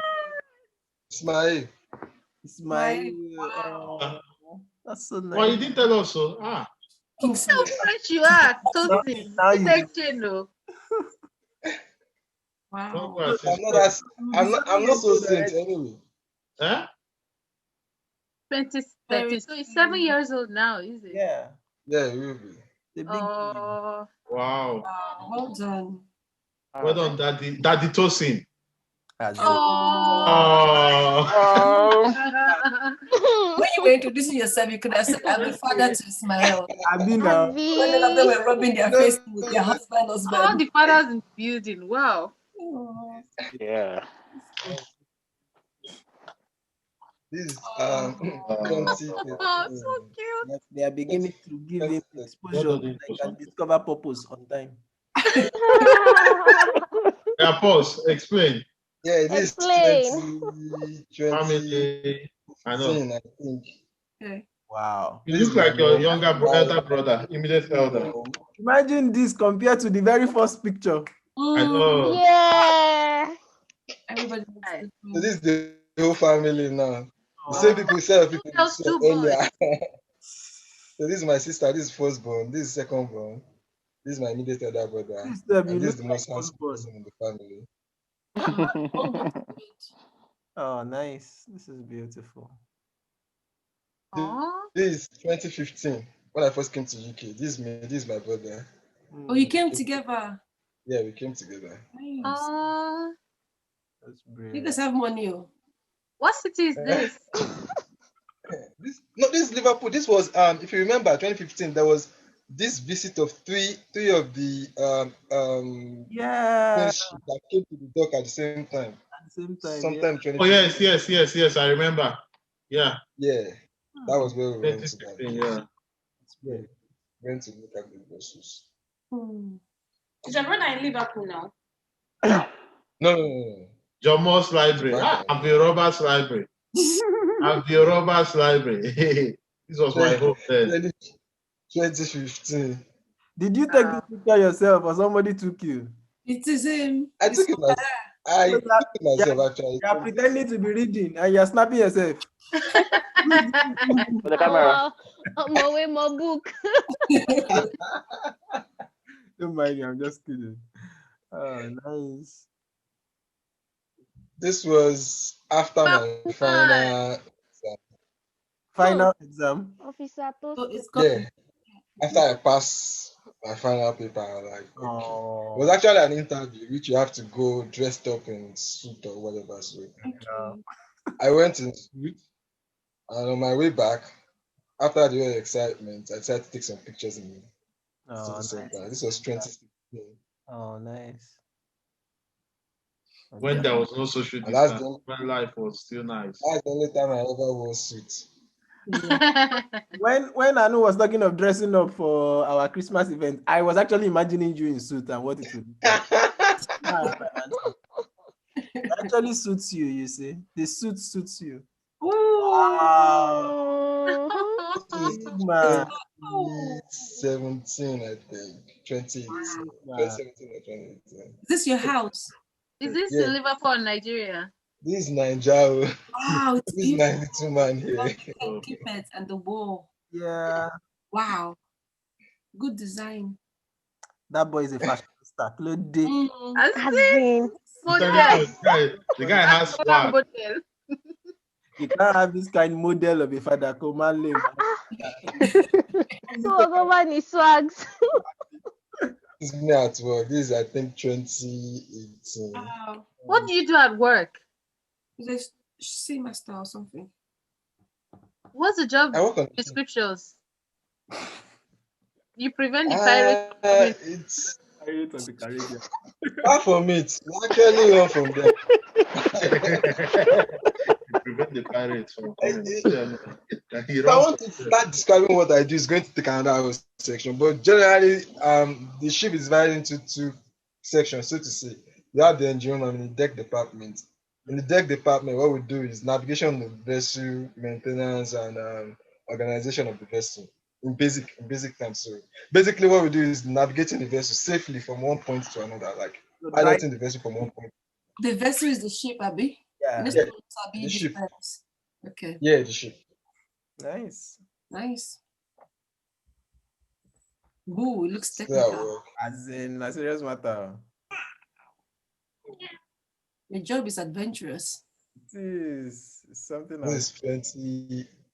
Ismail. Ismail. That's so nice. Oh, you didn't tell us so. Ah. Kingsley. How fresh you are, Tosin. Now you Take Chino. Wow. I'm not so saint anyway. Huh? 2030. So he's 7 years old now, is it? Yeah. Yeah, it will be. The big Wow. Wow. Well done. Well done, Daddy Tosin. Oh. When you were introducing yourself, you could have said, I'm the father to Ismail. When all of them were rubbing their face with their husband. All the fathers in the building. Wow. Yeah. This Oh, so cute. They are beginning to give him exposure. They can discover purpose on time. Yeah, pause. Explain. Yeah, it is 20, Family. I know. I think. Okay. Wow. You look like your elder brother, immediate elder. Imagine this compared to the very first picture. I know. Yeah. Everybody. So this is the whole family now. The same people said people saw earlier. So this is my sister, this is firstborn, this is secondborn, this is my immediate elder brother, and this is the most handsome person in the family. Oh, nice. This is beautiful. This is 2015 when I first came to UK. This is me, this is my brother. Oh, you came together. Yeah, we came together. Nice. That's brilliant. You guys have money. Oh. What city is this? This is Liverpool. This was if you remember 2015, there was this visit of three of the that came to the dock at the same time. Sometime 2015. Oh yes, I remember. Yeah. Yeah. That was where we went to that. Yeah. We went to look at the vessels. Is your brother in Liverpool now? No. John Moss Library. Abbey Roberts Library. Abbey Roberts Library. This was my hope then. 2015. Did you take this picture yourself or somebody took you? It is him. I took it myself. I took it myself actually. You are pretending to be reading and you are snapping yourself. The camera. I'm away my book. Don't mind me, I'm just kidding. Oh, nice. This was after my final exam. Officer Yeah. After I passed my final paper, like it was actually an interview which you have to go dressed up in suit or whatever. So I went in suit, and on my way back, after the whole excitement, I decided to take some pictures in the city center. This was 2016. Oh, nice. When there was no social distance, when life was still nice. That's the only time I ever wore suit. When Anu was talking of dressing up for our Christmas event, I was actually imagining you in suit and what it would be. It actually suits you, you see. The suit suits you. Wow. 2017, I think. 2017 or 2018. Is this your house? Is this in Liverpool, Nigeria? This is Nigeria. Wow, it's this is 92 man here. Keep it and the wall. Yeah. Wow. Good design. That boy is a fashion star. Claude D. The guy has swag. You can't have this kind of model of a father. Come on, live. Swags. This is me at work. This is, I think, 2018. What do you do at work? Is it semester or something? What's the job I work on descriptions? You prevent the pirates. It's Pirates of the Caribbean. Far from it. Actually, one from them. Prevent the pirates from coming. If I want to start describing what I do, it's going to take another section. But generally, the ship is divided into two sections, so to say. You have the engine room and the deck department. In the deck department, what we do is navigation of the vessel, maintenance, and organization of the vessel. in basic terms. So basically, what we do is navigating the vessel safely from one point to another, like piloting the vessel from one point. The vessel is the ship, Abby. Yeah. Yeah, the ship. Okay. Yeah, the ship. Nice. Nice. Ooh, it looks So technical. As in a serious matter. Your job is adventurous. It is something This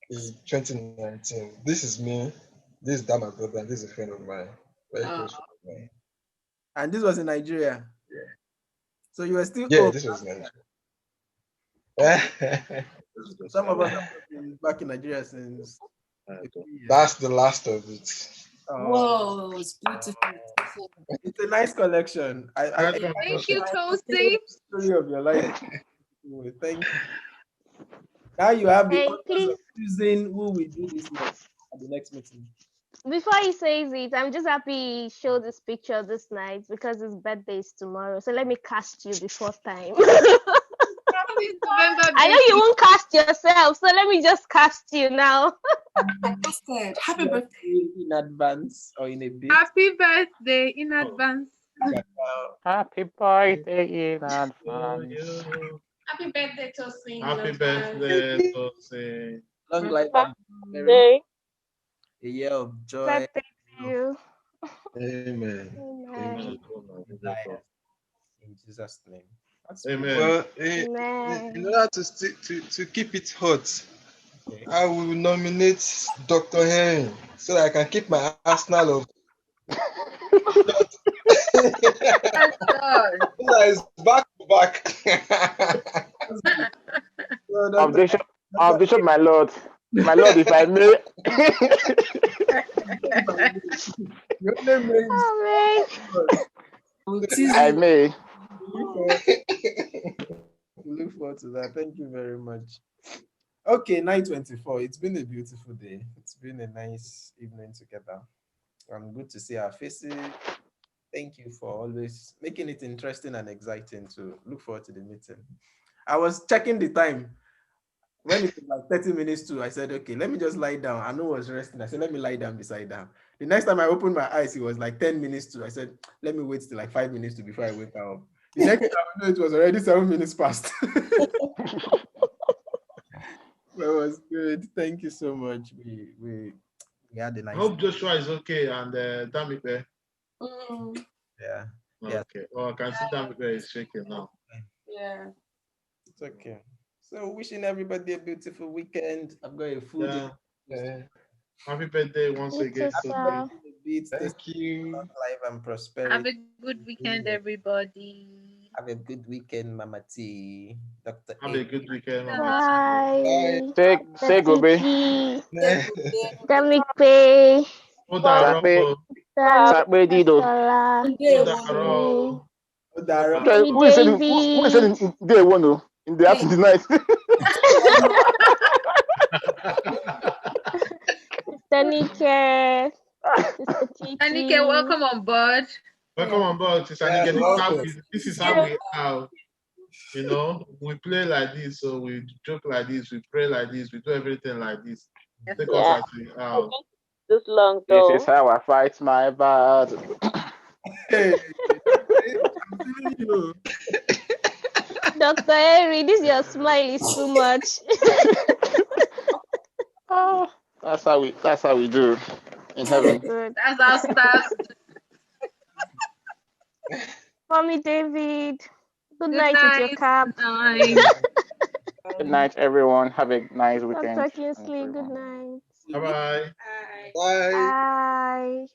is 2019. This is me. This is that my brother. And this is a friend of mine. Very close friend of mine. And this was in Nigeria. Yeah. So you were still This was Nigeria. Some of us have been back in Nigeria since. That's the last of it. Whoa, it's beautiful. It's a nice collection. Thank you, Toasty. Story of your life. Thank you. Now you have the honors of choosing who will do this next at the next meeting. Before he says it, I'm just happy he showed this picture this night because his birthday is tomorrow. So let me cast you before time. I know you won't cast yourself, so let me just cast you now. Happy birthday in advance or in a bit. Happy birthday in advance. Happy birthday in advance. Happy birthday, Tosin. Happy birthday, Tosin. Long life Happy and birthday. a year of joy. Birthday to you. Amen. Amen. In Jesus' name. Amen. Well, in order to keep it hot, I will nominate Dr. Henry so that I can keep my arsenal of. That is back to back. Bishop, my lord, if I may. Your name is. I may. We look forward to that. Thank you very much. Okay, 9:24. It's been a beautiful day. It's been a nice evening together. Good to see our faces. Thank you for always making it interesting and exciting to look forward to the meeting. I was checking the time. When it was like 30 minutes to, I said, okay, let me just lie down. I know I was resting. I said, let me lie down beside her. The next time I opened my eyes, it was like 10 minutes to. I said, let me wait till like 5 minutes to before I wake up. The next time I know it was already 7 minutes past. That was good. Thank you so much. We had a nice. I hope Joshua is okay and Damipe. Yeah. Okay. Well, I can see Damipe is shaking now. Yeah. It's okay. So wishing everybody a beautiful weekend. I've got a food. Yeah. Happy birthday once again. Thank you. Life and prosperity. Have a good weekend, everybody. Have a good weekend, Mama T. Dr. Have a good weekend, Mama T. Bye. Say goodbye. Damipe. Who is it day one in the afternoon night? Tanike. Tanike, welcome on board. Welcome on board, Tanike. This is how we are. You know, we play like this, so we joke like this, we pray like this, we do everything like this. Take us as we are. This long though. This is how I fight my battle. Hey, Dr. Henry, this your smile is too much. That's how we do in heaven. That's our stars. Mommy David. Good night with your cap. Good night, everyone. Have a nice weekend. Talk to you, sleep. Good night. Bye-bye. Bye. Bye.